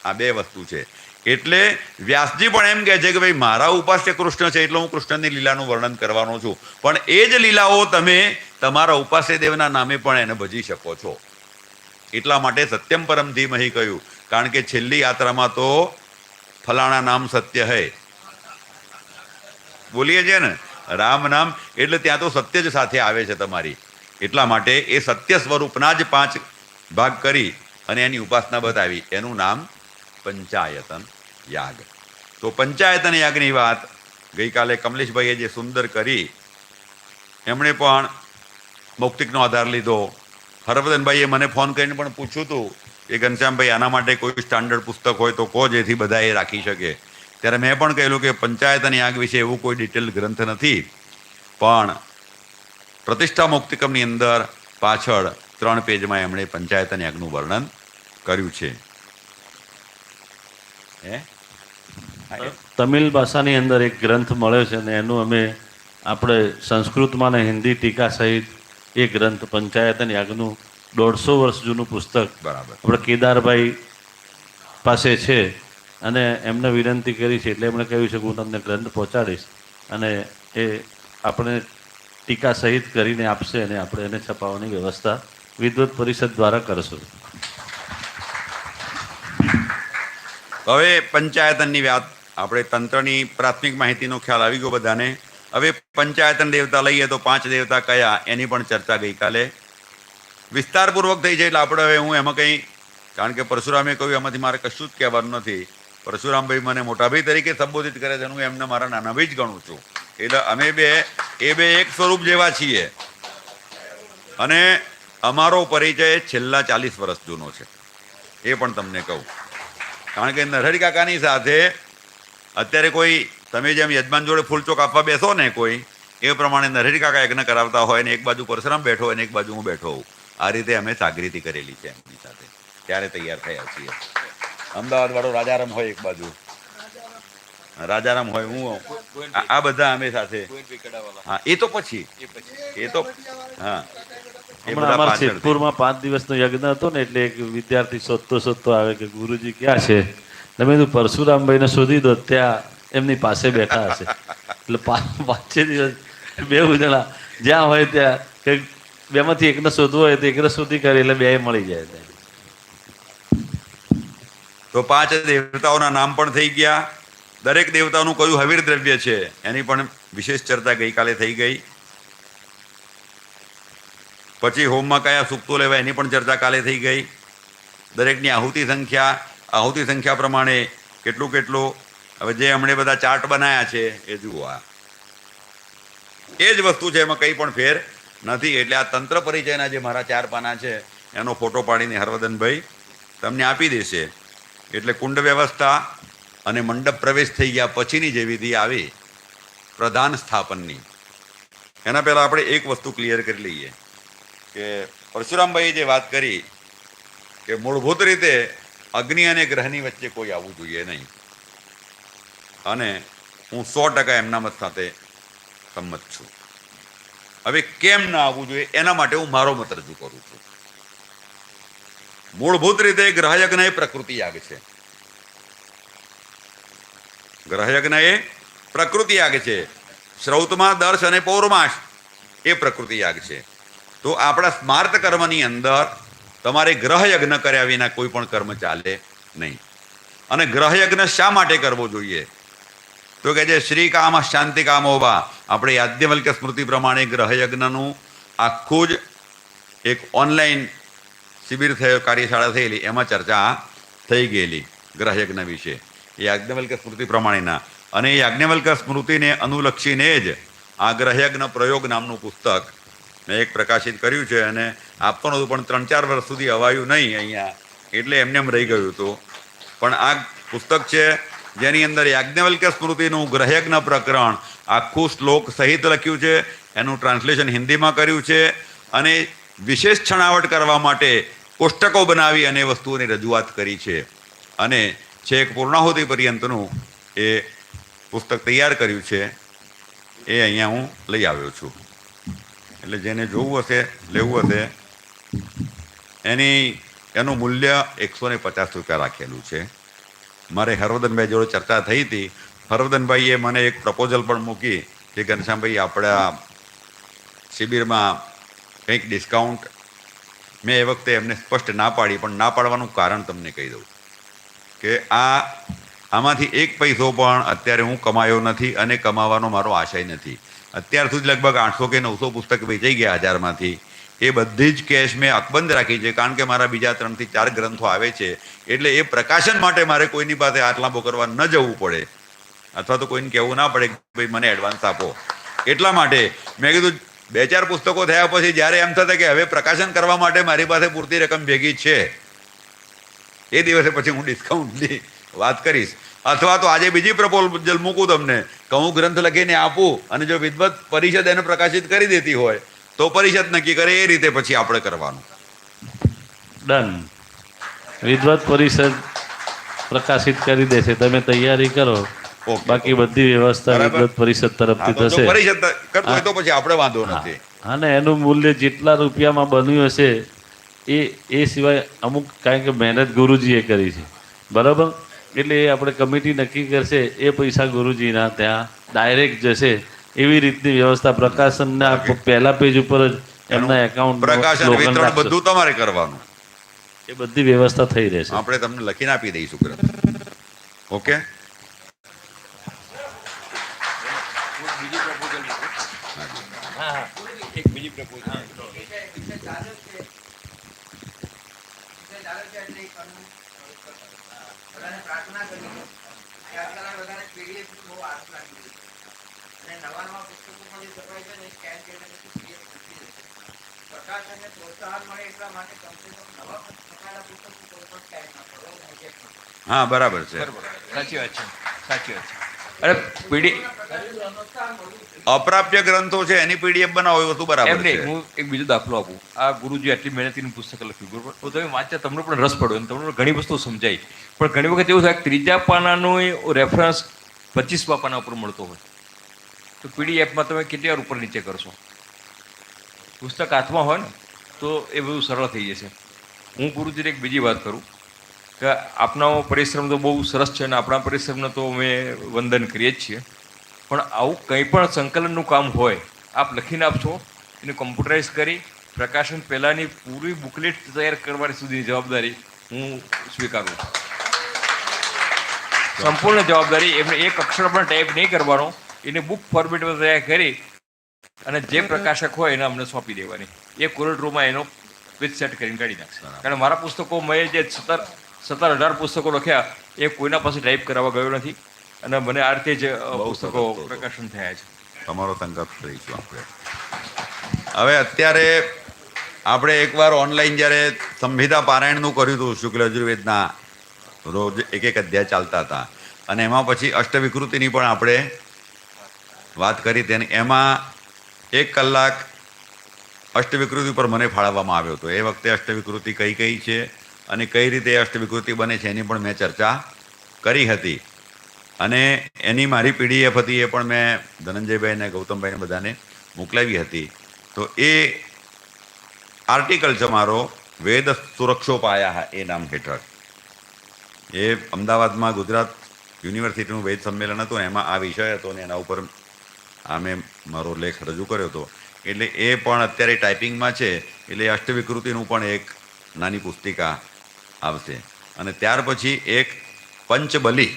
Speaker 2: આ બે વસ્તુ છે. એટલે વ્યાસજી પણ એમ કહે છે કે ભાઈ મારા ઉપાસ્ય કૃષ્ણ છે એટલે હું કૃષ્ણની લીલાનું વર્ણન કરવાનો છું, પણ એ જ લીલાઓ તમે તમારા ઉપાસ્ય દેવના નામે પણ એને ભજી શકો છો. એટલા માટે સત્યમ પરમ ધીમહિ કહ્યું, કારણ કે છેલ્લી યાત્રામાં તો ફલાણા નામ સત્ય હૈ બોલીએ છીએ ને, રામ નામ, એટલે ત્યાં તો સત્ય જ સાથે આવે છે તમારી. એટલા માટે એ સત્ય સ્વરૂપના જ 5 ભાગ કરી અને એની ઉપાસના બતાવી. એનું નામ પંચાયતન યાગ. તો પંચાયતન યાગની વાત ગઈકાલે કમલેશભાઈએ જે સુંદર કરી, એમણે પણ મૌક્તિકનો આધાર લીધો. હરવર્ધનભાઈએ મને ફોન કરીને પણ પૂછ્યું હતું કે ઘનશ્યામભાઈ આના માટે કોઈ સ્ટાન્ડર્ડ પુસ્તક હોય તો કહો, જેથી બધા એ રાખી શકે. ત્યારે મેં પણ કહેલું કે પંચાયતન યાગ વિશે એવું કોઈ ડિટેલ ગ્રંથ નથી, પણ પ્રતિષ્ઠા મૌક્તિકમની અંદર પાછળ 3 પેજમાં એમણે પંચાયતન યાગનું વર્ણન કર્યું છે.
Speaker 8: તમિલ ભાષાની અંદર એક ગ્રંથ મળ્યો છે અને એનું અમે આપણે સંસ્કૃતમાં ને હિન્દી ટીકા સહિત એ ગ્રંથ પંચાયતન યાગનું 150 વર્ષ જૂનું પુસ્તક
Speaker 2: બરાબર
Speaker 8: આપણે કેદારભાઈ પાસે છે અને એમને વિનંતી કરી છે, એટલે એમણે કહ્યું છે કે હું તમને ગ્રંથ પહોંચાડીશ અને એ આપણે ટીકા સહિત કરીને આપશે અને આપણે એને છપાવવાની વ્યવસ્થા વિદ્વત પરિષદ દ્વારા કરશું.
Speaker 2: હવે પંચાયતનની વાત, આપણે તંત્રની પ્રાથમિક માહિતીનો ખ્યાલ આવી ગયો બધાને. હવે પંચાયતન દેવતા લઈએ તો 5 દેવતા કયા, એની પણ ચર્ચા ગઈકાલે વિસ્તારપૂર્વક થઈ છે. એટલે આપણે હવે હું એમાં કંઈ, કારણ કે પરશુરામે કહ્યું એમાંથી મારે કશું જ કહેવાનું નથી. પરશુરામભાઈ મને મોટાભાઈ તરીકે સંબોધિત કરે છે, હું એમને મારા નાનાભાઈ જ ગણું છું. એટલે અમે બે એક સ્વરૂપ જેવા છીએ અને અમારો પરિચય છેલ્લા 40 વર્ષ જૂનો છે, એ પણ તમને કહું. કારણ કે નરહરી કાકાની સાથે અત્યારે કોઈ તમે જેમ યજમાન જોડે ફૂલચોક આપવા બેસો ને કોઈ, એ પ્રમાણે નરહરી કાકા યજ્ઞ કરાવતા હોય ને એક બાજુ પરશુરામ બેઠો હોય ને એક બાજુ હું બેઠો હોઉં. આ રીતે અમે સાગરીતી કરેલી છે એમની સાથે, ત્યારે તૈયાર થયા છીએ. અમદાવાદ વાળો રાજારામ હોય એક બાજુ, રાજારામ હોય, હું આ બધા અમે સાથે. હા એ તો પછી એ તો હા
Speaker 8: હમણાં અમારા સિદ્ધપુરમાં 5 દિવસનો યજ્ઞ હતો ને, એટલે એક વિદ્યાર્થી શોધતો આવે કે ગુરુજી ક્યાં છે. તમે કીધું પરશુરામભાઈને શોધી દો, ત્યાં એમની પાસે બેઠા હશે. એટલે 5 દિવસ 2 જણા જ્યાં હોય ત્યાં કંઈક બેમાંથી એકને શોધવો હોય તો એકને શોધી કરે એટલે 2 મળી જાય.
Speaker 2: તો 5 દેવતાઓના નામ પણ થઈ ગયા. દરેક દેવતાનું કયું હવીર દ્રવ્ય છે એની પણ વિશેષ ચર્ચા ગઈકાલે થઈ ગઈ. પછી હોમમાં કયા સૂક્તો લેવાય એની પણ ચર્ચા કાલે થઈ ગઈ. દરેકની આહુતિ સંખ્યા પ્રમાણે કેટલું હવે જે હમણે બધા ચાર્ટ બનાવ્યા છે એ જુઓ, આ એ જ વસ્તુ છે, એમાં કંઈ પણ ફેર નથી. એટલે આ તંત્ર પરિચયના જે મારા 4 પાના છે એનો ફોટો પાડીને હરવર્ધનભાઈ તમને આપી દેશે. એટલે કુંડ વ્યવસ્થા અને મંડપ પ્રવેશ થઈ ગયા પછીની જે વિધિ આવી પ્રધાન સ્થાપનની, એના પહેલાં આપણે એક વસ્તુ ક્લિયર કરી લઈએ કે પરશુરામભાઈએ જે વાત કરી કે મૂળભૂત રીતે અગ્નિ અને ગ્રહની વચ્ચે કોઈ આવવું જોઈએ નહીં, અને હું 100% એમના મત સાથે સંમત છું. હવે કેમ ના આવવું જોઈએ એના માટે હું મારો મત રજૂ કરું છું. મૂળભૂત રીતે ગ્રહયજ્ઞ એ પ્રકૃતિ યાગ છે. ગ્રહયજ્ઞ એ પ્રકૃતિ યાગ છે. શ્રૌતમાં દર્શ અને પૌર્માશ એ પ્રકૃતિ યાગ છે. તો આપણા સ્માર્ત કર્મની અંદર તમારે ગ્રહયજ્ઞ કર્યા વિના કોઈ પણ કર્મ ચાલે નહીં. અને ગ્રહયજ્ઞ શા માટે કરવો જોઈએ તો કે જે શ્રી કામ શાંતિ કામો વા, આપણે યાજ્ઞવલ્ક્ય સ્મૃતિ પ્રમાણે ગ્રહયજ્ઞનું આખું જ એક ઓનલાઈન શિબિર થયો, કાર્યશાળા થયેલી, એમાં ચર્ચા થઈ ગયેલી ગ્રહયજ્ઞ વિશે, એ યાજ્ઞવલ્ક્ય સ્મૃતિ પ્રમાણેના. અને એ યાજ્ઞવલ્ક્ય સ્મૃતિને અનુલક્ષીને જ આ ગ્રહયજ્ઞ પ્રયોગ નામનું પુસ્તક મેં એક પ્રકાશિત કર્યું છે. અને આપવાનું હતું પણ 3-4 વર્ષ સુધી અવાયું નહીં અહીંયા, એટલે એમને એમ રહી ગયું હતું. પણ આ પુસ્તક છે જેની અંદર યાજ્ઞવલ્ક્ય સ્મૃતિનું ગ્રહયજ્ઞ પ્રકરણ આખું શ્લોક સહિત લખ્યું છે, એનું ટ્રાન્સલેશન હિન્દીમાં કર્યું છે અને વિશેષ છણાવટ કરવા માટે કોષ્ટકો બનાવી અને વસ્તુઓની રજૂઆત કરી છે અને છેક પૂર્ણાહુતિ પર્યંતનું એ પુસ્તક તૈયાર કર્યું છે. એ અહીંયા હું લઈ આવ્યો છું. એટલે જેને જોવું હશે, લેવું હશે, એનું મૂલ્ય 150 રૂપિયા રાખેલું છે. મારે હરવર્ધનભાઈ જોડે ચર્ચા થઈ હતી. હરવર્ધનભાઈએ મને એક પ્રપોઝલ પણ મૂકી કે ઘનશ્યામભાઈ આપણા શિબિરમાં કંઈક ડિસ્કાઉન્ટ. મેં એ વખતે એમને સ્પષ્ટ ના પાડી, પણ ના પાડવાનું કારણ તમને કહી દઉં કે આમાંથી 1 પૈસો પણ અત્યારે હું કમાયો નથી અને કમાવાનો મારો આશય નથી. અત્યાર સુધી લગભગ 800 કે 900 પુસ્તક વેચાઈ ગયા 1000માંથી. એ બધી જ કેશ મેં અકબંધ રાખી છે, કારણ કે મારા બીજા 3 થી 4 ગ્રંથો આવે છે. એટલે એ પ્રકાશન માટે મારે કોઈની પાસે હાથ લાંબો કરવા ન જવું પડે, અથવા તો કોઈને કહેવું ના પડે કે ભાઈ મને એડવાન્સ આપો. એટલા માટે મેં કીધું 2-4 પુસ્તકો થયા પછી જ્યારે એમ થતા કે હવે પ્રકાશન કરવા માટે મારી પાસે પૂરતી રકમ ભેગી છે, એ દિવસે પછી હું ડિસ્કાઉન્ટની વાત કરીશ. અથવા તો આજે બીજી પ્રપોઝલ મૂકું તમને કે હું ગ્રંથ લખીને આપું અને જો વિદ્વત પરિષદ એને પ્રકાશિત કરી દેતી હોય તો પરિષદ નક્કી કરે એ રીતે પછી આપણે કરવાનું.
Speaker 8: ડન. વિદ્વત પરિષદ પ્રકાશિત કરી દેશે, તમે તૈયારી કરો. બાકી બધી વ્યવસ્થા વિદ્વત પરિષદ તરફથી થશે.
Speaker 2: પરિષદ કરતો હોય તો પછી આપણે વાંધો નથી.
Speaker 8: અને એનું મૂલ્ય જેટલા રૂપિયામાં બન્યું હશે એ સિવાય અમુક, કારણ કે મહેનત ગુરુજીએ કરી છે, બરાબર? એટલે એ આપણે કમિટી નક્કી કરશે, એ પૈસા ગુરુજીના ત્યાં ડાયરેક્ટ જશે. એવી રીતની વ્યવસ્થા પ્રકાશનના પહેલા પેજ ઉપર જ એમના એકાઉન્ટ
Speaker 2: પ્રકાશન વિતરણ બધું તમારે કરવાનું.
Speaker 8: એ બધી વ્યવસ્થા થઈ રહેશે.
Speaker 2: આપણે તમને લખીને આપી દઈશું ગ્રંથ. ઓકે. હા, બરાબર છે.
Speaker 6: સાચી વાત છે, સાચી વાત છે. અરે
Speaker 2: અપ્રાપ્ય ગ્રંથો છે એની પીડીએફ બનાવો એ વસ્તુ બરાબર
Speaker 6: એમ
Speaker 2: છે.
Speaker 6: નહીં, હું એક બીજો દાખલો આપું. આ ગુરુજી આટલી મહેનતીનું પુસ્તક લખ્યું, બરોબર? તો તમે વાંચ્યા, તમને પણ રસ પડ્યો અને તમને ઘણી વસ્તુ સમજાય. પણ ઘણી વખત એવું થાય કે 3જા પાનાનો રેફરન્સ 25મા પાના ઉપર મળતો હોય તો પીડીએફમાં તમે કેટલી વાર ઉપર નીચે કરશો? પુસ્તક હાથમાં હોય ને તો એ બધું સરળ થઈ જશે. હું ગુરુજીને એક બીજી વાત કરું કે આપનો પરિશ્રમ તો બહુ સરસ છે અને આપણા પરિશ્રમને તો અમે વંદન કરીએ જ છીએ, પણ આવું કંઈ પણ સંકલનનું કામ હોય આપ લખીને આપશો, એને કોમ્પ્યુટરાઇઝ કરી પ્રકાશન પહેલાંની પૂરી બુકલેટ તૈયાર કરવાની સુધીની જવાબદારી હું સ્વીકારું છું. સંપૂર્ણ જવાબદારી. એમને એક અક્ષર પણ ટાઈપ નહીં કરવાનો, એને બુક ફોર્મેટમાં તૈયાર કરી અને જે પ્રકાશક હોય એને અમને સોંપી દેવાની. એ કોરિડોરમાં એનો પેજ સેટ કરીને કાઢી નાખશે. કારણ મારા પુસ્તકો મેં જે 17-18 પુસ્તકો લખ્યા એ કોઈના પાસે ટાઈપ કરાવવા ગયો નથી અને મને આ રીતે જ પુસ્તકો પ્રકાશન થયા છે.
Speaker 2: તમારો સંકલ્પ કરીશું આપણે. હવે અત્યારે આપણે એકવાર ઓનલાઈન જ્યારે સંહિતા પારાયણનું કર્યું હતું, શુક્લ યજુર્વેદના રોજ એક અધ્યાય ચાલતા હતા અને એમાં પછી અષ્ટવિકૃતિની પણ આપણે વાત કરી હતી અને એમાં 1 કલાક અષ્ટવિકૃતિ પર મને ફાળવવામાં આવ્યો હતો. એ વખતે અષ્ટવિકૃતિ કઈ કઈ છે અને કઈ રીતે અષ્ટવિકૃતિ બને છે એની પણ મેં ચર્ચા કરી હતી અને એની મારી પીડીએફ હતી, એ પણ મેં ધનંજયભાઈ અને ગૌતમભાઈને બધાને મોકલાવી હતી. તો એ આર્ટિકલ છે મારો વેદ સુરક્ષોપાયા એ નામ હેઠળ. એ અમદાવાદમાં ગુજરાત યુનિવર્સિટીનું વેદ સંમેલન હતું ને એમાં આ વિષય હતો ને એના ઉપર આ મેં મારો લેખ રજૂ કર્યો હતો. એટલે એ પણ અત્યારે ટાઈપિંગમાં છે. એટલે અષ્ટવિકૃતિનું પણ એક નાની પુસ્તિકા આવશે અને ત્યાર પછી એક પંચબલી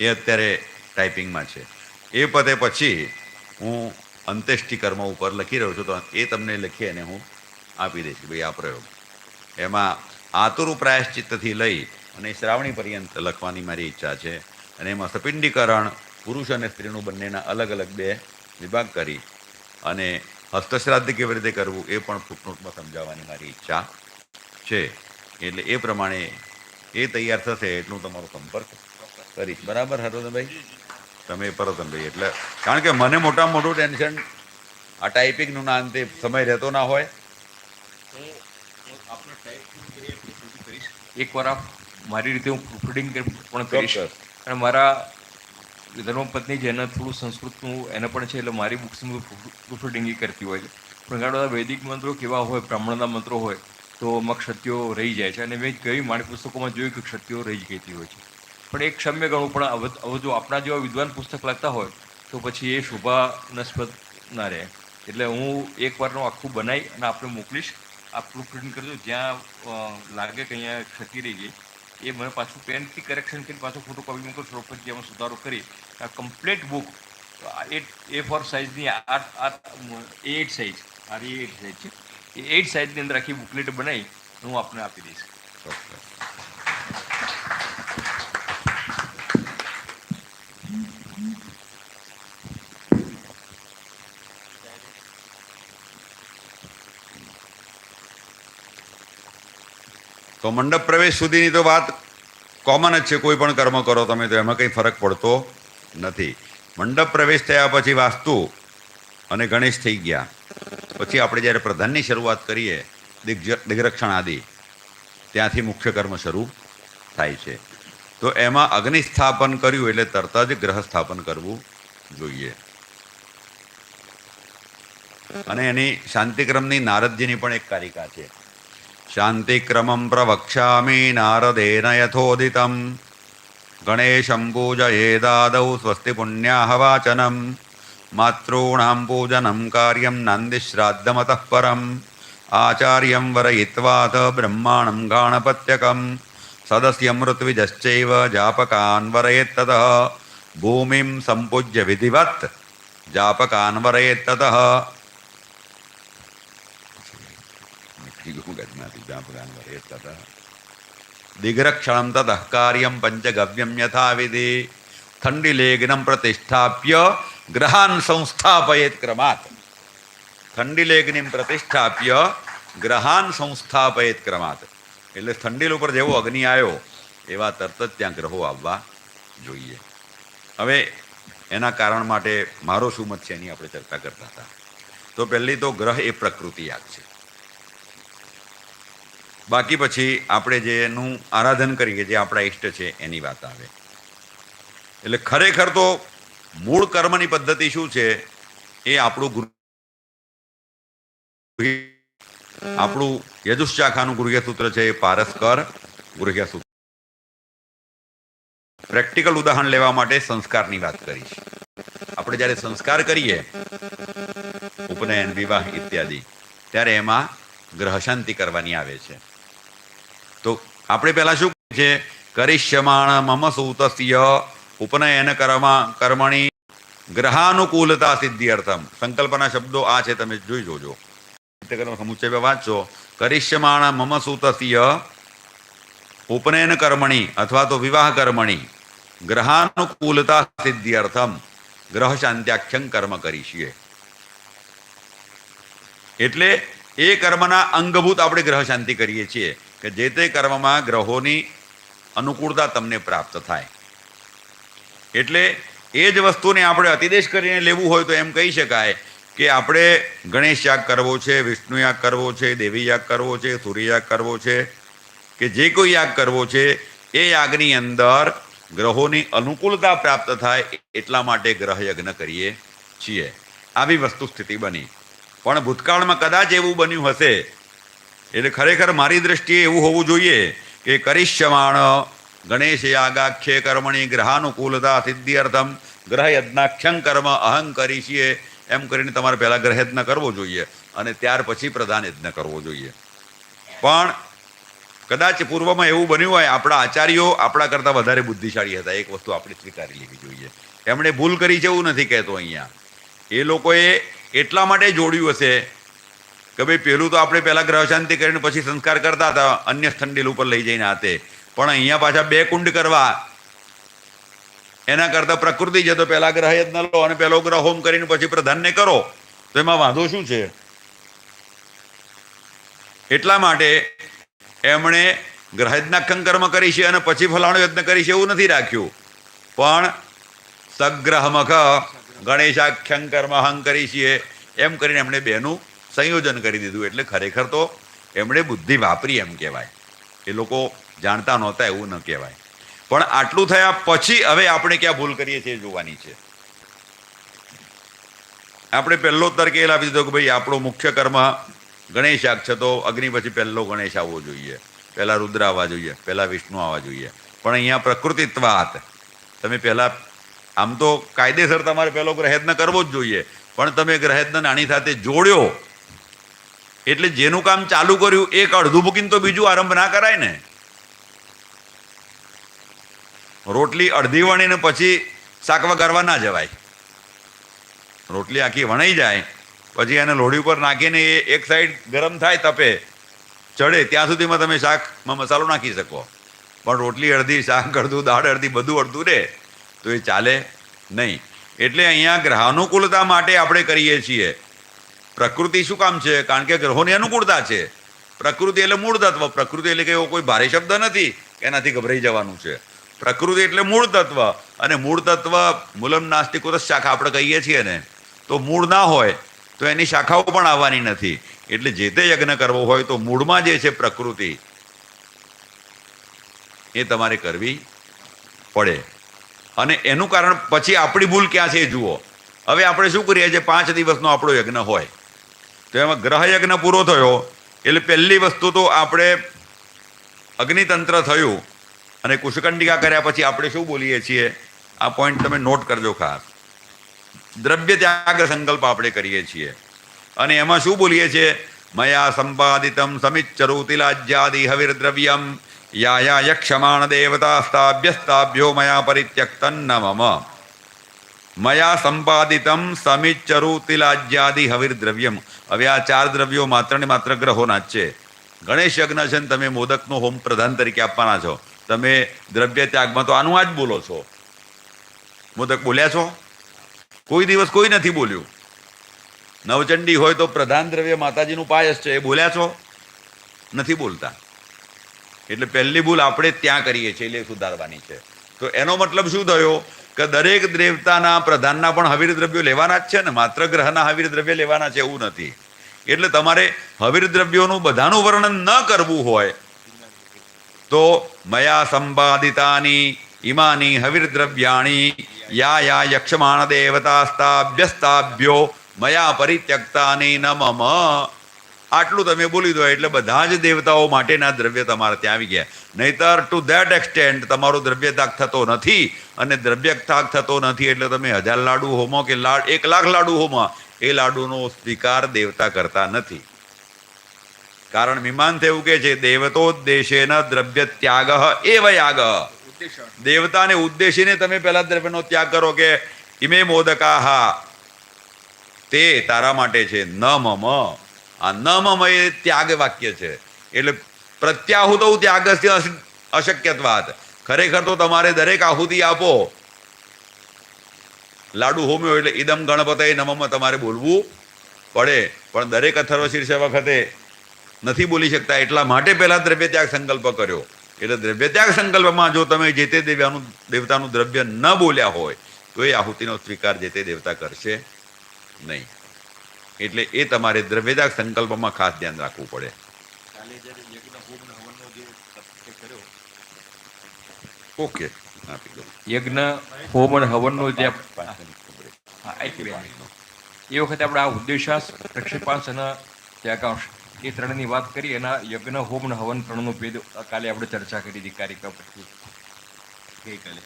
Speaker 2: એ અત્યારે ટાઈપિંગમાં છે. એ પતે પછી હું અંત્યેષ્ટિ કર્મ ઉપર લખી રહ્યો છું, તો એ તમને લખી અને હું આપી દઈશ ભાઈ આ પ્રયોગ. એમાં આતુર પ્રાયશ્ચિત્તથી લઈ અને શ્રાવણી પર્યંત લખવાની મારી ઈચ્છા છે અને એમાં સપિંડીકરણ પુરુષ અને સ્ત્રીનું બંનેના અલગ અલગ 2 વિભાગ કરી અને હસ્તશ્રાદ્ધ કેવી રીતે કરવું એ પણ ફૂટનોટમાં સમજાવવાની મારી ઈચ્છા છે. એટલે એ પ્રમાણે એ તૈયાર થશે એટલું તમારો સંપર્ક કરીશ. બરાબર હરવદનભાઈ? તમે પરતનભાઈ એટલે કારણ કે મને મોટામાં મોટું ટેન્શન આ ટાઈપિંગનું ના અંતે સમય રહેતો ના હોય.
Speaker 6: એકવાર આપ મારી રીતે હું પ્રૂફરીડિંગ પણ કરીશ.
Speaker 2: ચોક્કસ.
Speaker 6: અને મારા ધર્મપત્ની જેને થોડું સંસ્કૃતનું એને પણ છે, એટલે મારી બુક્સનું પ્રૂફરીડિંગ એ કરતી હોય છે. પણ ઘણા બધા વૈદિક મંત્રો કેવા હોય, બ્રાહ્મણના મંત્રો હોય તો અમુક ક્ષત્રિયો રહી જાય છે. અને મેં કઈ મારી પુસ્તકોમાં જોયું કે ક્ષત્રિયો રહી જ ગઈ હોય છે. પણ એક ક્ષમ્ય ગણું, પણ હવે જો આપણા જેવા વિદ્વાન પુસ્તક લખતા હોય તો પછી એ શોભાનસ્પદ ના રહે. એટલે હું એકવારનું આખું બનાવી અને આપણે મોકલીશ. આપ પ્રૂફ રીડિંગ કરજો. જ્યાં લાગે કે અહીંયા ક્ષતિ રહી ગઈ એ મને પાછું પેનથી કરેક્શન કરી પાછું ફોટો કોપી મોકલો. થોડો પછી એમાં સુધારો કરી આ કમ્પ્લીટ બુક A4 સાઇઝની 8 સાઇઝ આ 8 સાઇઝ છે. એ 8 સાઇઝની અંદર આખી બુકલેટ બનાવી હું આપને આપી દઈશ.
Speaker 2: તો મંડપ પ્રવેશ સુધીની તો વાત કોમન જ છે. કોઈ પણ કર્મ કરો તમે તો એમાં કંઈ ફરક પડતો નથી. મંડપ પ્રવેશ થયા પછી વાસ્તુ અને ગણેશ થઈ ગયા પછી આપણે જ્યારે પ્રધાનની શરૂઆત કરીએ દિગ્રક્ષણ આદિ, ત્યાંથી મુખ્ય કર્મ શરૂ થાય છે. તો એમાં અગ્નિ સ્થાપન કર્યું એટલે તરત જ ગ્રહ સ્થાપન કરવું જોઈએ. અને એની શાંતિક્રમની નારદજીની પણ એક કારિકા છે. શાંતિક્રમં પ્રવક્ષ્યામિ નારદેન યથોદિતમ ગણેશં પૂજયેદાદૌ સ્વસ્તિ પુણ્યાહ વાચનમ માતॄણાં પૂજनं કાર્યં નાંદિશ્રાદ્ધમતઃ પરમ આચાર્યં વરયિત્વાથ બ્રહ્માણં ગાણપત્યકં સદસ્યમૃત્વિજશ્ચૈવ જાપકાन् વરયેત્તતઃ ભૂમિં સંપૂજ્ય વિધિવત જાપકાन् વરયેત્તતઃ. દિગ્રક્ષણમ તતઃ કાર્યમ પંચગવ્યમ યથાવિધિ થંડિલેગ્નમ પ્રતિષ્ઠાપ્ય ગ્રહાન સંસ્થાપયેત ક્રમાત. થંડિલેગ્નિમ પ્રતિષ્ઠાપ્ય ગ્રહાન સંસ્થાપયેત ક્રમાત. એટલે થંડિલ ઉપર જેવો અગ્નિ આવ્યો એવા તરત જ ત્યાં ગ્રહો આવવા જોઈએ. હવે એના કારણ માટે મારો શું મત છે એની આપણે ચર્ચા કરતા હતા. તો પહેલી તો ગ્રહ એ પ્રકૃતિ યાગ છે. બાકી પછી આપણે જેનું આરાધન કરીએ જે આપણા ઈષ્ટ છે એની વાત આવે. એટલે ખરેખર તો મૂળ કર્મની પદ્ધતિ શું છે એ આપણું યજુશાખાનું ગૃહ્ય સૂત્ર છે એ પારસ્કર ગૃહ્ય સૂત્ર. પ્રેક્ટિકલ ઉદાહરણ લેવા માટે સંસ્કારની વાત કરીશ. આપણે જ્યારે સંસ્કાર કરીએ ઉપનયન, વિવાહ ઇત્યાદિ, ત્યારે એમાં ગ્રહ શાંતિ કરવાની આવે છે. તો આપણે પહેલા શું છે, કરિષ્યમાણ મમ સૂતસ્ય ઉપનયન કર્મણી ગ્રહાનુકૂલતા સિદ્ધિઅર્થમ. સંકલ્પના શબ્દો આ છે, તમે જોઈ જોજો. સમુચ્ચય વાંચો. કરિષ્યમાણ મમ સૂતસ્ય ઉપનયન કર્મણી અથવા તો વિવાહ કર્મણી ગ્રહાનુકૂલતા સિદ્ધિઅર્થમ ગ્રહ શાંત્યાખ્યં કર્મ કરીશીએ. એટલે એ કર્મના અંગભૂત આપણે ગ્રહ શાંતિ કરીએ છીએ કે જે તે કર્મમાં ગ્રહોની અનુકૂળતા તમને પ્રાપ્ત થાય. એટલે એ જ વસ્તુને આપણે અતિદેશ કરીને લેવું હોય તો એમ કહી શકાય કે આપણે ગણેશ યાગ કરવો છે, વિષ્ણુ યાગ કરવો છે, દેવી યાગ કરવો છે, સૂર્ય યાગ કરવો છે, કે જે કોઈ યાગ કરવો છે એ યાગની અંદર ગ્રહોની અનુકૂળતા પ્રાપ્ત થાય એટલા માટે ગ્રહ યજ્ઞ કરીએ છીએ. આવી વસ્તુ સ્થિતિ બની. પણ ભૂતકાળમાં કદાચ એવું બન્યું હશે. એટલે ખરેખર મારી દ્રષ્ટિએ એવું હોવું જોઈએ કે કરિષ્યમાણ ગણેશ યાગાખ્ય કર્મણી ગ્રહાનુકૂલતા સિદ્ધિઅર્થમ ગ્રહ યજ્ઞાખ્યં કર્મ અહં કરીશીએ એમ કરીને તમારે પહેલાં ગ્રહ યજ્ઞ કરવો જોઈએ અને ત્યાર પછી પ્રધાન યજ્ઞ કરવો જોઈએ. પણ કદાચ પૂર્વમાં એવું બન્યું હોય, આપણા આચાર્યો આપણા કરતાં વધારે બુદ્ધિશાળી હતા. એક વસ્તુ આપણે સ્વીકારી લેવી જોઈએ. એમણે ભૂલ કરી છે એવું નથી કહેતો અહીંયા. એ લોકોએ એટલા માટે જોડ્યું હશે કે ભાઈ પેલું તો આપણે પહેલાં ગ્રહ શાંતિ કરીને પછી સંસ્કાર કરતા હતા અન્ય સ્થંડિલ ઉપર લઈ જઈને હાથે, પણ અહીંયા પાછા 2 કુંડ કરવા એના કરતાં પ્રકૃતિ છે તો પહેલાં ગ્રહ યજ્ઞ લો અને પહેલો ગ્રહ હોમ કરીને પછી પ્રધાનને કરો તો એમાં વાંધો શું છે. એટલા માટે એમણે ગ્રહયજ્ઞાખ્યં કર્મ કરી છે અને પછી ફલાણો યજ્ઞ કરી છે એવું નથી રાખ્યું, પણ સગ્રહમખ ગણેશાખ્યં કર્મ હં કરી છીએ એમ કરીને એમણે બેનું સંયોજન કરી દીધું. એટલે ખરેખર તો એમણે બુદ્ધિ વાપરી એમ કહેવાય. એ લોકો જાણતા નહોતા એવું ન કહેવાય. પણ આટલું થયા પછી હવે આપણે ક્યાં ભૂલ કરીએ છીએ જોવાની છે. આપણે પહેલો તર્ક એ લાવી દીધો કે ભાઈ આપણો મુખ્ય કર્મ ગણેશાક છે, તો અગ્નિ પછી પહેલો ગણેશ આવવો જોઈએ, પહેલા રુદ્ર આવવા જોઈએ, પહેલા વિષ્ણુ આવવા જોઈએ. પણ અહીંયા પ્રકૃતિત્વાત તમે પહેલા, આમ તો કાયદેસર તમારે પહેલો ગ્રહયજ્ઞ કરવો જ જોઈએ, પણ તમે ગ્રહયજ્ઞ આની સાથે જોડ્યો એટલે જેનું કામ ચાલુ કર્યું એક અડધું મૂકીને તો બીજું આરંભ ના કરાય ને. રોટલી અડધી વણીને પછી શાક વઘારવા ના જવાય. રોટલી આખી વણાઈ જાય પછી એને લોઢી ઉપર નાખીને એ એક સાઈડ ગરમ થાય, તપે ચડે ત્યાં સુધીમાં તમે શાકમાં મસાલો નાખી શકો. પણ રોટલી અડધી, શાક અડધું, દાળ અડધી, બધું અડધું રહે તો એ ચાલે નહીં. એટલે અહીંયા ગ્રહાનુકૂળતા માટે આપણે કરીએ છીએ. પ્રકૃતિ શું કામ છે? કારણ કે ગ્રહોની અનુકૂળતા છે. પ્રકૃતિ એટલે મૂળ તત્વ. પ્રકૃતિ એટલે કે એવો કોઈ ભારે શબ્દ નથી એનાથી ગભરાઈ જવાનું છે. પ્રકૃતિ એટલે મૂળ તત્વ, અને મૂળ તત્વ મૂલમ નાસ્તિ કુતઃ શાખા આપણે કહીએ છીએ ને, તો મૂળ ના હોય તો એની શાખાઓ પણ આવવાની નથી. એટલે જે તે યજ્ઞ કરવો હોય તો મૂળમાં જે છે પ્રકૃતિ એ તમારે કરવી પડે. અને એનું કારણ પછી આપણી ભૂલ ક્યાં છે જુઓ. હવે આપણે શું કરીએ છીએ, 5 દિવસનો આપણો યજ્ઞ હોય તો એમાં ગ્રહ યજ્ઞ પૂરો થયો એટલે પહેલી વસ્તુ તો આપણે અગ્નિતંત્ર થયું અને કુશકંડિકા કર્યા પછી આપણે શું બોલીએ છીએ, આ પોઈન્ટ તમે નોટ કરજો ખાસ. દ્રવ્ય ત્યાગ સંકલ્પ આપણે કરીએ છીએ અને એમાં શું બોલીએ છીએ, મયા સંપાદિતમ સમિચ્ચરુતિલાજ્યાદિ હવિર્દ્રવ્યમ યા યક્ષમાણ દેવતાસ્તાભ્યસ્તાભ્યો મયા પરિત્યક્તં ન મમ. મયા સંપાદિતમ સમિચ્ચરુતિલાજ્યાદિ હવિર્દ્રવ્યમ. હવે આ 4 દ્રવ્યો માત્ર ને માત્ર ગ્રહોના જ છે. ગણેશ યજ્ઞ છે ને તમે મોદકનો હોમ પ્રધાન તરીકે આપવાના છો, તમે દ્રવ્ય ત્યાગમાં તો આનું આ જ બોલો છો. મોદક બોલ્યા છો? કોઈ દિવસ કોઈ નથી બોલ્યું. નવચંડી હોય તો પ્રધાન દ્રવ્ય માતાજીનું પાયસ છે, એ બોલ્યા છો? નથી બોલતા. એટલે પહેલી ભૂલ આપણે ત્યાં કરીએ છીએ, એટલે સુધારવાની છે. તો એનો મતલબ શું થયો કે દરેક દેવતાના પ્રધાનના પણ હવીર દ્રવ્યો લેવાના જ છે ને, માત્ર ગ્રહના હવીર દ્રવ્ય લેવાના છે એવું નથી. એટલે તમારે હવીર દ્રવ્યોનું બધાનું વર્ણન ન કરવું હોય તો મયા સંપાદિતાની ઇમાની હવીર દ્રવ્યાણી યા યક્ષમાણ દેવતાસ્તાભ્યસ્તાભ્યો મયા પરિત્યક્તાની ન મમ. આટલું તમે બોલી દો એટલે બધા જ દેવતાઓ માટેના દ્રવ્ય તમારે ત્યાં આવી ગયા. નહીતર ટુ ધેટ એક્સટેન્ટ તમારો દ્રવ્ય ત્યાગ થતો નથી, અને દ્રવ્ય ત્યાગ થતો નથી એટલે તમે 1000 લાડુ હોમો કે 1,00,000 લાડુ હોમો, એ લાડુનો સ્વીકાર દેવતા કરતા નથી. કારણ મીમાંસ એવું કે છે, દેવતોદ્દેશેન દ્રવ્ય ત્યાગ એવ યાગ. દેવતાને ઉદ્દેશીને તમે પહેલા દ્રવ્યનો ત્યાગ કરો કે ઇમે મોદકાહ, તે તારા માટે છે, ન મમ. આ ન મમ એ ત્યાગ વાક્ય છે. એટલે પ્રત્યાહુતો ત્યાગસ્ય અશક્યત્વાત. ખરેખર તો તમારે દરેક આહુતિ આપો, લાડુ હોમ્યો એટલે ઇદમ ગણપતય નમઃ તમારે બોલવું પડે, પણ દરેક અથર્વશીર્ષ વખતે નથી બોલી શકતા. એટલા માટે પહેલા દ્રવ્ય ત્યાગ સંકલ્પ કર્યો. એટલે દ્રવ્ય ત્યાગ સંકલ્પમાં જો તમે જે તે દેવતાનું દ્રવ્ય ન બોલ્યા હોય તો એ આહુતિનો સ્વીકાર જે તે દેવતા કરશે નહીં. એટલે એ તમારે દ્રવ્ય ત્યાગ સંકલ્પમાં ખાસ ધ્યાન રાખવું પડે. ઓકે, આપી દો.
Speaker 6: યજ્ઞ હોમ અને હવનનો જે એ વખતે આપણે આ ઉદ્દેશાસ, પ્રક્ષેપાંશ અને ત્યાગાંશ એ ત્રણની વાત કરી. એના યજ્ઞ હોમ અને હવન ત્રણનો ભેદ કાલે આપણે ચર્ચા કરી હતી કાર્યક્રમ પછી ગઈકાલે.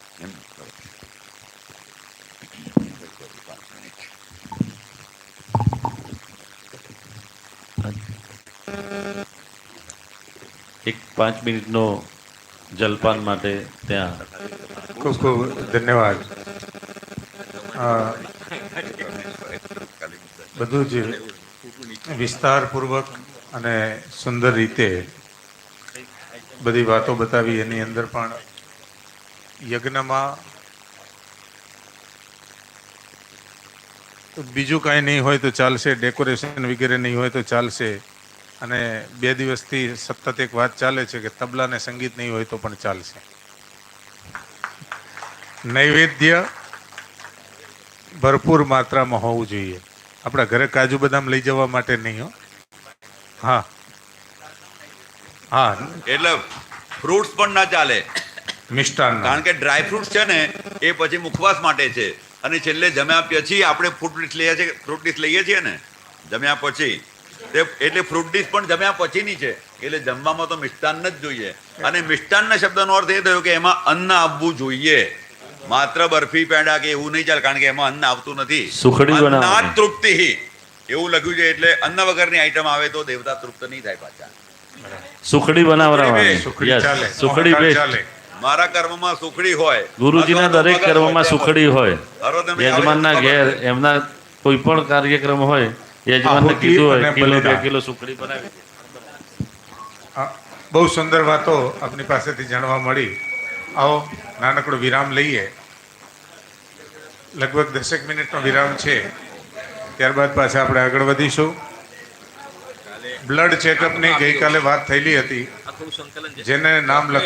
Speaker 8: એક 5 મિનિટનો જલપાન માટે ત્યાં.
Speaker 3: ખૂબ ખૂબ ધન્યવાદ. બધું જ વિસ્તારપૂર્વક અને સુંદર રીતે બધી વાતો બતાવી. એની અંદર પણ યજ્ઞમાં બીજું કાંઈ નહીં હોય તો ચાલશે, ડેકોરેશન વગેરે નહીં હોય તો ચાલશે, અને 2 દિવસથી સતત એક વાત ચાલે છે કે તબલા ને સંગીત નહીં હોય તો પણ ચાલશે. નૈવેદ્ય ભરપૂર માત્રામાં હોવું જોઈએ. આપણા ઘરે કાજુ બદામ લઈ જવા માટે નહીં હો. હા હા,
Speaker 2: એટલે ફ્રૂટ્સ પણ ના ચાલે,
Speaker 3: મિષ્ટાન.
Speaker 2: કારણ કે ડ્રાય ફ્રૂટ્સ છે ને એ પછી મુખવાસ માટે છે, અને છેલ્લે જમ્યા પછી આપણે ફ્રૂટ ડીશ લઈએ છીએ ને જમ્યા પછી, એટલે ફ્રૂટ ડીશ પણ જમ્યા પછીની છે, એટલે જમવામાં તો મિષ્ટાન જ જોઈએ. અને મિષ્ટાનના શબ્દનો અર્થ એ થયો કે એમાં અન્ન આવવું જોઈએ, માત્ર બરફી પેંડા કે એવું નહીં ચાલે, કારણ કે એમાં અન્ન આવતું નથી.
Speaker 8: સુખડી બનાવવાની.
Speaker 2: અન્નાત તૃપ્તિ એવું લખ્યું છે, એટલે અન્ન વગરની આઈટમ આવે તો દેવતા તૃપ્ત નહીં થાય પાછા.
Speaker 8: સુખડી બનાવરાવાની.
Speaker 3: સુખડી
Speaker 8: Yes,
Speaker 3: ચાલે,
Speaker 8: સુખડી
Speaker 3: મોહનથાળ
Speaker 8: best.
Speaker 3: ચાલે.
Speaker 2: મારા કર્મમાં સુખડી હોય,
Speaker 8: ગુરુજીના દરેક કર્મમાં સુખડી હોય.
Speaker 2: હરો તમે
Speaker 8: યજમાનના
Speaker 2: આવે તો
Speaker 8: ઘેર એમના કોઈ પણ કાર્યક્રમ હોય, યજમાનને
Speaker 3: આહુતિ
Speaker 8: કીધું હોય
Speaker 3: અને
Speaker 8: કિલો 2
Speaker 3: બલિદાન.
Speaker 8: કિલો સુખડી બનાવી.
Speaker 3: હા, બહુ સુંદર વાતો આપની પાસેથી જાણવા મળી. આવો નાનકડો વિરામ લઈએ. લગભગ 10 મિનિટનો વિરામ છે, ત્યારબાદ પાછા આપણે આગળ વધીશું. બ્લડ ચેકઅપની ગઈકાલે વાત થયેલી હતી, જેને નામ લખ